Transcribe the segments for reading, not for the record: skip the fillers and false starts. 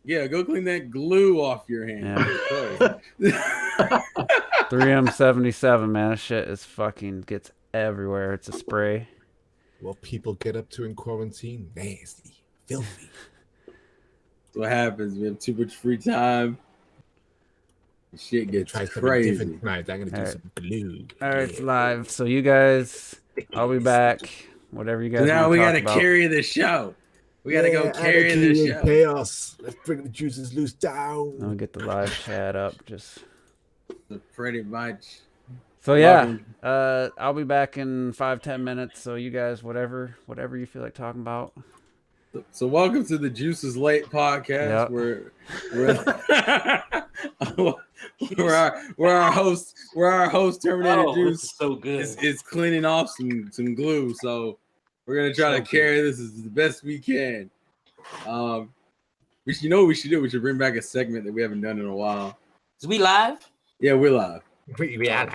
Yeah, go clean that glue off your hand. Yeah. 3M77, man. That shit is fucking gets everywhere. It's a spray. What people get up to in quarantine? Nasty, filthy. That's what happens. We have too much free time. Shit gets Try something crazy. different tonight. I'm gonna do some glue. All right, it's live. So you guys, I'll be back. Whatever you guys. Now we gotta about. carry the show. We gotta go carry the show. Chaos. Let's bring the juices loose down. I'll get the live chat up. Just pretty much. So yeah, I'll be back in 5-10 minutes. So you guys, whatever you feel like talking about. So welcome to the Juices Late podcast, where our host Terminator Juice so good is cleaning off some glue. So we're gonna try to carry this as the best we can. We should bring back a segment that we haven't done in a while. Is we live? Yeah, we're live. We are live.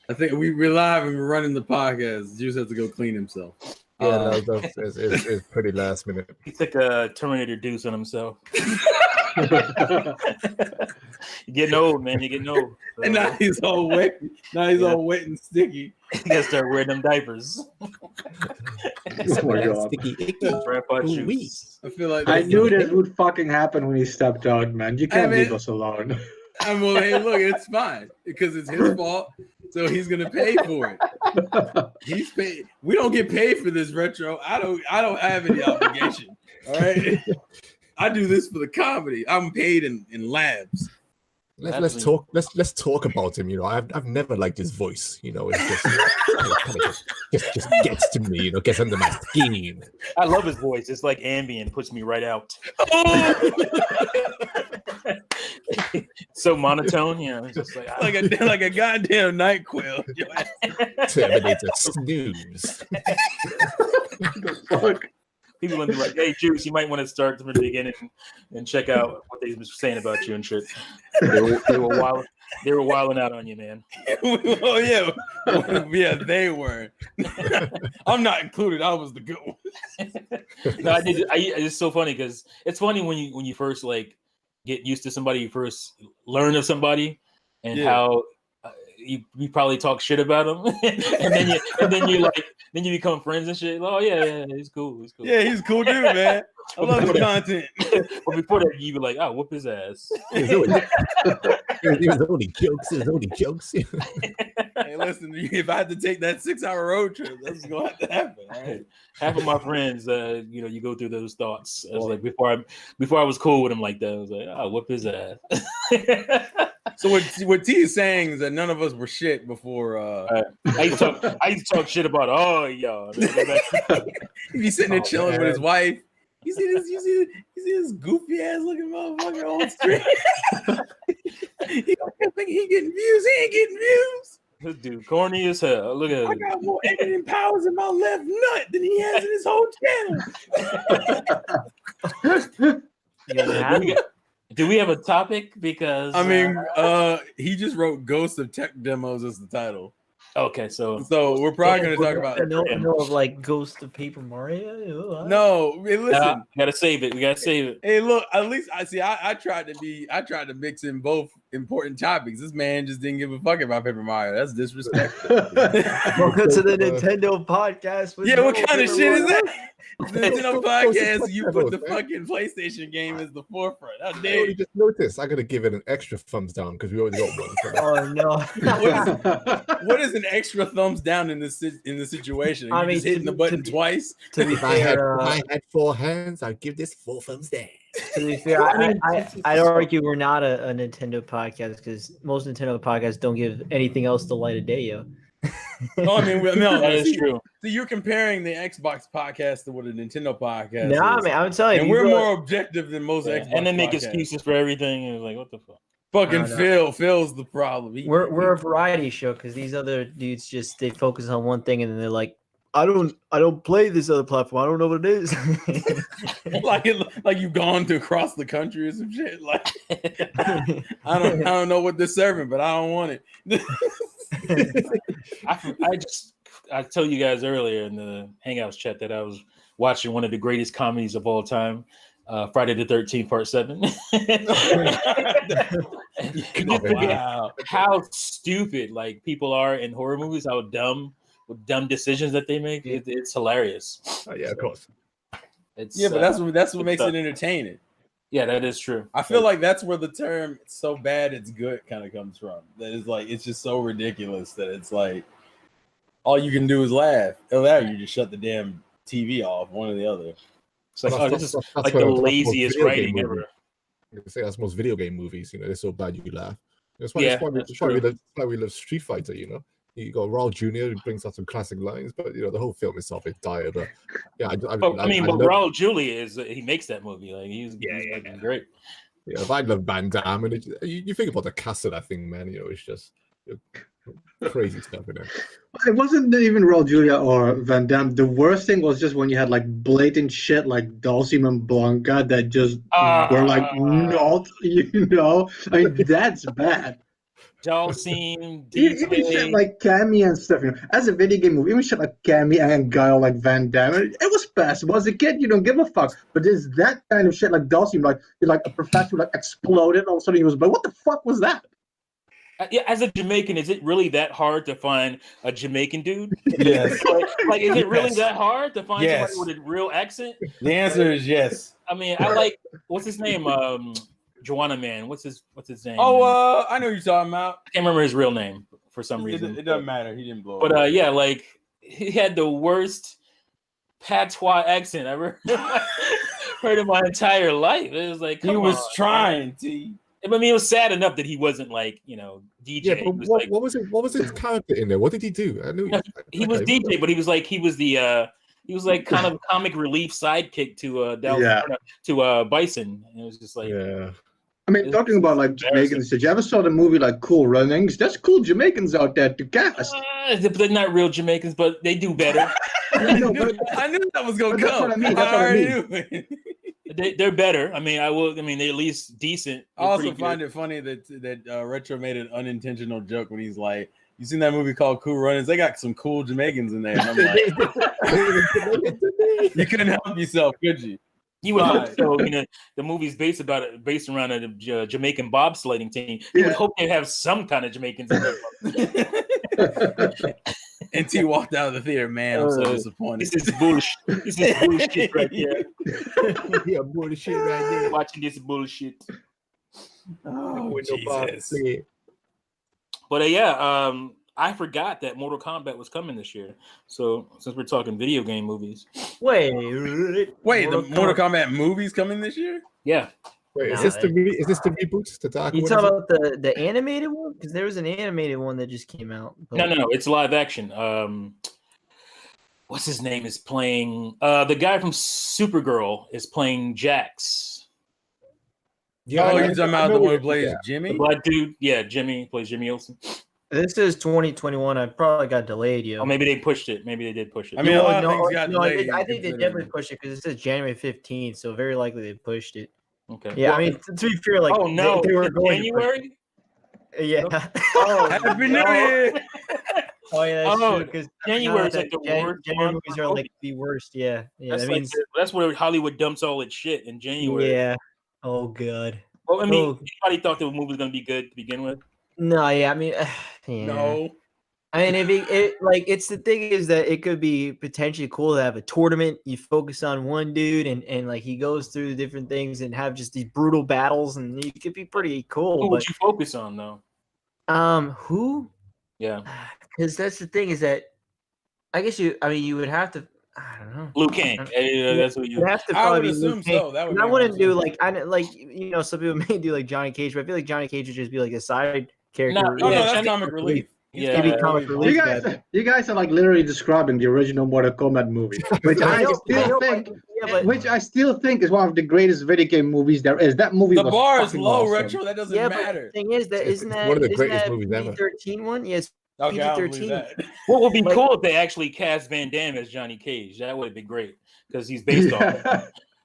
I think we're live and we're running the podcast. Juice has to go clean himself. Yeah, it's pretty last minute. He took a Terminator deuce on himself. You're getting old, man. You're getting old. So. And now he's all wet. Now he's all wet and sticky. You gotta start wearing them diapers. Oh my God. Sticky icky. I feel like I knew this would fucking happen when he stepped out, man. You can't leave us alone. Well, hey, look, it's fine because it's his fault. So he's gonna pay for it. He's paid. We don't get paid for this retro. I don't have any obligation. All right. I do this for the comedy. I'm paid in labs. Let's talk. Let's talk about him. You know, I've never liked his voice. You know, it's just gets to me. You know, gets under my skin. I love his voice. It's like Ambien, puts me right out. So monotone, you know, it's just like a goddamn NyQuil. Terminator snooze. People gonna be like, "Hey, Juice, you might want to start from the beginning and check out what they were saying about you and shit." They were wilding out on you, man. Oh yeah, they were. I'm not included. I was the good one. No, I did. It's so funny because it's funny when you first like get used to somebody, you first learn of somebody, and how you probably talk shit about them, and then you become friends and shit. Oh yeah, he's cool. Yeah, he's a cool dude, man. I love the content. But before that, you be like, "Oh, whoop his ass." It was only jokes. Hey, listen, if I had to take that 6-hour road trip, that's gonna have to happen. Right? Half of my friends, you go through those thoughts. I was like, before I was cool with him like that, I was like, "Oh, whoop his ass." So what T is saying is that none of us were shit before. I used to talk shit about all y'all. He's sitting there chilling with his wife. You see this goofy ass looking motherfucker on the street. He don't think he getting views. He ain't getting views. This dude corny as hell. Look at him. I got more editing powers in my left nut than he has in his whole channel. Do we have a topic? Because he just wrote "Ghost of Tech Demos" as the title. Okay, so we're probably going to talk about. I know of like Ghost of Paper Mario. No, hey, listen, gotta save it. We gotta save it. Hey, look, at least I tried to mix in both important topics. This man just didn't give a fuck about Paper Mario. That's disrespectful. Welcome to the Nintendo podcast. What kind of shit is that? The Nintendo podcast. You put the fucking PlayStation game as the forefront. How dare you? Just notice, I gotta give it an extra thumbs down because we already got one. Oh no! What is an extra thumbs down in this situation? Are you just hitting the button twice? To be fair, if I had 4 hands, I'd give this 4 thumbs down. To be fair, I'd argue we're not a Nintendo podcast because most Nintendo podcasts don't give anything else the light of day, yo. No, that is true. So you're comparing the Xbox podcast to what a Nintendo podcast is. Nah, man, I'm telling you. And we're more objective than most Xbox and then make podcasts. Excuses for everything. And like, what the fuck? Fucking Phil's the problem. We're a variety show because these other dudes they focus on one thing and then they're like, I don't play this other platform. I don't know what it is. like you've gone to across the country or some shit. Like I don't know what they're serving, but I don't want it. I told you guys earlier in the Hangouts chat that I was watching one of the greatest comedies of all time. Friday the 13th Part 7. And you just forget how stupid like people are in horror movies, how dumb decisions that they make. It's hilarious. Oh, yeah, of course. It's Yeah, but that's what makes it entertaining. Yeah, that is true. I feel like that's where the term "it's so bad it's good" kind of comes from. That is like it's just so ridiculous that it's like all you can do is laugh. Or you just shut the damn TV off, one or the other. It's like, That's- this is that's like what the I'm talking about, laziest video writing game ever. movie. I say that's most video game movies. They're so bad you laugh. That's why, Yeah, that's that's why we love Street Fighter. You got Raul Jr. who brings out some classic lines, but the whole film itself is dire. But yeah, But I but love, Raul Julia he makes that movie. Like he's fucking great. yeah, I love Van Damme, and you think about the cast of that thing, man. It's just crazy stuff in it. It wasn't even Raul Julia or Van Damme. The worst thing was just when you had like blatant shit like Dulcim and Blanca that just were like not, I mean, that's bad. Dulcine, Even shit like Cammy and stuff, as a video game movie, even shit like Cammy and Guile like Van Damme, it was passable. As a kid, you don't give a fuck. But there's that kind of shit like Dulcim, like a professor like exploded, all of a sudden he was like, what the fuck was that? Yeah, as a Jamaican, is it really that hard to find a Jamaican dude? Yes. like, is it really that hard to find Yes. somebody with a real accent? The answer is yes. I mean, I like what's his name? Joanna Man. What's his name? Oh, I know who you're talking about. I can't remember his real name for some reason. It doesn't matter. He didn't blow. But yeah, like he had the worst patois accent I ever heard in my entire life. It was like he was trying. T. I mean, it was sad enough that he wasn't like DJ. Yeah, but He was what was his character in there? What did he do? I knew he was DJ, but he was like kind of comic relief sidekick to to Bison. And it was just like I mean, talking about like Jamaicans, did you ever saw the movie like Cool Runnings? There's cool Jamaicans out there to cast. They're not real Jamaicans, but they do better. I knew that was gonna That's come. what I mean. That's what I mean. They're better. I mean, they're at least decent. I also find it funny that Retro made an unintentional joke when he's like, "You seen that movie called Cool Runnings? They got some cool Jamaicans in there." And I'm like, you couldn't help yourself, could you? You would hope so. The movie's based around a Jamaican bobsledding team. You would hope they'd have some kind of Jamaicans in there. And T walked out of the theater. Man, I'm so disappointed. This is bullshit. This is bullshit right here. Yeah, bullshit right there. Watching this bullshit. Oh, Jesus. But I forgot that Mortal Kombat was coming this year. So since we're talking video game movies, Wait, the Mortal Kombat movie's coming this year? Yeah. Wait, is this the reboot? The dark You one? talking about the animated one? Because there was an animated one that just came out. No, it's live action. What's his name is playing? The guy from Supergirl is playing Jax. Yeah, you're talking about the one who plays Jimmy? The black dude, yeah, Jimmy plays Jimmy Olsen. This is 2021. I probably got delayed, yo. Oh, maybe they pushed it. Maybe they did push it. I mean, a lot of things got delayed. I think they definitely pushed it because it says January 15th, so very likely they pushed it. Okay. Yeah, I mean, to be fair, like, they were going January. Yeah. Oh, Happy New Year! Oh yeah, that's true. Because January is like the worst. January movies are like the worst. Yeah, That's where Hollywood dumps all its shit in January. Yeah. Oh god. Well, I mean, anybody thought the movie was gonna be good to begin with? No, yeah, I mean, yeah. No. I mean, it's the thing is that it could be potentially cool to have a tournament. You focus on one dude and like he goes through different things and have just these brutal battles, and it could be pretty cool. Who would you focus on though? Who? Yeah. Because that's the thing is that I guess you would have to. I don't know. Liu Kang. That's what you have to. I would probably assume so. That would. I wouldn't do like some people may do like Johnny Cage, but I feel like Johnny Cage would just be like a side character. No, that's comic relief. Yeah, maybe comic relief. You guys are like literally describing the original Mortal Kombat movie, which I still think is one of the greatest video game movies there is. That movie. The bar is low, awesome. Retro. That doesn't matter. But the thing is that isn't that one of the greatest movies ever. PG-13 one? Yes. Okay, I don't believe PG-13. that. What would be cool if they actually cast Van Damme as Johnny Cage? That would have been great because he's based off of him.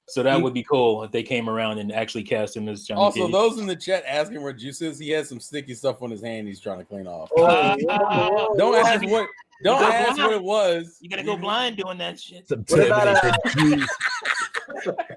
So that would be cool if they came around and actually cast him as Johnny Cage. Also, those in the chat asking where Juice is, he has some sticky stuff on his hand he's trying to clean off. Oh, Don't ask what. Don't go ask blind. what it was. You gotta go blind doing that shit. Some What about, Terminator G.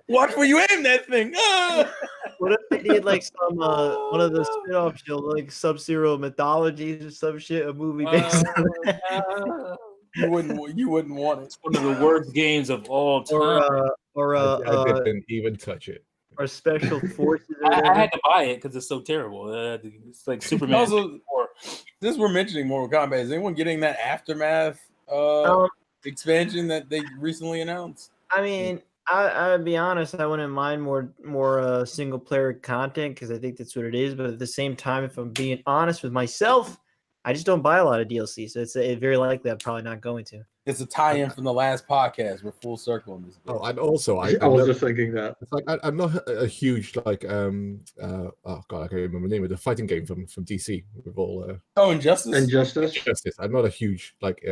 Watch where you aim that thing. Ah! What if they did like some one of the spin-off shows, like Sub-Zero Mythologies or some shit, a movie based on that? You wouldn't want it. It's one of the worst games of all time. I didn't even touch it. or Special Forces. Or I whatever. had to buy it because it's so terrible. It's like Superman. Also, since we're mentioning Mortal Kombat, is anyone getting that Aftermath expansion that they recently announced? I mean, I'll be honest. I wouldn't mind more single player content because I think that's what it is. But at the same time, if I'm being honest with myself, I just don't buy a lot of DLC. So it's very likely I'm probably not going to. It's a tie-in from the last podcast. We're full circle on this. Oh, and also I was just thinking that. It's like I'm not a huge like oh god, I can't remember the name of the fighting game from DC with all Injustice. Justice. I'm not a huge like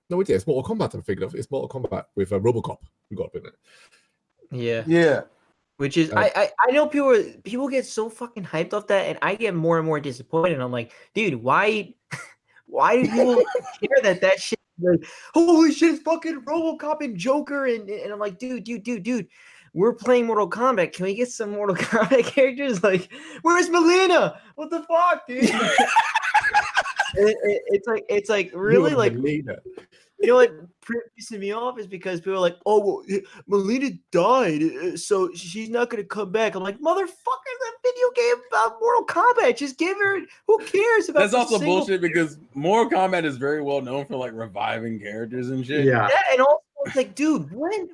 no idea. It's Mortal Kombat. I'm thinking of. It's Mortal Kombat with RoboCop. We got in it. Yeah. Yeah. Which is I know people get so fucking hyped off that, and I get more and more disappointed. I'm like, dude, why do people care that shit? Like, holy shit, it's fucking RoboCop and Joker, and I'm like, dude, we're playing Mortal Kombat. Can we get some Mortal Kombat characters? Like, where's Melina? What the fuck, dude? it's like really like. Melina. You know what pissing me off is because people are like, oh, well, Melina died, so she's not going to come back. I'm like, motherfucker, that video game about Mortal Kombat. Just give her, who cares about That's also bullshit because Mortal Kombat is very well known for like reviving characters and shit. Yeah. Yeah, and also it's like, dude, what?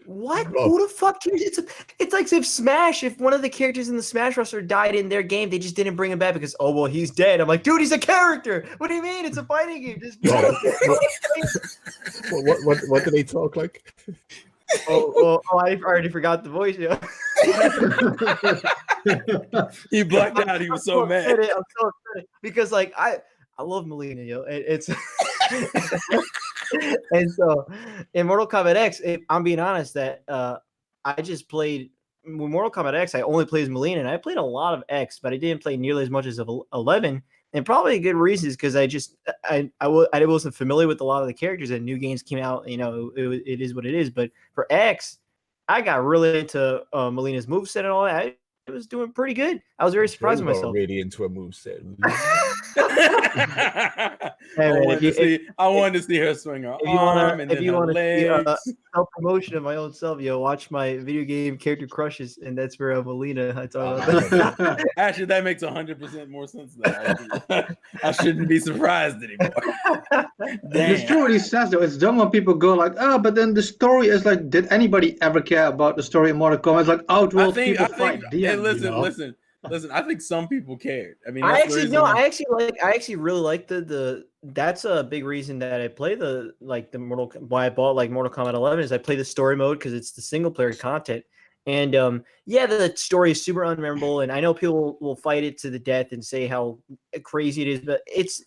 Bro. Who the fuck cares? It's like if Smash, if one of the characters in the Smash roster died in their game, they just didn't bring him back because, oh, well, he's dead. I'm like, dude, he's a character. What do you mean? It's a fighting game. Just What do they talk like? oh, I already forgot the voice. Yeah. He blacked out. He was so mad. I'm so excited because like I love Melina, yo. It's and so in Mortal Kombat X, I'm being honest that I just played with Mortal Kombat X. I only played as Melina, and I played a lot of X, but I didn't play nearly as much as of 11. And probably a good reason is because I wasn't familiar with a lot of the characters, and new games came out. You know, it is what it is. But for X, I got really into Melina's moveset and all that. It was doing pretty good. I was very surprised with myself. Really into a moveset. I wanted to see her swing her arm and then her legs. Self-promotion of my own self, watch my video game character crushes, and that's where Melina. I talk about that. Actually, that makes 100% more sense. I shouldn't be surprised anymore. It's true what he says though. It's dumb when people go like, but then the story is like, did anybody ever care about the story in Mortal Kombat? It's like Outworld people fight. Hey, listen. I think some people cared. I mean, I actually really like the. That's a big reason that I play why I bought like Mortal Kombat 11 is I play the story mode because it's the single player content. And the story is super unmemorable, and I know people will fight it to the death and say how crazy it is, but it's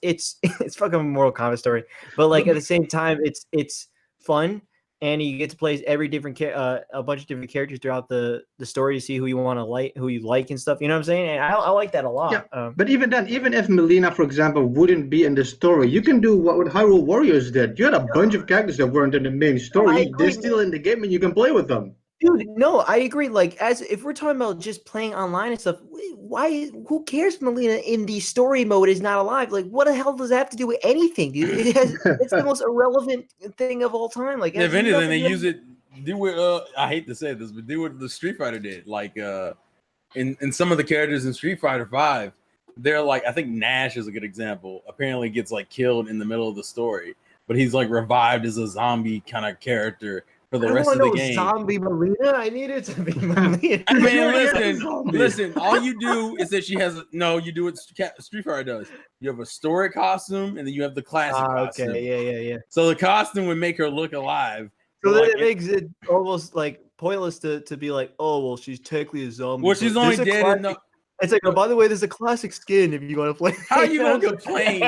fucking a Mortal Kombat story. But like at the same time, it's fun, and you get to play every different a bunch of different characters throughout the story to see who you want to like, who you like and stuff. You know what I'm saying? And I like that a lot. Yeah, but even then, even if Melina, for example, wouldn't be in the story, you can do what Hyrule Warriors did. You had a bunch of characters that weren't in the main story. They're still in the game, and you can play with them. Dude, no, I agree. Like, if we're talking about just playing online and stuff, why? Who cares? If Melina in the story mode is not alive. Like, what the hell does that have to do with anything, dude? It's the most irrelevant thing of all time. Like, if anything, they use it. Do what I hate to say this, but do what the Street Fighter did. Like, in some of the characters in Street Fighter 5, they're like, I think Nash is a good example. Apparently, gets like killed in the middle of the story, but he's like revived as a zombie kind of character for the rest of the game. Zombie Melina, I need it to be Melina. I mean, listen. All you do is that she has you do what Street Fighter does. You have a story costume, and then you have the classic costume. Okay, yeah. So the costume would make her look alive. So then it makes it almost like pointless to be like, oh well, she's technically a zombie. Well, she's only dead enough. It's like, oh, by the way, there's a classic skin if you want to play. How you gonna complain?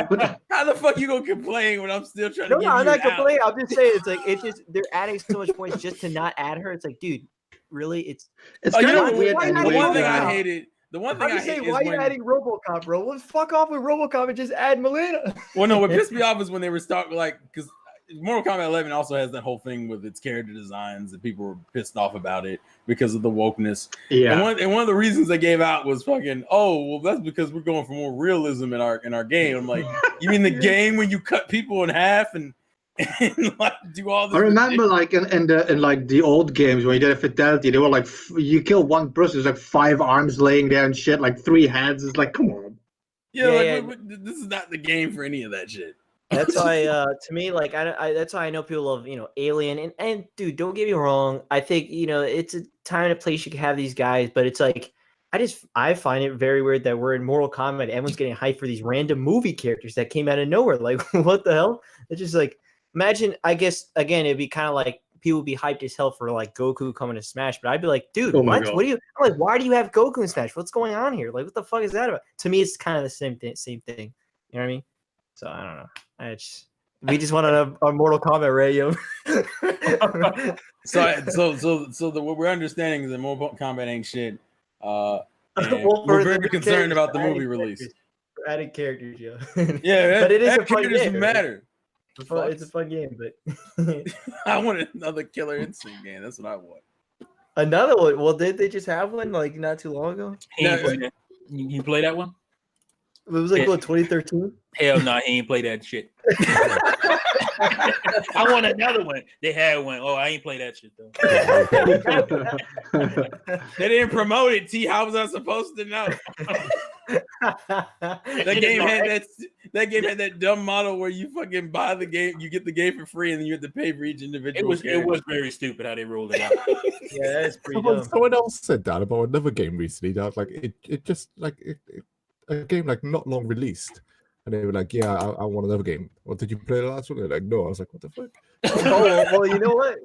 How the fuck you gonna complain when I'm still trying to give you I'm not an out? complaining. I'm just saying it's just they're adding so much points just to not add her. It's like, dude, really? It's kind of weird. The one thing I hated. The one thing I hate is why are you adding RoboCop, bro? Well, fuck off with RoboCop and just add Melina. Well, no, what pissed me off is when they were because Mortal Kombat 11 also has that whole thing with its character designs and people were pissed off about it because of the wokeness. Yeah. And one of the reasons they gave out was fucking, oh, well, that's because we're going for more realism in our game. I'm like, you mean the game when you cut people in half and like do all this? I remember like in like the old games when you did a fatality, they were like you kill one person, there's like 5 arms laying there and shit, like 3 heads. It's like, come on. This is not the game for any of that shit. That's why, to me, like that's why I know people love Alien and dude, don't get me wrong. I think it's a time and a place you can have these guys, but it's like I find it very weird that we're in Mortal Kombat. Everyone's getting hyped for these random movie characters that came out of nowhere. Like, what the hell? It's just like, imagine. I guess again, it'd be kind of like people would be hyped as hell for like Goku coming to Smash, but I'd be like, dude, Oh my what? God. What do you? I'm like, why do you have Goku in Smash? What's going on here? Like, what the fuck is that about? To me, it's kind of the same thing. You know what I mean? So I don't know. We just wanted a Mortal Kombat radio. So what we're understanding is that Mortal Kombat ain't shit. Well, we're for very the concerned about the characters, movie release. For added characters, yeah. Yeah, but it is a fun characters game. matter. It's a fun game, but I want another Killer Instinct game. That's what I want. another one. Well, did they just have one like not too long ago? He ain't play that. You play that one? It was like 2013. Hell no, he ain't play that shit. I want another one. They had one. Oh, I ain't play that shit though. They didn't promote it. T, how was I supposed to know? That game had that dumb model where you fucking buy the game, you get the game for free, and then you have to pay for each individual. It was very stupid how they rolled it out. Yeah, that's pretty dumb. Someone else said that about another game recently. That like it just like a game like not long released, and they were like, "Yeah, I want another game." Well, did you play the last one? They're like, "No." I was like, "What the fuck?" Well, you know what?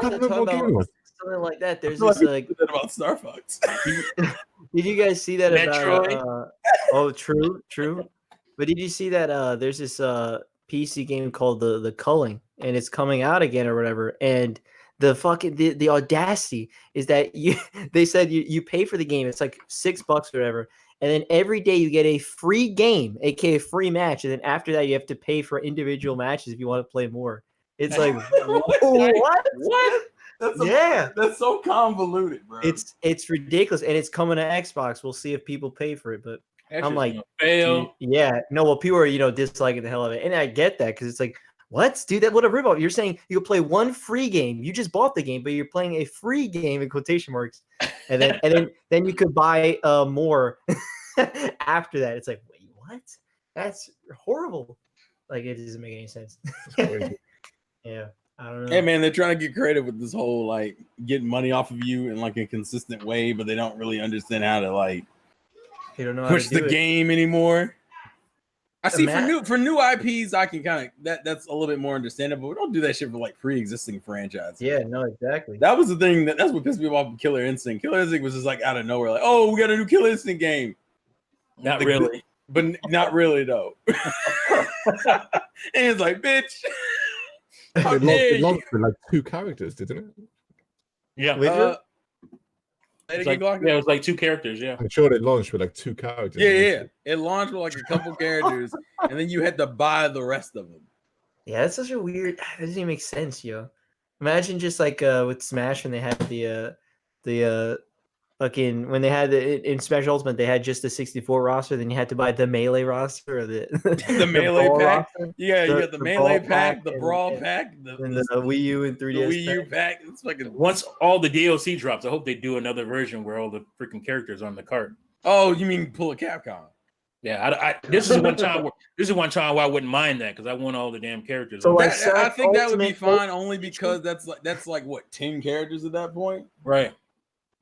can't remember what game it was. Something like that. There's No, I this like. That about Star Fox. Did you guys see that Metroid? about? Oh, true. But did you see that? There's this PC game called the Culling, and it's coming out again or whatever. And the fucking the audacity is that they said you pay for the game. It's like $6 or whatever. And then every day you get a free game, aka free match. And then after that, you have to pay for individual matches if you want to play more. It's like, what? What? That's so convoluted, bro. It's ridiculous. And it's coming to Xbox. We'll see if people pay for it. But I'm like, fail. yeah, no, well, people are, disliking the hell of it. And I get that because it's like, what? Dude, what a ripoff. You're saying you can play one free game. You just bought the game, but you're playing a free game in quotation marks. And then you could buy more after that. It's like, wait, what? That's horrible. Like, it doesn't make any sense. Yeah. I don't know. Hey man, they're trying to get creative with this whole like getting money off of you in like a consistent way, but they don't really understand how to like You don't know how push to do the it. game anymore. I see Matt- for new IPs, I can kind of that's a little bit more understandable. We don't do that shit for like pre-existing franchises. Yeah, no, exactly. That was the thing that's what pissed me off with Killer Instinct. Killer Instinct was just like out of nowhere, like, oh, we got a new Killer Instinct game. Not really. But not really though. And it's like, bitch. How dare It you? launched with like 2 characters, didn't it? Yeah. With you? It's like, it was like 2 characters. Yeah. I'm sure it launched with like 2 characters. Yeah. It launched with like a couple characters, and then you had to buy the rest of them. Yeah, that's such a weird. That doesn't even make sense, yo. Imagine just like with Smash when they had the fucking when they had in Smash Ultimate they had just the 64 roster, then you had to buy the Melee roster or the The Melee Brawl pack. roster, Yeah, you got the Melee Brawl pack, the and- Brawl and- pack, and the Wii U and the 3DS. Wii U pack. pack. It's fucking. Once all the DLC drops, I hope they do another version where all the freaking characters are on the cart. Oh, you mean pull a Capcom? Yeah, this is one time where I wouldn't mind that because I want all the damn characters. So, on like, there. I think that would be Ultimate- fine only because that's like what 10 characters at that point. Right.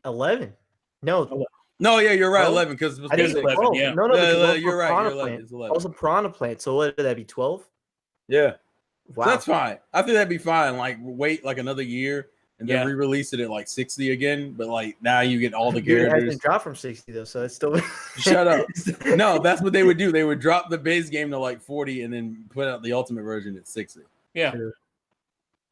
11. No, No, yeah, you're right. Oh, 11 because I think it's 11, 12. yeah. No, because Yeah, those you're were right. Piranha You're right. Plant. It's That 11. was a Piranha Plant. So what would that be? 12? Yeah, Wow. so that's fine. I think that'd be fine. Like wait like another year and then Yeah. re-release it at like 60 again. But like now you get all the Dude, it characters. hasn't dropped from 60 though, so it's still. Shut up. No, that's what they would do. They would drop the base game to like 40 and then put out the ultimate version at 60. Yeah.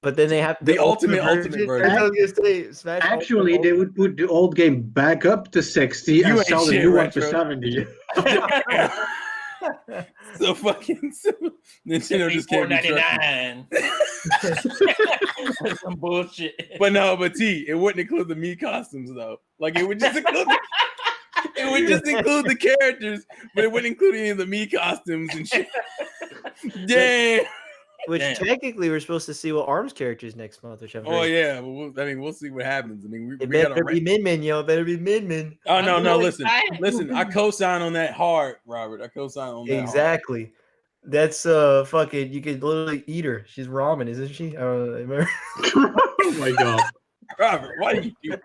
But then they have The ultimate version. I was gonna say, Smash Actually, Ultimate. they would put the old game back up to 60 and ain't sell the shit, new one for Retro. 70. So fucking Nintendo just can't be trusted. Some bullshit. But it wouldn't include the Mii costumes though. Like it would just include the characters, but it wouldn't include any of the Mii costumes and shit. Damn. Which Damn. technically we're supposed to see what ARMS characters next month, which I'm Oh very- yeah, but we'll see what happens. I mean, It we gotta better be Min Min, yo. It better be Min Min. Oh no, I'm no, really listen. I co-sign on that hard, Robert. I co-sign on that. hard. Exactly. That's fucking. You could literally eat her. She's ramen, isn't she? Remember? Oh my god. Robert, why do you do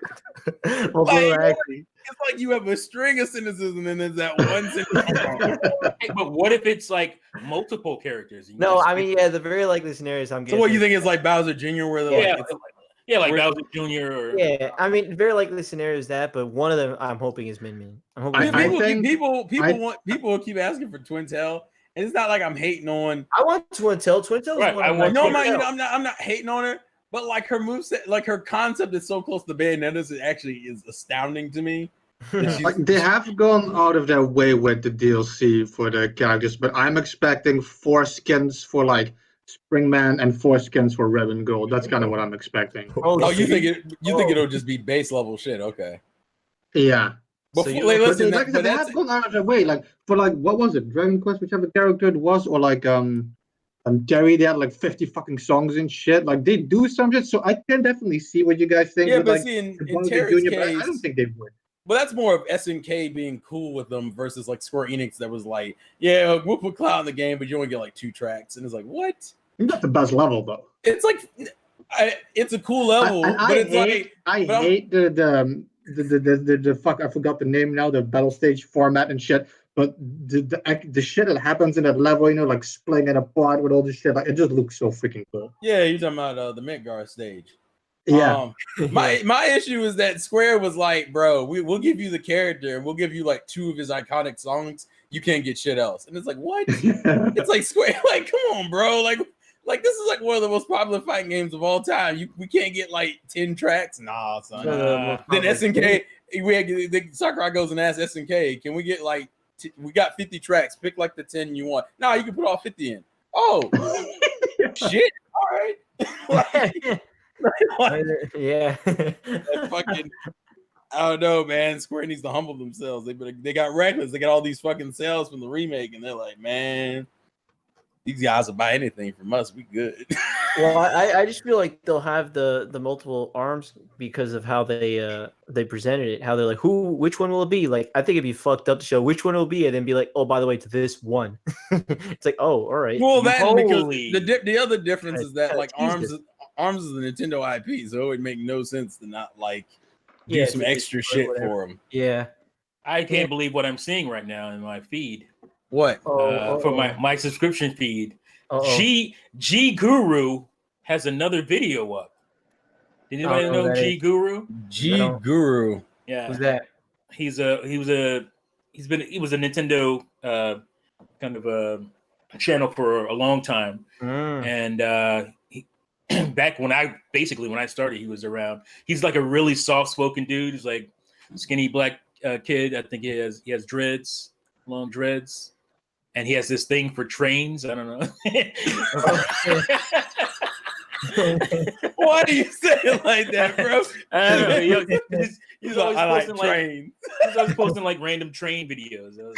that? Well, Like, actually, It's like you have a string of sentences and then there's that one sentence. Hey, but what if it's like multiple characters? and you no. just I pick- mean, yeah, the very likely scenarios I'm So getting. what you think is like Bowser Jr. where they're Yeah, like, it's yeah, like Where- Bowser Jr. or Yeah, I mean, very likely scenario is that, but one of them I'm hoping is Min Min. I'm hoping. I it's mean, Min Min. people keep asking for Twintel, and it's not like I'm hating on. I want Twintel. Twintel is Right, one I of want my No, favorite- I'm not hating on her, but like her moveset, like her concept is so close to Bayonetta's, it actually is astounding to me. that she's- Like they have gone out of their way with the DLC for the characters, but I'm expecting 4 skins for like Springman and 4 skins for Red and Gold. That's kind of what I'm expecting. Oh, you think Oh. it'll just be base level shit? Okay. Yeah. But So you- wait, But listen, they, like, but they that's have gone out of their way, like for like what was it, Dragon Quest, whichever character it was, or like Terry, they had like 50 fucking songs and shit. Like they do some shit, so I can definitely see what you guys think. yeah, with, but like, see, in Bowser Terry's Jr., but case, I don't think they would. but that's more of SNK being cool with them versus like Square Enix that was like, yeah, we'll put Cloud in the game, but you only get like 2 tracks, and it's like, what? Not the best level though. It's like, it's a cool level, And but it's like, I but I'm- hate the fuck, I forgot the name now, the battle stage format and shit. But the shit that happens in that level, you know, like splitting it apart with all this shit, like it just looks so freaking cool. yeah, you're talking about the Midgar stage. Yeah. My issue is that Square was like, bro, we'll give you the character and we'll give you like 2 of his iconic songs. You can't get shit else. And it's like, what? It's like Square, like, come on, bro. Like this is like one of the most popular fighting games of all time. We can't get like 10 tracks. Nah, son. Then SNK, Sakurai goes and asks SNK, can we get like, we got 50 tracks. Pick like the 10 you want. Nah, you can put all 50 in. Oh, shit. All right. yeah. Fucking, I don't know, man. Square needs to humble themselves. They got reckless. They got all these fucking sales from the remake, and they're like, man, these guys will buy anything from us. We good. Well, I just feel like they'll have the multiple arms because of how they presented it. How they're like, which one will it be? Like, I think it'd be fucked up to show which one it will be, and then be like, oh, by the way, to this one. It's like, oh, all right. Well, that and because Holy. the other difference is that like Jesus. Arms is a Nintendo IP, so it would make no sense to not like do Yeah, some to extra just shit whatever. for them. Yeah. I can't believe what I'm seeing right now in my feed. What? For my subscription feed. Uh-oh. G Guru has another video up. Did anybody Oh, know that G is- Guru? G No. Guru. Yeah, Who's that? he was a Nintendo kind of a channel for a long time, Mm. and he, back when I started, he was around. He's like a really soft spoken dude. He's like skinny black kid. I think he has dreads, long dreads, and he has this thing for trains. I don't know. Why do you say it like that, bro? I don't know. He's always I like posting like trains. he's always posting like random train videos. I was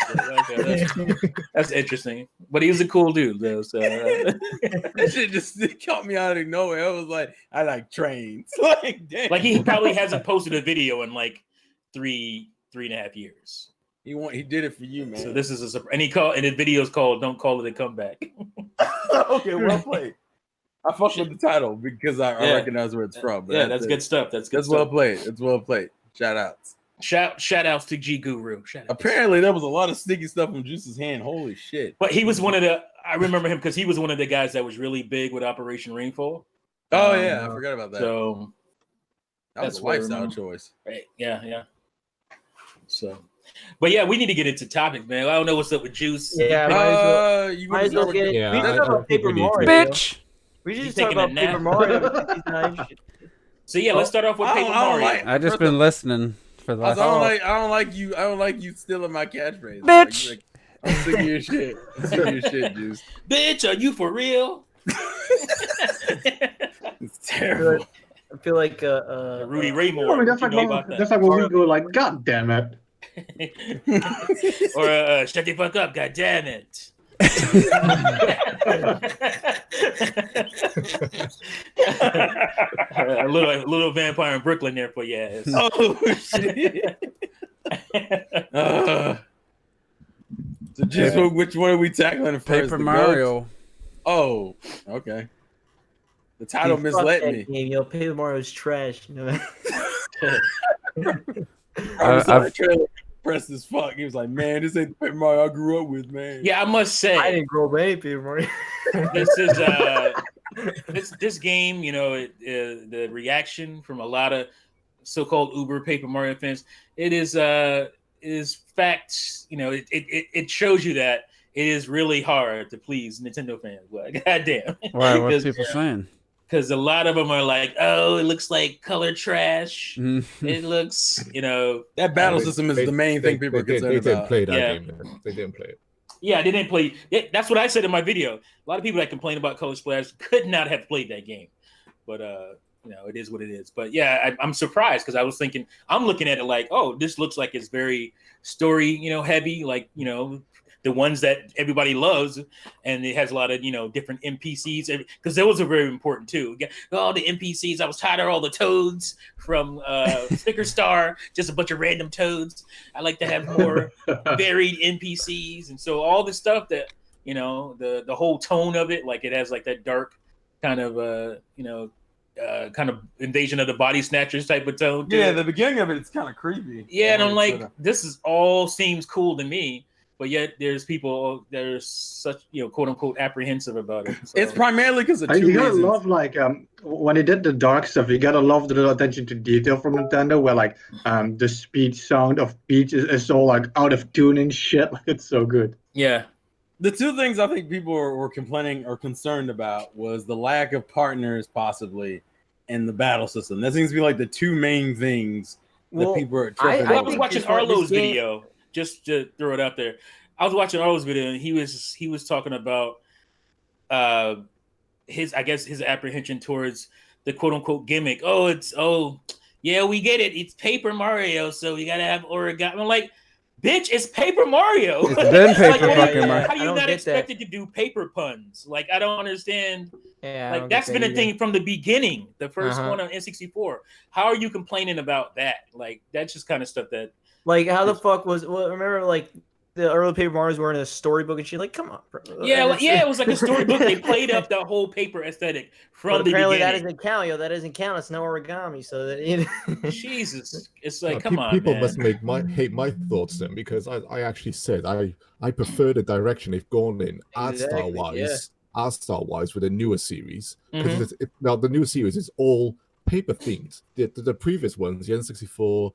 like, okay, that's interesting. But he was a cool dude though. So That shit just caught me out of nowhere. I was like, I like trains. Like, damn. like he probably hasn't posted a video in like 3.5 years. He did it for you, man. So this is and his video's called "Don't Call It a Comeback." Okay, well played. I fucked with the title because I Yeah. recognize where it's from. But Yeah, that's good stuff. That's good That's stuff. well played. It's well played. Shout outs. Shout outs to G Guru. Shout outs. Apparently, there was a lot of sticky stuff from Juice's hand. Holy shit. But he was one of the. I remember him because he was one of the guys that was really big with Operation Rainfall. Oh yeah, I forgot about that. So That was that's a what I lifestyle remember. choice. right, yeah. So, but yeah, we need to get into topics, man. I don't know what's up with Juice. Yeah, might as well, You might want as to well start get with it. Yeah, We I just talk don't about think Paper we need to. Mario. Bitch. We You just talk taking a about Paper nap? Mario. He's not- So yeah, let's start off with I Paper don't- I don't Mario. like- I just been listening for the I last. don't like you stealing my catchphrase. Bitch. Like, I'm sick of your shit. I'm sick of your shit, Juice. Bitch, are you for real? It's terrible. I feel like Rudy Ray I Moore. mean, that's What like you know about that's like when we go like, God damn it. that? Or shut the fuck up, god damn it. a little vampire in Brooklyn there for you ass. Oh shit. So just which one are we tackling first? Paper The Mario. goats? Oh, okay. The title fuck misled that me. game, yo. Paper Mario's trash. You know? I was I've- like, trailer pressed as fuck. He was like, "Man, this ain't the Paper Mario I grew up with, man." Yeah, I must say, I didn't grow up with any Paper Mario. this is this game. You know, the reaction from a lot of so-called Uber Paper Mario fans. It is facts. You know, it shows you that it is really hard to please Nintendo fans. Well, goddamn. Why? What's people saying? Because a lot of them are like, "Oh, it looks like color trash. Mhm. It looks, you know." That battle system is the main thing people are concerned They didn't about. play that Yeah. game. Man. They didn't play it. Yeah, they didn't play. That's what I said in my video. A lot of people that complain about Color Splash could not have played that game, but you know, it is what it is. But yeah, I'm surprised because I was thinking, I'm looking at it like, oh, this looks like it's very story, you know, heavy, like, you know, the ones that everybody loves, and it has a lot of, you know, different NPCs because those are very important too. All the NPCs, I was tired of all the toads from Sticker Star, just a bunch of random toads. I like to have more varied NPCs, and so all the stuff that, you know, the whole tone of it, like it has like that dark kind of you know, kind of Invasion of the Body Snatchers type of tone to Yeah, it. the beginning of it's kind of creepy. Yeah, and I'm like, this is all seems cool to me, but yet there's people that are such, you know, quote unquote apprehensive about it. So. It's primarily because of two You gotta reasons. love like when they did the dark stuff. You gotta love the little attention to detail from Nintendo, where like the speech sound of Peach is all like out of tune and shit. Like it's so good. Yeah, The two things I think people were complaining or concerned about was the lack of partners, possibly, and the battle system. That seems to be like the two main things that Well, people are I tripping I over. was think watching this one- Arlo's this game- video, just to throw it out there. I was watching Arlo's video, and he was talking about his apprehension towards the quote unquote gimmick. Yeah, we get it. It's Paper Mario, so we gotta have origami. I'm like, bitch, it's Paper Mario. It's been Paper Like, fucking yeah. Mario. how do I you don't not get expect that. it to do paper puns? Like, I don't understand. Yeah, I Like, don't that's get been that a either. thing from the beginning, the 1st Uh-huh. one on N64. How are you complaining about that? Like, that's just kind of stuff that. Like, how the fuck was? Well, remember, like the early Paper Mario's were in a storybook and shit. Like, come on, bro. Yeah, It's- it was like a storybook. They played up the whole paper aesthetic from But the apparently that beginning. doesn't count, yo. That doesn't count. It's no origami. So that you know. Jesus, it's like, No, come on, people man. must hate my thoughts then, because I actually said I prefer the direction they've gone in art Exactly, style wise with the newer series. Because Mhm. now the new series is all paper themed. The previous ones, the N64,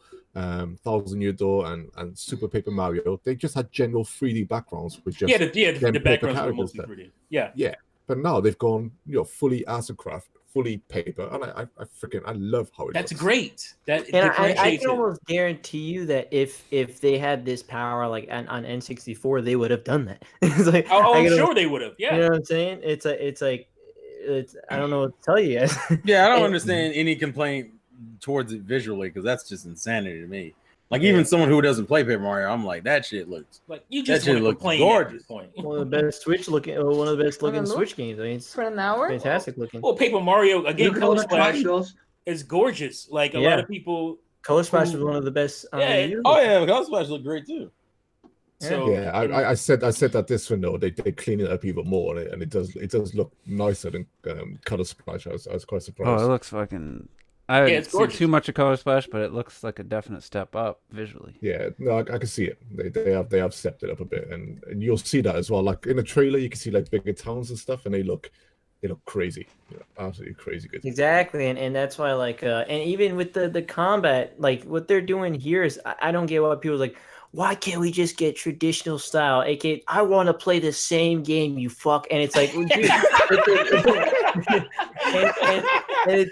Thousand Year Door, and Super Paper Mario, they just had general 3D backgrounds with just Yeah, the them the paper backgrounds were characters mostly there. pretty. Yeah, But now they've gone, fully Asacraft, fully paper, and I love how it that's looks. great. That And I differentiates can it. almost guarantee you that if they had this power like on N64, they would have done that. It's like, Oh, I I'm can sure almost- they would have. Yeah. You know what I'm saying? It's I don't know what to tell you guys. Yeah, I don't And- understand any complaint towards it visually because that's just insanity to me. Like even someone who doesn't play Paper Mario, I'm like, that shit looks. Like you That just shit want to looks complain at gorgeous. this point. one of the best one of the best looking look. Switch games. I mean, it's For an hour? fantastic looking. Well, Paper Mario again, Look at all Color the Splash triangles. is gorgeous. Like a Yeah. lot of people. Color Splash was one of the best. Yeah, Wii U. Oh yeah, Color Splash look great too. So Yeah, I said that this one though they clean it up even more, and it does look nicer than Color Splash. I was quite Oh, surprised. it looks fucking. I haven't it's seen gorgeous. too much of Color Splash, but it looks like a definite step up visually. Yeah, no, I can see it. They have stepped it up a bit, and you'll see that as well. Like in the trailer, you can see like bigger towns and stuff, and they look crazy, absolutely crazy good. Exactly, and that's why and even with the combat, like what they're doing here is I don't get why people are like, why can't we just get traditional style? AK, I want to play the same game, you fuck. And it's like, and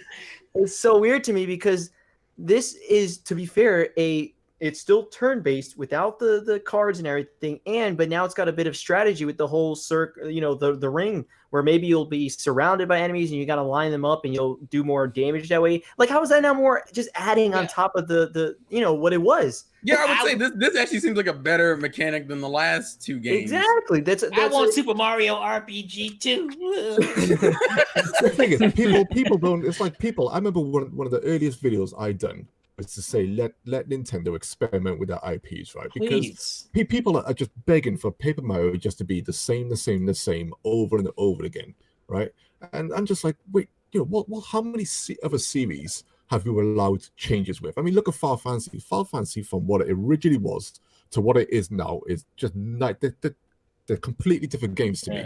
it's so weird to me because this is, to be fair, a it's still turn-based without the cards and everything, but now it's got a bit of strategy with the whole the ring, where maybe you'll be surrounded by enemies and you got to line them up and you'll do more damage that way. Like, how is that now more just adding on top of the what it was? Yeah, I would say this actually seems like a better mechanic than the last two games. Exactly. That's I want Super Mario RPG too. The thing is, people don't. It's like people. I remember one of the earliest videos I done was to say let Nintendo experiment with their IPs, right? Because people are just begging for Paper Mario just to be the same over and over again, right? And I'm just like, wait, what? How many other series have you allowed changes with? I mean, look at Final Fantasy. Final Fantasy, from what it originally was to what it is now, is just like they're completely different games to me.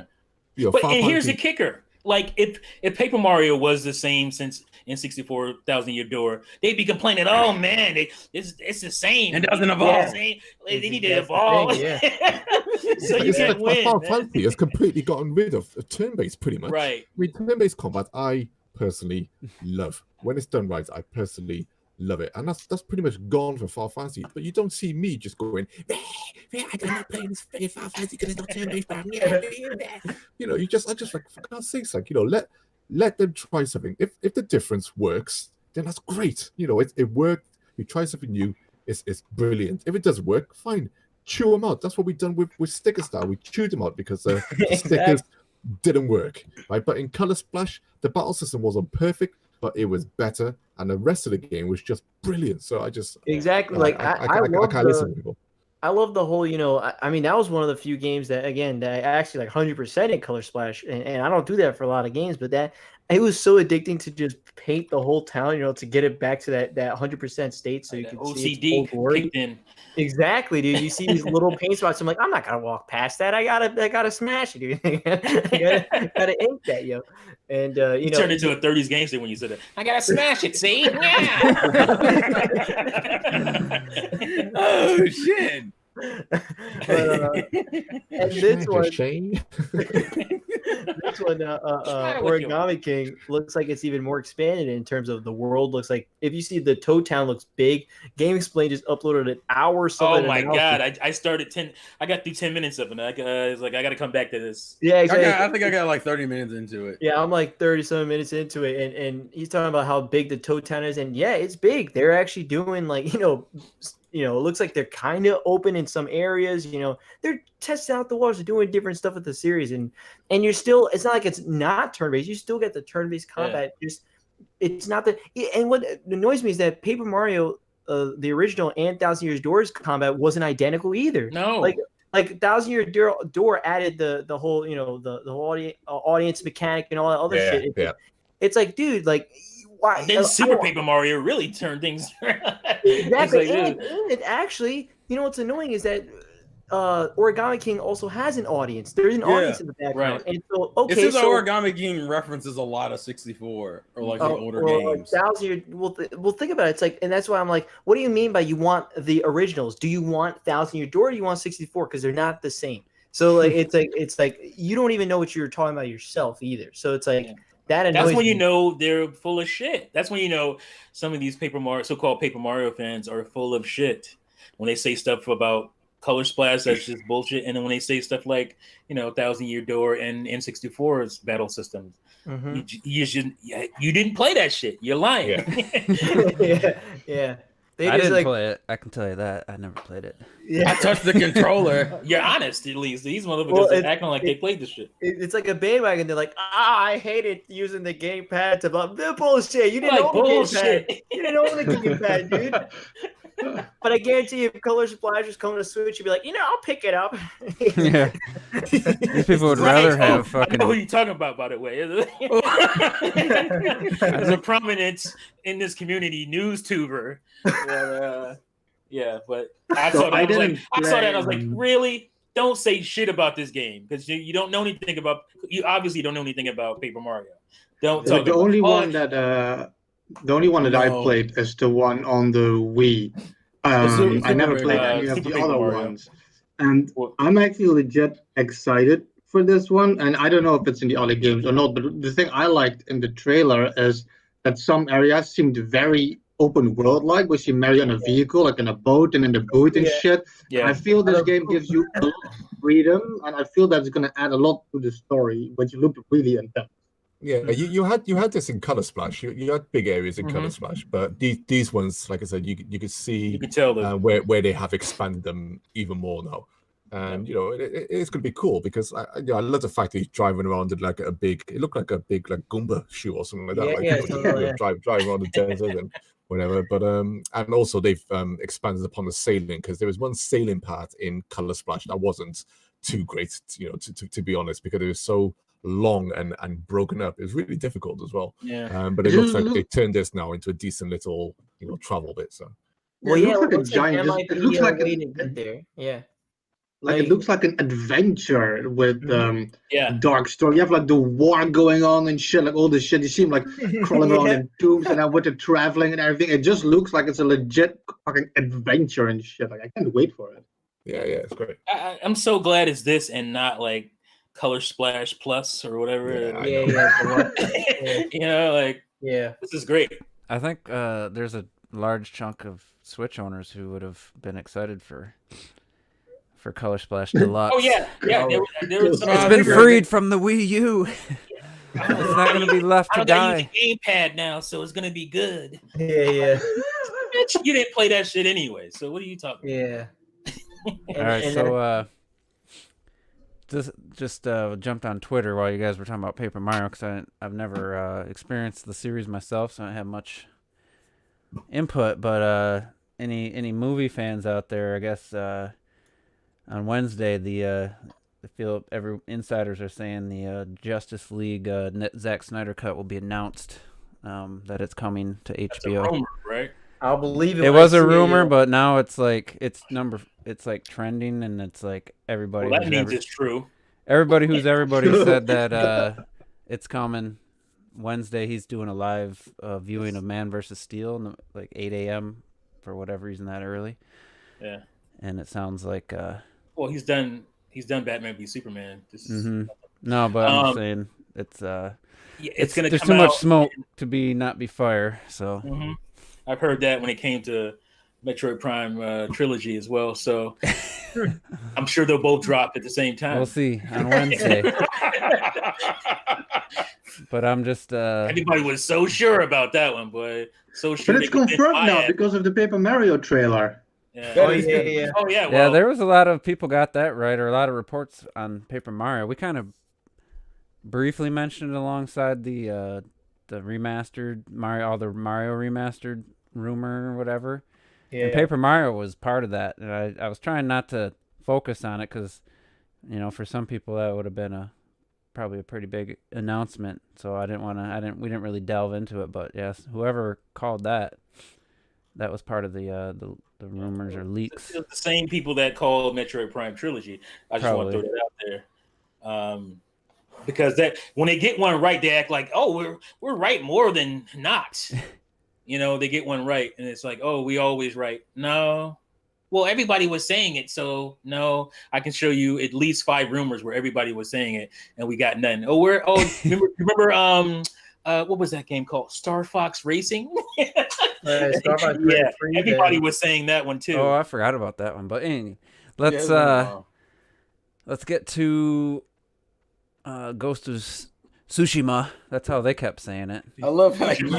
But here's the kicker: like, if Paper Mario was the same since N64 Thousand Year Door, they'd be complaining, "Oh man, it's the same. It doesn't evolve. They need to evolve." So you can't win. Final Fantasy has completely gotten rid of turn-based, pretty much. Right. I mean, turn-based combat, I personally love. When it's done right, I personally love it, and that's pretty much gone for Final Fantasy. But you don't see me just going, "I'm not playing this Final Fantasy because it's not turn-based." I just like, for God's sakes, like, let them try something. If the difference works, then that's great. It worked. You try something new. It's brilliant. If it doesn't work, fine. Chew them out. That's what we've done with Sticker Star. We chewed them out because the stickers didn't work, right? But in Color Splash, the battle system wasn't perfect, but it was better, and the rest of the game was just brilliant. So I just I can't listen to people. I love the whole, I mean, that was one of the few games that I actually like 100% in Color Splash, and I don't do that for a lot of games, but it was so addicting to just paint the whole town, to get it back to that 100% state, so you could see its full glory. In. Exactly, dude. You see these little paint spots. I'm like, I'm not gonna walk past that. I gotta smash it, dude. I gotta ink that, yo. And you turned into a 30s gangster when you said that. I gotta smash it. See? Yeah. Oh shit. And this one, Origami King looks like it's even more expanded in terms of the world. Looks like, if you see, the Toad Town looks big. Game Explain just uploaded an hour. Oh my god! I started 10. I got through 10 minutes of it. I was like, I got to come back to this. Yeah, exactly. I think I got like 30 minutes into it. Yeah, I'm like 37 minutes into it, and he's talking about how big the Toad Town is, and yeah, it's big. They're actually doing like it looks like they're kind of open in some areas. They're testing out the waters, they're doing different stuff with the series, and you're still. It's not like it's not turn-based. You still get the turn-based combat. Yeah. Just it's not the. And what annoys me is that Paper Mario, the original and Thousand Year Door's combat wasn't identical either. No, like Thousand Year Door added the whole the whole audience mechanic and all that other shit. It's like, dude, like. Why? Then Super Paper Mario really turned things around. Exactly. And actually, what's annoying is that Origami King also has an audience. There's an audience in the background. Right. And so, it seems like Origami King references a lot of 64 or like the older games. Well, think about it. It's like, and that's why I'm like, what do you mean by you want the originals? Do you want Thousand Year Door or do you want 64? Because they're not the same. So like, it's like you don't even know what you're talking about yourself either. So it's like. That's when you know they're full of shit. That's when you know some of these so-called Paper Mario fans are full of shit. When they say stuff about Color Splash, that's just bullshit. And then when they say stuff like, Thousand Year Door and N64's battle systems, you didn't play that shit. You're lying. Yeah. I didn't play it. I can tell you that. I never played it. Yeah. I touched the controller. You're honest, at least. These motherfuckers are acting like they played this shit. It's like a bandwagon. They're like, I hated using the gamepad to bullshit. You didn't own the gamepad. You didn't own the gamepad, dude. But I guarantee you, if Color Splash was coming to Switch, you'd be like, I'll pick it up. Yeah. These people would rather have fucking. I know who you're talking about, by the way. There's a prominent in this community news tuber. But I saw that. I was like, really? Don't say shit about this game because you don't know anything about. You obviously don't know anything about Paper Mario. Don't talk. The only one that I played is the one on the Wii. I never played any of the other ones, and I'm actually legit excited for this one. And I don't know if it's in the other games or not, but the thing I liked in the trailer is that some areas seemed very open world like, where you marry on a vehicle, like in a boat and in the boot and Yeah. shit. And Yeah. I feel this game gives you a lot of freedom, and I feel that's going to add a lot to the story, which looked really intense. Yeah, you had this in Color Splash. You had big areas in Color Splash, but these ones, like I said, you could see You can tell the where they have expanded them even more now. And you know it's going to be cool because I love the fact that he's driving around in like a big. It looked like a big like Goomba shoe or something like that. Yeah, like yeah, you know, totally, yeah. drive around the desert and whatever. But and also they've expanded upon the sailing because there was one sailing part in Color Splash that wasn't too great, you know, to be honest, because it was so long and broken up. It was really difficult as well. yeah. But it looks like they turned this now into a decent little, you know, travel bit. So Well, it yeah, looks like a looks giant. that might It be looks a like way to get there. Yeah. like it looks like an adventure with Yeah. dark story. You have like the war going on and shit, like all this shit. You see him like crawling around Yeah. in tombs and then with the traveling and everything. It just looks like it's a legit fucking adventure and shit. Like I can't wait for it. yeah, it's great. I'm so glad it's this and not like Color Splash Plus or whatever. Yeah, I Yeah, know. yeah, the one- yeah, You know, like yeah. this is great. I think there's a large chunk of Switch owners who would have been excited for Color Splash Deluxe. Oh yeah, yeah. There was some It's been freed from the Wii U. It's not going to be left I to don't gotta die. use a gamepad now, so it's gonna be good. Yeah, yeah, Bitch, you didn't play that shit anyway. So what are you talking about? yeah. All right, so just jumped on Twitter while you guys were talking about Paper Mario because I've never experienced the series myself, so I don't have much input. But any movie fans out there, I guess on Wednesday I feel every insiders are saying the Justice League Zack Snyder cut will be announced. That it's coming to That's a HBO. rumor, right? I'll believe it. It when I was a see it, rumor, yeah. but now it's like it's like trending, and it's like everybody. Well, that who's means ever- it's true. everybody said that it's coming Wednesday. He's doing a live viewing of Man vs. Steel, like 8 a.m. for whatever reason that early. Yeah. And it sounds like Well, he's done Batman v Superman. This is, no, but I'm Um, saying it's yeah, it's gonna there's come too much out. smoke to be not be fire. So Mhm. I've heard that when it came to Metroid Prime trilogy as well. So I'm sure they'll both drop at the same time. we'll see on Wednesday. But I'm just Everybody was so sure about that one, boy. So sure. But it's they could confirmed buy now it. because of the Paper Mario trailer. Yeah. Oh yeah, yeah. Oh yeah. yeah, Well, there was a lot of people got that right, or a lot of reports on Paper Mario. We kind of briefly mentioned it alongside the remastered Mario, all the Mario remastered rumor or whatever. Yeah. And Paper Mario was part of that, and I was trying not to focus on it because, you know, for some people that would have been probably a pretty big announcement. So we didn't really delve into it. But yes, whoever called that was part of the rumors or leaks. It was the same people that called Metroid Prime trilogy. I just want to throw that out there. Because that when they get one right, they act like, oh, we're right more than not. You know, they get one right, and it's like, oh, we always right. No. Well, everybody was saying it, so no. I can show you at least 5 rumors where everybody was saying it, and we got none. Remember what was that game called? Star Fox Racing? Star Fox Yeah, Free, everybody then. was saying that one too. Oh, I forgot about that one. But anyway, let's get to Ghost of Tsushima. That's how they kept saying it. I love how I feel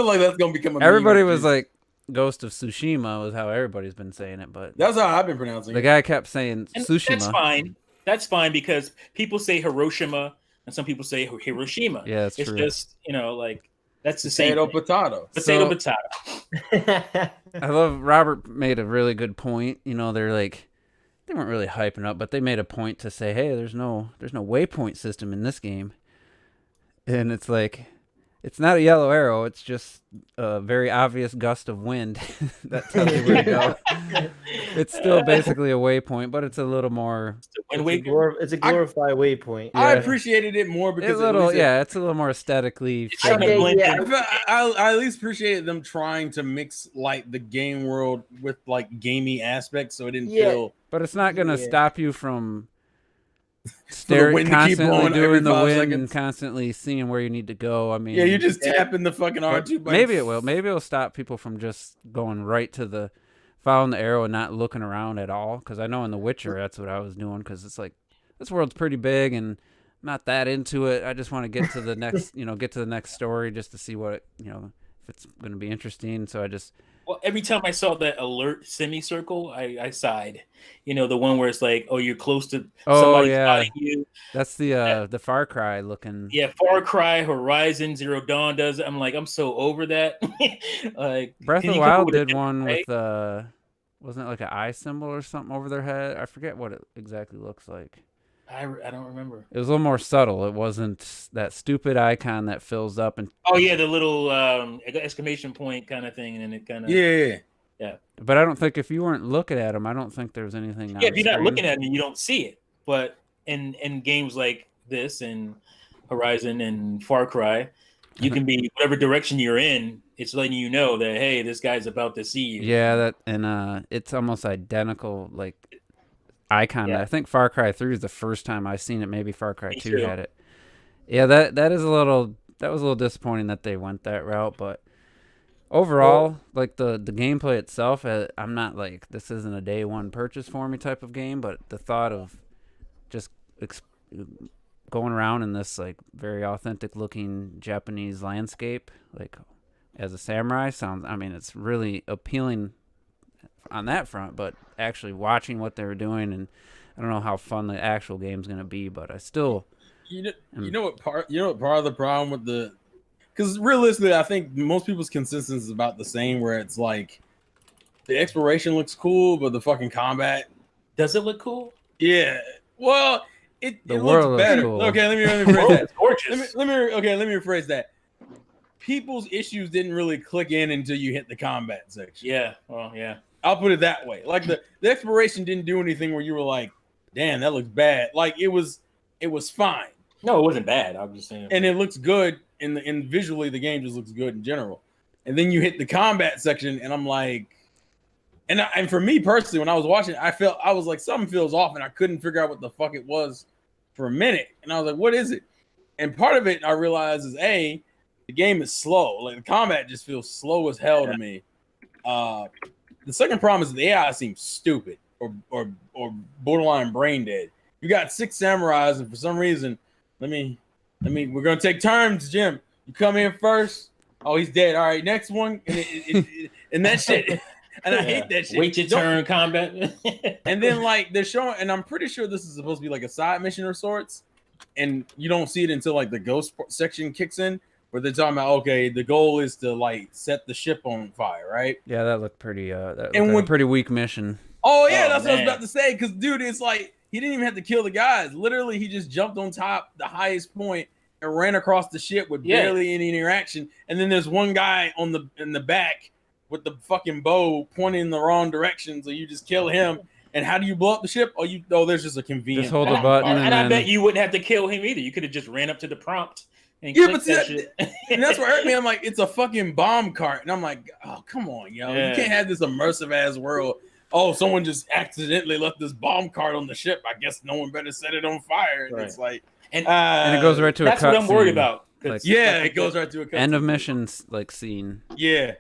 like that's gonna become a meme Everybody with was this. like, Ghost of Tsushima was how everybody's been saying it, but That's how I've been pronouncing the it. guy kept saying And Tsushima. that's fine. That's fine because people say Hiroshima and some people say Hiroshima. Yeah, that's it's true. just, you know, like that's the same. Potato, Potato, potato. potato. I love Robert made a really good point. You know, they weren't really hyping up, but they made a point to say, hey, there's no waypoint system in this game. And it's like, it's not a yellow arrow, it's just a very obvious gust of wind that tells you where to go. It's still basically a waypoint, but it's a little more It's a glorified waypoint. I Yeah. appreciated it more because it's a little more aesthetically I fitting. think- yeah. I at least appreciated them trying to mix like the game world with like gamey aspects, so it didn't Yeah. feel. But it's not gonna Yeah. stop you from wind to keep constantly blowing every doing the 5 wind and seconds. constantly seeing where you need to go. I mean, Yeah, you're just tapping the fucking but R2 button. maybe it will. Maybe it'll stop people from just going right to the following the arrow and not looking around at all. Because I know in The Witcher, that's what I was doing. Because it's like this world's pretty big and I'm not that into it. I just want to get to the next, get to the next story just to see what if it's going to be interesting. So I just. Well, every time I saw that alert semicircle, I sighed. The one where it's like, oh, you're close to somebody spotting you. That's the Far Cry looking. Yeah, Far Cry, Horizon, Zero Dawn does it. I'm like, I'm so over that. Like Breath of the Wild did one with wasn't it like an eye symbol or something over their head? I forget what it exactly looks like. I don't remember. It was a little more subtle. It wasn't that stupid icon that fills up and. Oh yeah, the little exclamation point kind of thing, and then it kind of. Yeah. But I don't think if you weren't looking at them, I don't think there's anything. Yeah, if you're not looking at them, you don't see it. But in games like this and Horizon and Far Cry, you can be whatever direction you're in. It's letting you know that hey, this guy's about to see you. Yeah, it's almost identical like icon. Yeah. I think Far Cry 3 is the first time I've seen it. Maybe Far Cry 2 had it. Yeah, that was a little disappointing that they went that route, but overall, like the gameplay itself, I'm not like this isn't a day one purchase for me type of game, but the thought of just going around in this like very authentic looking Japanese landscape, like as a samurai it's really appealing on that front, but actually watching what they were doing, and I don't know how fun the actual game's going to be, but I still you know what part of the problem with because realistically I think most people's consensus is about the same, where it's like the exploration looks cool but the fucking combat does it look cool? Yeah, well it world looks better. cool. Okay, let me rephrase that. It's gorgeous. Let me rephrase that. People's issues didn't really click in until you hit the combat section. Yeah, well, yeah. I'll put it that way. Like the exploration didn't do anything where you were like, damn, that looks bad. Like it was fine. No, it wasn't bad. I'm just saying. And it looks good and visually the game just looks good in general. And then you hit the combat section and I'm like, and for me personally, when I was watching, I was like, something feels off, and I couldn't figure out what the fuck it was for a minute. And I was like, what is it? And part of it I realized is the game is slow. Like the combat just feels slow as hell to me. The second problem is the AI seems stupid or borderline brain dead. You got 6 samurais, and for some reason, we're gonna take turns, Jim. You come in first. Oh, he's dead. All right, next one, and that shit. And I hate that shit. Wait your turn, combat. And then like they're showing, and I'm pretty sure this is supposed to be like a side mission of sorts, and you don't see it until like the ghost section kicks in, where they're talking about, okay, the goal is to like set the ship on fire, right? Yeah, that looked pretty. A pretty weak mission. Oh yeah, that's what I was about to say. Because dude, it's like he didn't even have to kill the guys. Literally, he just jumped on top, the highest point, and ran across the ship with barely any interaction. And then there's one guy in the back with the fucking bow pointing in the wrong direction, so you just kill him. And how do you blow up the ship? There's just a convenient. Just hold the button, and I bet you wouldn't have to kill him either. You could have just ran up to the prompt. And but and that's what hurt me. I'm like, it's a fucking bomb cart, and I'm like, oh come on, yo, you can't have this immersive ass world. Oh, someone just accidentally left this bomb cart on the ship. I guess no one better set it on fire. And it's like, and it goes right to that's a cut. That's what I'm worried about. Like, it goes right to a cut. End of missions like scene. Yeah.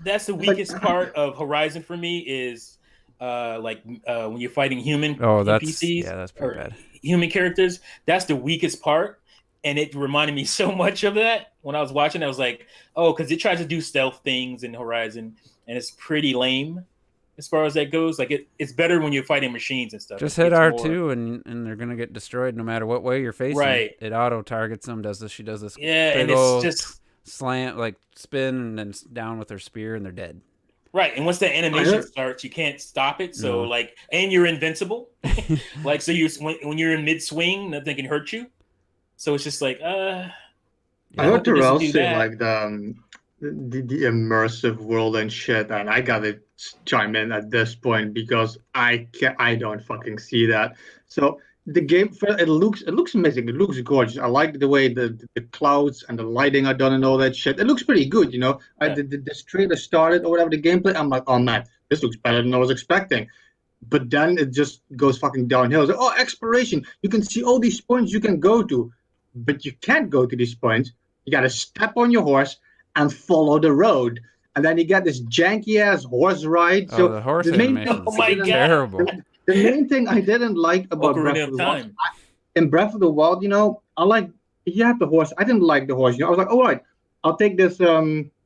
That's the weakest part of Horizon for me is when you're fighting human NPCs. That's pretty bad. Human characters. That's the weakest part. And it reminded me so much of that when I was watching. I was like, oh, because it tries to do stealth things in Horizon, and it's pretty lame as far as that goes. Like it's better when you're fighting machines and stuff. Just hit R2 and they're gonna get destroyed no matter what way you're facing. Right. It auto targets them. She does this. Yeah, and it's just slant, like spin, and then down with her spear, and they're dead. Right, and once the animation starts, you can't stop it. So and you're invincible. Like so, when you're in mid swing, nothing can hurt you. So it's just like, I heard Terrell say like the immersive world and shit, and I gotta chime in at this point because I don't fucking see that. So the game, it looks amazing. It looks gorgeous. I like the way the clouds and the lighting are done and all that shit. It looks pretty good, you know. The trailer started or whatever the gameplay. I'm like, oh man, this looks better than I was expecting. but then it just goes fucking downhill. So, oh, exploration! You can see all these points you can go to, but you can't go to these points. You gotta step on your horse and follow the road, and then you get this janky ass horse ride. So the horse main animation thing- Oh my God. terrible. the main thing I didn't like about Ocarina Breath of of the Wild, Time. in Breath of the Wild, I like you have the horse. I didn't like the horse. I was like, all right, I'll take this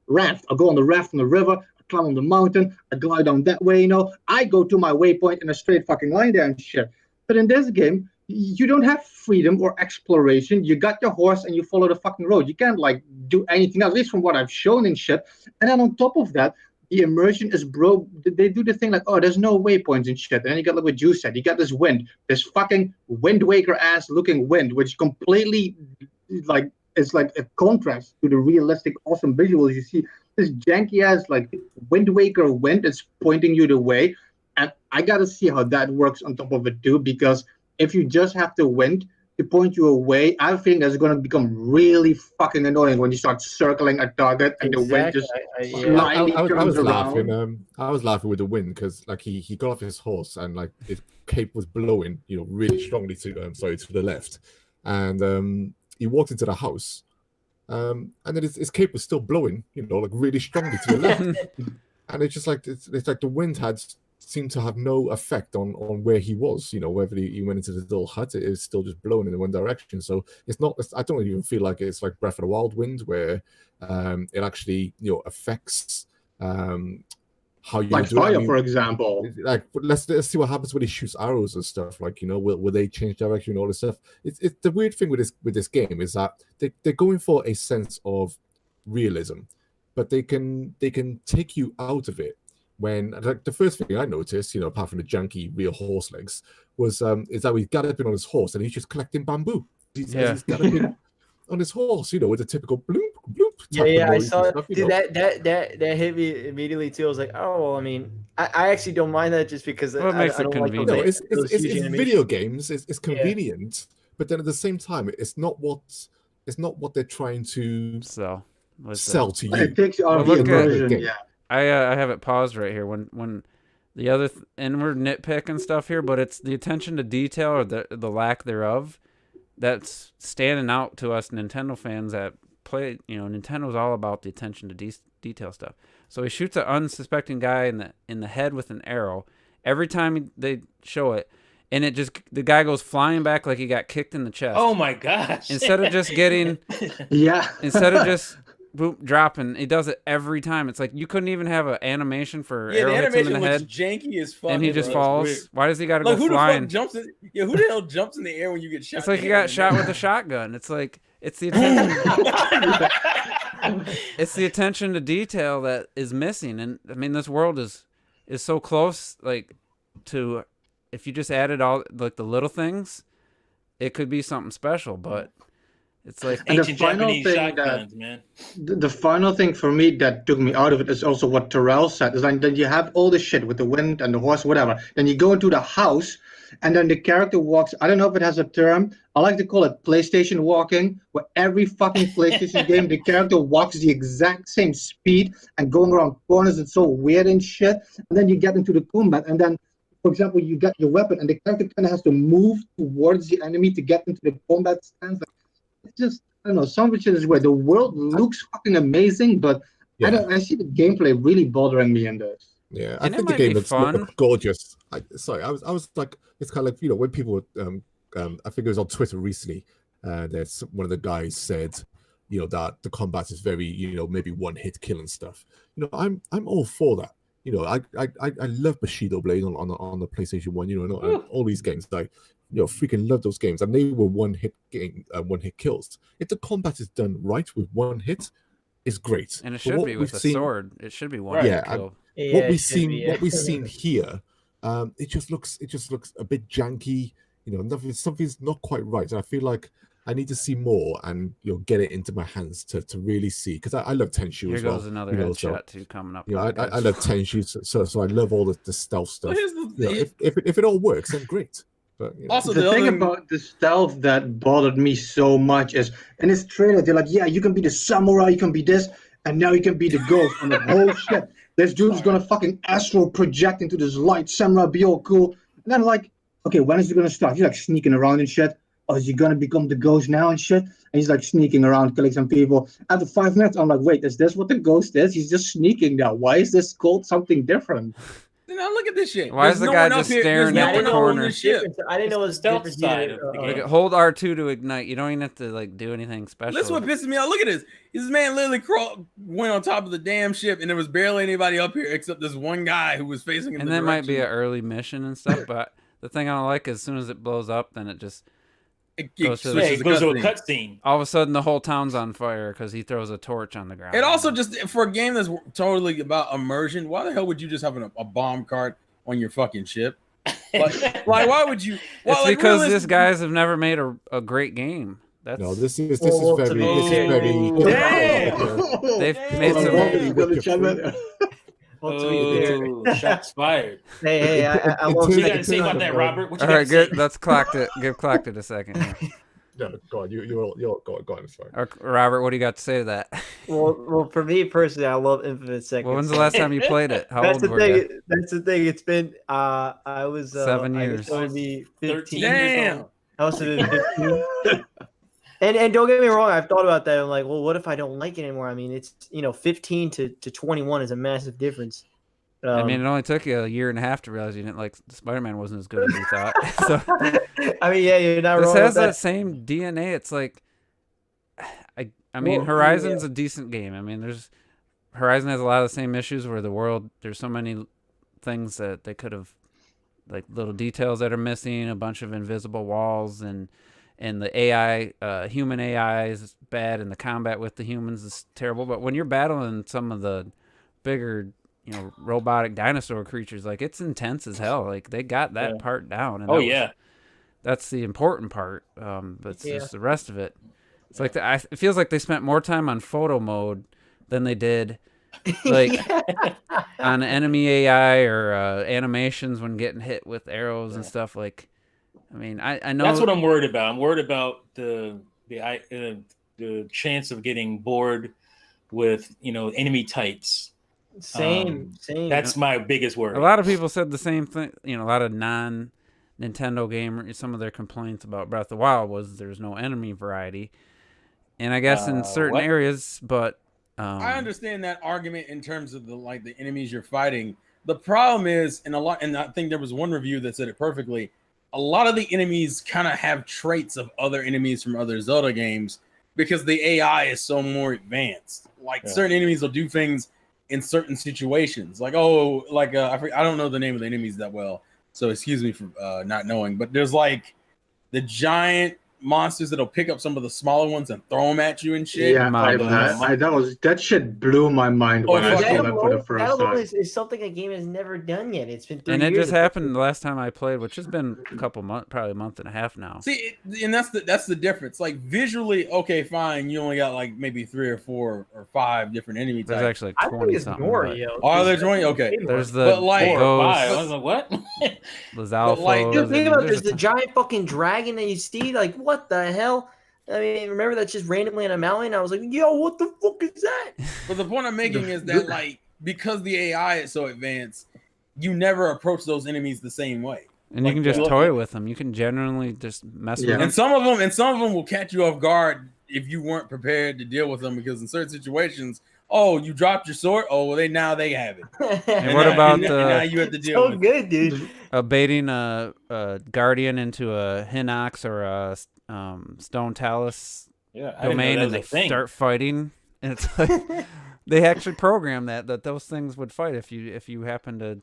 raft. I'll go on the raft on the river. I climb on the mountain. I glide down that way. I go to my waypoint in a straight fucking line there and shit. But in this game, you don't have freedom or exploration. You got your horse and you follow the fucking road. You can't like do anything else, at least from what I've shown and shit. And then on top of that, the immersion is broke. They do the thing like, oh, there's no waypoints and shit. And then you got like what you said. You got this wind, this fucking Wind Waker ass looking wind, which completely like it's like a contrast to the realistic, awesome visuals you see. This janky ass like Wind Waker wind is pointing you the way, and I gotta see how that works on top of it too. Because if you just have the wind to point you away, I think that's gonna become really fucking annoying when you start circling a target and the wind just slightly I turns was around. laughing. I was laughing with the wind because like he got off his horse and like his cape was blowing, really strongly to the left, and he walked into the house, and then his cape was still blowing, like really strongly to the left, and it's just like it's like the wind seemed to have no effect on where he was, whether he went into the little hut, it was still just blowing in the one direction. So I don't even feel like it's like Breath of the Wild wind where it actually affects how you Like do it. fire, for example. Like let's see what happens when he shoots arrows and stuff. Like will they change direction and all this stuff? It's the weird thing with this game is that they're going for a sense of realism, but they can take you out of it. When like the first thing I noticed, apart from the janky real horse legs, was is that we galloping on his horse and he's just collecting bamboo. He's galloping on his horse, with a typical bloop bloop. Yeah, I noise and saw stuff, dude, that hit me immediately too. I was like, oh well, I mean, I actually don't mind that just because Well, it makes I it don't like convenient. No, those it's huge animations. video games. It's convenient, but then at the same time, it's not what they're trying to So what's sell to you. It takes you out of Well, the look at- immersion. game. Yeah. I have it paused right here when the other and we're nitpicking stuff here, but it's the attention to detail or the lack thereof that's standing out to us Nintendo fans that play. Nintendo's all about the attention to detail stuff. So he shoots an unsuspecting guy in the head with an arrow every time they show it, and the guy goes flying back like he got kicked in the chest. Oh my gosh! Instead of just getting Yeah. instead of just boop dropping, he does it every time. It's like you couldn't even have an animation for Yeah, arrow the hits him in animation the was head, janky as fuck. and he just bro. It's falls. weird. Why does he got to Like go who the flying? fuck jumps in? Yeah, who the hell jumps in the air when you get shot? It's like in he the air, got shot man? with a shotgun. It's like it's the attention. It's the attention to detail that is missing, and I mean this world is so close. Like to if you just added all like the little things, it could be something special. But it's like And the Ancient final Japanese thing that- shotguns, man. The final thing for me that took me out of it is also what Terrell said. Is like then you have all the shit with the wind and the horse, whatever. Then you go into the house, and then the character walks. I don't know if it has a term. I like to call it PlayStation walking, where every fucking PlayStation game the character walks the exact same speed and going around corners. It's so weird and shit. And then you get into the combat, and then, for example, you get your weapon, and the character kind of has to move towards the enemy to get into the combat stance. Like, it's just, I don't know, some of it is where the world looks fucking amazing, but I see the gameplay really bothering me in this. Yeah, And I it think the might be game looks fun. gorgeous. I was like, it's kind of like when people, I think it was on Twitter recently. There's one of the guys said, that the combat is very, maybe one hit kill and stuff. I'm all for that. I love Bushido Blade on the PlayStation 1. And all these games, freaking love those games, and they were one hit kills. If the combat is done right with one hit, it's great. and it But should what be we've with a seen- sword. It should be one Right. hit Yeah, kill. Yeah, what it we've should seen, be, yeah. what we've seen here, it just looks a bit janky. Something's not quite right, and I feel like I need to see more and get it into my hands to really see, because I love Tenchu Here as well. goes another headshot too coming up. I love Tenchu, so I love all the stealth So stuff. here's the If it all works, then great. But also The the thing other about the stealth that bothered me so much is in this trailer they're like, yeah, you can be the samurai, you can be this, and now you can be the ghost and the whole shit. This dude's gonna fucking astral project into this light samurai, be all cool. And then like, okay, when is he gonna start? He's like sneaking around and shit. Oh, is he gonna become the ghost now and shit? And he's like sneaking around, killing some people. After 5 minutes, I'm like, wait, is this what the ghost is? He's just sneaking now. Why is this called something different? Now look at this shit. Why is the guy just staring at the corner? I didn't know it was Stealth different side either. of the Like, game. hold R2 to ignite. You don't even have to like do anything special. That's what pisses me off. Look at this. This man literally went on top of the damn ship, and there was barely anybody up here except this one guy who was facing. And that might be an early mission and stuff, but the thing I don't like is as soon as it blows up, then it just goes to Yeah, it goes to a cutscene. all of a sudden the whole town's on fire because he throws a torch on the ground. It also just for a game that's totally about immersion. Why the hell would you just have a bomb cart on your fucking ship? Like why would you? Well, it's like, because these guys have never made a great game. That's No, this is Oh, very. This is very. Damn. they've made some. Well, to be fair, Oh, shots fired. hey, I love What you got to second say about son. that, Robert? What you All got right, to say? good. Let's clock it. Give clocked it a second. here. No, go on. You're go on. Sorry. Or, Robert, what do you got to say to that? Well, for me personally, I love Infinite Second. Well, when's the last time you played it? How That's old the were thing. you? That's the thing. It's been I was 7 I years. was going to be 13 15. Damn. years old. I was 15. And don't get me wrong, I've thought about that. I'm like, well, what if I don't like it anymore? I mean, it's 15 to 21 is a massive difference. I mean, it only took you a year and a half to realize you didn't like Spider-Man wasn't as good as you thought. So I mean, yeah, you're not this wrong. has with that same DNA. It's like, I mean, Well, Horizon's a decent game. I mean, Horizon has a lot of the same issues where there's so many things that they could have, like little details that are missing, a bunch of invisible walls, and the AI, human AI is bad, and the combat with the humans is terrible. But when you're battling some of the bigger, robotic dinosaur creatures, like it's intense as hell. Like they got that part down. And that's the important part. But it's just the rest of it. It's like it feels like they spent more time on photo mode than they did like on enemy AI or animations when getting hit with arrows and stuff. Like, I mean, I know That's what I'm worried about. I'm worried about the chance of getting bored with enemy types. Same. That's my biggest worry. a lot of people said the same thing. A lot of non-Nintendo gamers, some of their complaints about Breath of the Wild was there's no enemy variety. And I guess in certain areas, but I understand that argument in terms of the enemies you're fighting. The problem is, and I think there was one review that said it perfectly. A lot of the enemies kind of have traits of other enemies from other Zelda games because the AI is so more advanced. Like certain enemies will do things in certain situations. Like I don't know the name of the enemies that well, so excuse me for not knowing. But there's like the giant monsters that'll pick up some of the smaller ones and throw them at you and shit. Yeah, that shit blew my mind when I saw that for the first that time. is something a game has never done yet. It's been 3 and years. it just happened the last time I played, which has been a couple months, probably a month and a half now. See, and that's the difference. Like visually, okay, fine. You only got like maybe 3 or 4 or 5 different enemy There's types. actually I like think 20 it's something. more, but yo. Oh, there's 20. Okay, There's the But, like, 4 or ghosts, 5. I was like, what? the Zalfos. like, Just think about there's there's the giant fucking dragon that you see. Like, what the hell? I mean, remember that's just randomly on a mountain? I was like, yo, what the fuck is that? But the point I'm making is that like because the AI is so advanced, you never approach those enemies the same way. And you can just Like, toy with them. You can generally just mess with them. And some of them will catch you off guard if you weren't prepared to deal with them because in certain situations, oh, you dropped your sword. Oh, well, now they have it. And what about now you have to deal so with good, dude. baiting a guardian into a Hinox or a Stone Talus domain and they start fighting? And it's like they actually programmed that those things would fight if you happen to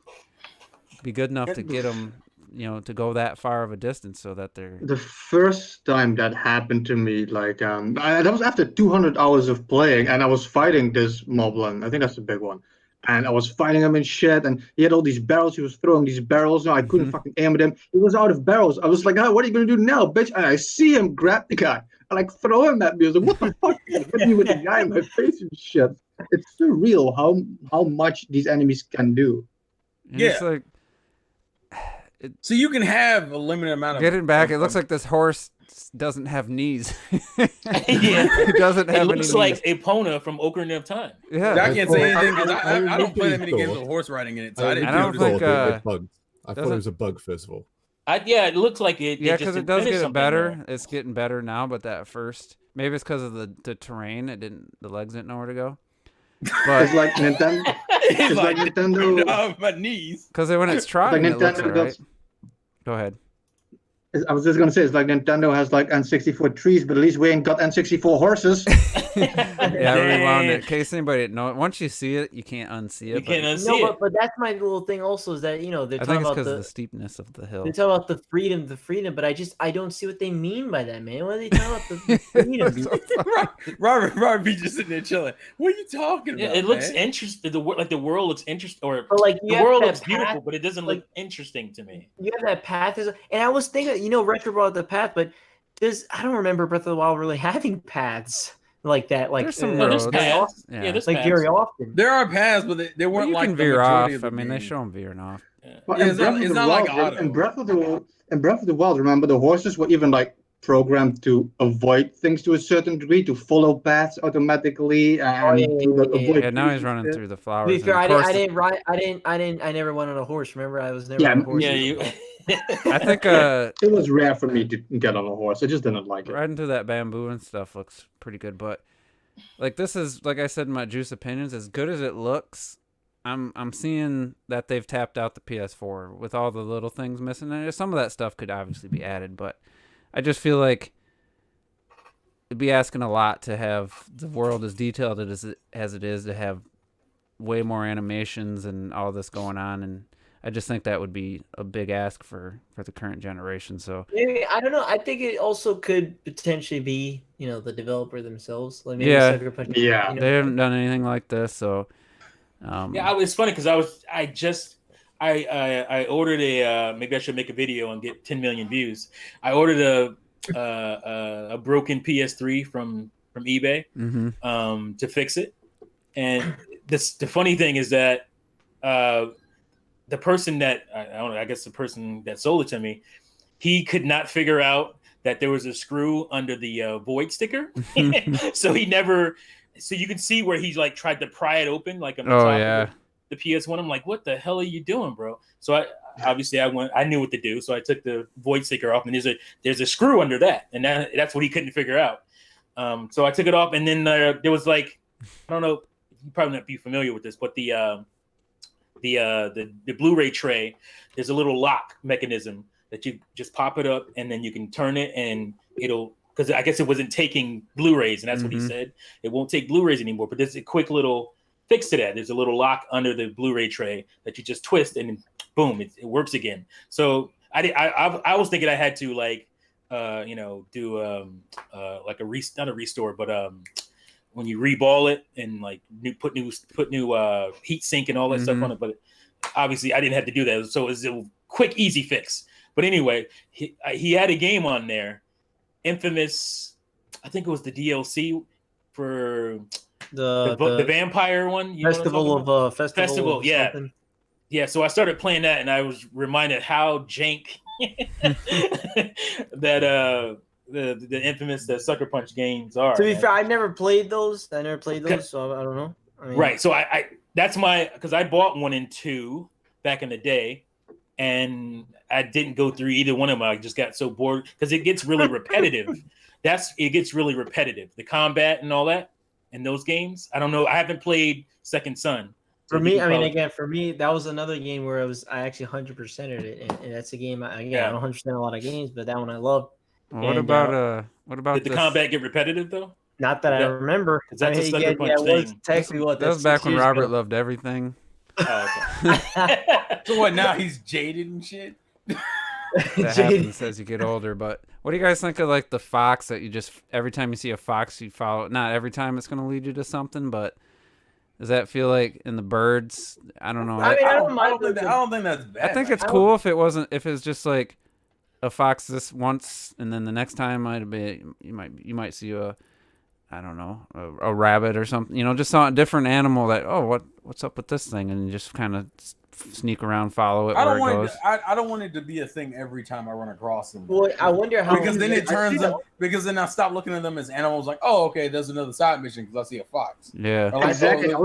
be good enough to get them, to go that far of a distance so that they're. The first time that happened to me, like that was after 200 hours of playing, and I was fighting this moblin. I think that's the big one. And I was fighting him and shit, and he had all these barrels. He was throwing these barrels. I couldn't fucking aim at him. He was out of barrels. I was like, oh, what are you gonna do now, bitch? And I see him grab the guy. I like throw him at me. I was like, what the fuck? Hit me with the guy in my face and shit. It's surreal how much these enemies can do. And it's like, So you can have a limited amount of. Getting back, it looks like this horse doesn't have knees. Yeah. It doesn't have It any looks like knees. Epona from Ocarina of Time. Yeah. I can't say anything because I I don't play that many originally games with thought- horse riding in it, so I I didn't don't notice think, it. thought it was bugged. I thought doesn't- it was a bug, first of all. Yeah, it looks like it. Yeah, just because it does invented get something better. there. It's getting better now, but that first, maybe it's because of the terrain. The legs didn't know where to go. It's But like Nintendo. It's It's like Nintendo. no, my knees. because when it's trotting, Like it looks Nintendo alright. does. Go ahead. I was just gonna say it's like Nintendo has like N64 trees, but at least we ain't got N64 horses. Yeah, I rewound it. Dang. In case anybody didn't know it, once you see it, you can't unsee it. You can't unsee No, it. but that's my little thing. Also, is that they're I think talking it's about because of the the steepness of the hill. they talk about the freedom. But I don't see what they mean by that, man. What are they talking about the freedom? Robert B just sitting there chilling. What are you talking Yeah, about? it looks man? interesting. The world looks interesting, or But like you the have world that looks path, beautiful, but it doesn't like- look interesting to me. you have that path, and I was thinking, Retro brought up the path, but I don't remember Breath of the Wild really having paths like that. Like There's some No, there's roads. very paths. often. Yeah. Yeah, there's Like paths. very often. There are paths, but they Well, weren't you like can the veer majority off. of the I mean, they game. show them veering off. Well, Yeah, in it's Breath not- of it's the not like Wild, Auto. in Breath of the Wild, remember the horses were even like programmed to avoid things to a certain degree, to follow paths automatically, and yeah, to like, yeah, yeah. avoid. Yeah, now trees he's and running shit. through the To flowers. be and fair, of I course, didn't ride. I never went on a horse. Remember, I was never Yeah, on a horse. Yeah, you. I think It was rare for me to get on a horse. I just didn't like it. riding through that bamboo and stuff looks pretty good. But like this is, like I said in my juice opinions, as good as it looks, I'm seeing that they've tapped out the PS4 with all the little things missing. And some of that stuff could obviously be added, but I just feel like it'd be asking a lot to have the world as detailed as it is, to have way more animations and all this going on. And I just think that would be a big ask for the current generation. So Maybe, I don't know. I think it also could potentially be, the developer themselves. Like maybe Yeah. Sucker Punch. Yeah. they haven't done anything like this. So Yeah, it's funny because I ordered a maybe I should make a video and get 10 million views. I ordered a broken PS3 from eBay mhm. to fix it, and the funny thing is that the person that I guess the person that sold it to me, he could not figure out that there was a screw under the void sticker, so he never. So you can see where he's like tried to pry it open, like on the Oh, top yeah. of the PS1. I'm like, what the hell are you doing, bro? So I knew what to do. So I took the void sticker off, and there's a screw under that, and that's what he couldn't figure out. So I took it off, and then there was like, I don't know, you probably not be familiar with this, but the Blu-ray tray, there's a little lock mechanism that you just pop it up, and then you can turn it, and it'll. Because I guess it wasn't taking Blu-rays, and that's what he said. It won't take Blu-rays anymore. But there's a quick little fix to that. There's a little lock under the Blu-ray tray that you just twist, and boom, it works again. So I was thinking I had to like, do like not a restore, but when you reball it and like put new heat sink and all that stuff on it. But obviously I didn't have to do that. So it was a quick, easy fix. But anyway, he had a game on there. Infamous, I think it was the DLC for the vampire one. You know what I'm talking about? Festival of yeah. something. Yeah, so I started playing that, and I was reminded how jank that the infamous Sucker Punch games are. To be man. fair, I never played those. So I don't know. I mean, Right. So I that's because I bought 1 and 2 back in the day, and I didn't go through either one of them. I just got so bored because it gets really repetitive. It gets really repetitive. The combat and all that in those games. I don't know. I haven't played Second Son. So For you me, can I mean, probably- again, for me, that was another game where I actually 100%ed it, and that's a game. I don't 100% a lot of games, but that one I love. Well, what And, about did the this? combat get repetitive though? Not that I Yeah. remember. 'Cause that's I a mean, Sucker again, Punch it was thing. technically what That was back when Robert loved everything. Oh, okay. So what? Now he's jaded and shit. That happens as you get older. But what do you guys think of like the fox that you just every time you see a fox you follow? Not every time it's going to lead you to something, but does that feel like in the birds? I don't know. I mean, I don't I mind. don't think that's bad. I think it's I cool if it's just like a fox this once and then the next time might be you might see I don't know, a rabbit or something, just saw a different animal that what's up with this thing, and you just kind of sneak around, follow it I where don't it want goes. it. I don't want it to be a thing every time I run across them. Well, I wonder how Because then it turns them. Because then I stop looking at them as animals. Like, oh, okay, there's another side mission because I see a fox. Yeah. Or like, Exactly. oh,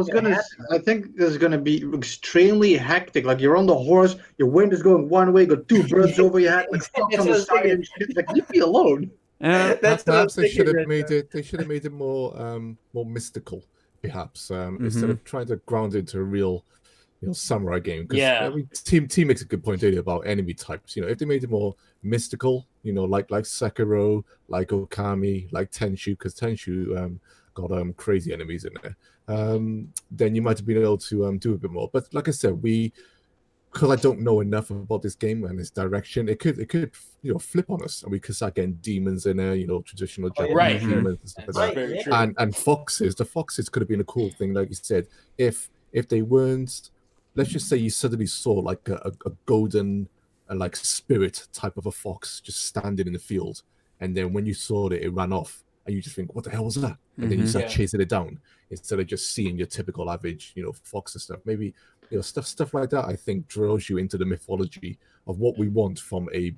I think this is gonna be extremely hectic. Like you're on the horse, your wind is going one way, got two birds over your head, like fox on the side and shit. Like leave me alone. Yeah. That's what I was Perhaps they should thinking have right made there. it. They should have made it more mystical, perhaps, Mm-hmm. instead of trying to ground it into a real, samurai game. 'Cause, Yeah. I mean, Team makes a good point earlier about enemy types. If they made it more mystical, like Sekiro, like Okami, like Tenchu, because Tenchu got crazy enemies in there. Then you might have been able to do a bit more. But like I said, because I don't know enough about this game and its direction, it could flip on us, and we could start getting demons in there, traditional Japanese Right. demons and stuff That's like that. very true. And foxes, the foxes could have been a cool thing, like you said, if they weren't. Let's just say you suddenly saw like a golden, like spirit type of a fox just standing in the field, and then when you saw it ran off, and you just think, what the hell was that? And then you start Yeah. chasing it down instead of just seeing your typical average, fox and stuff. Maybe stuff like that. I think draws you into the mythology of what we want from a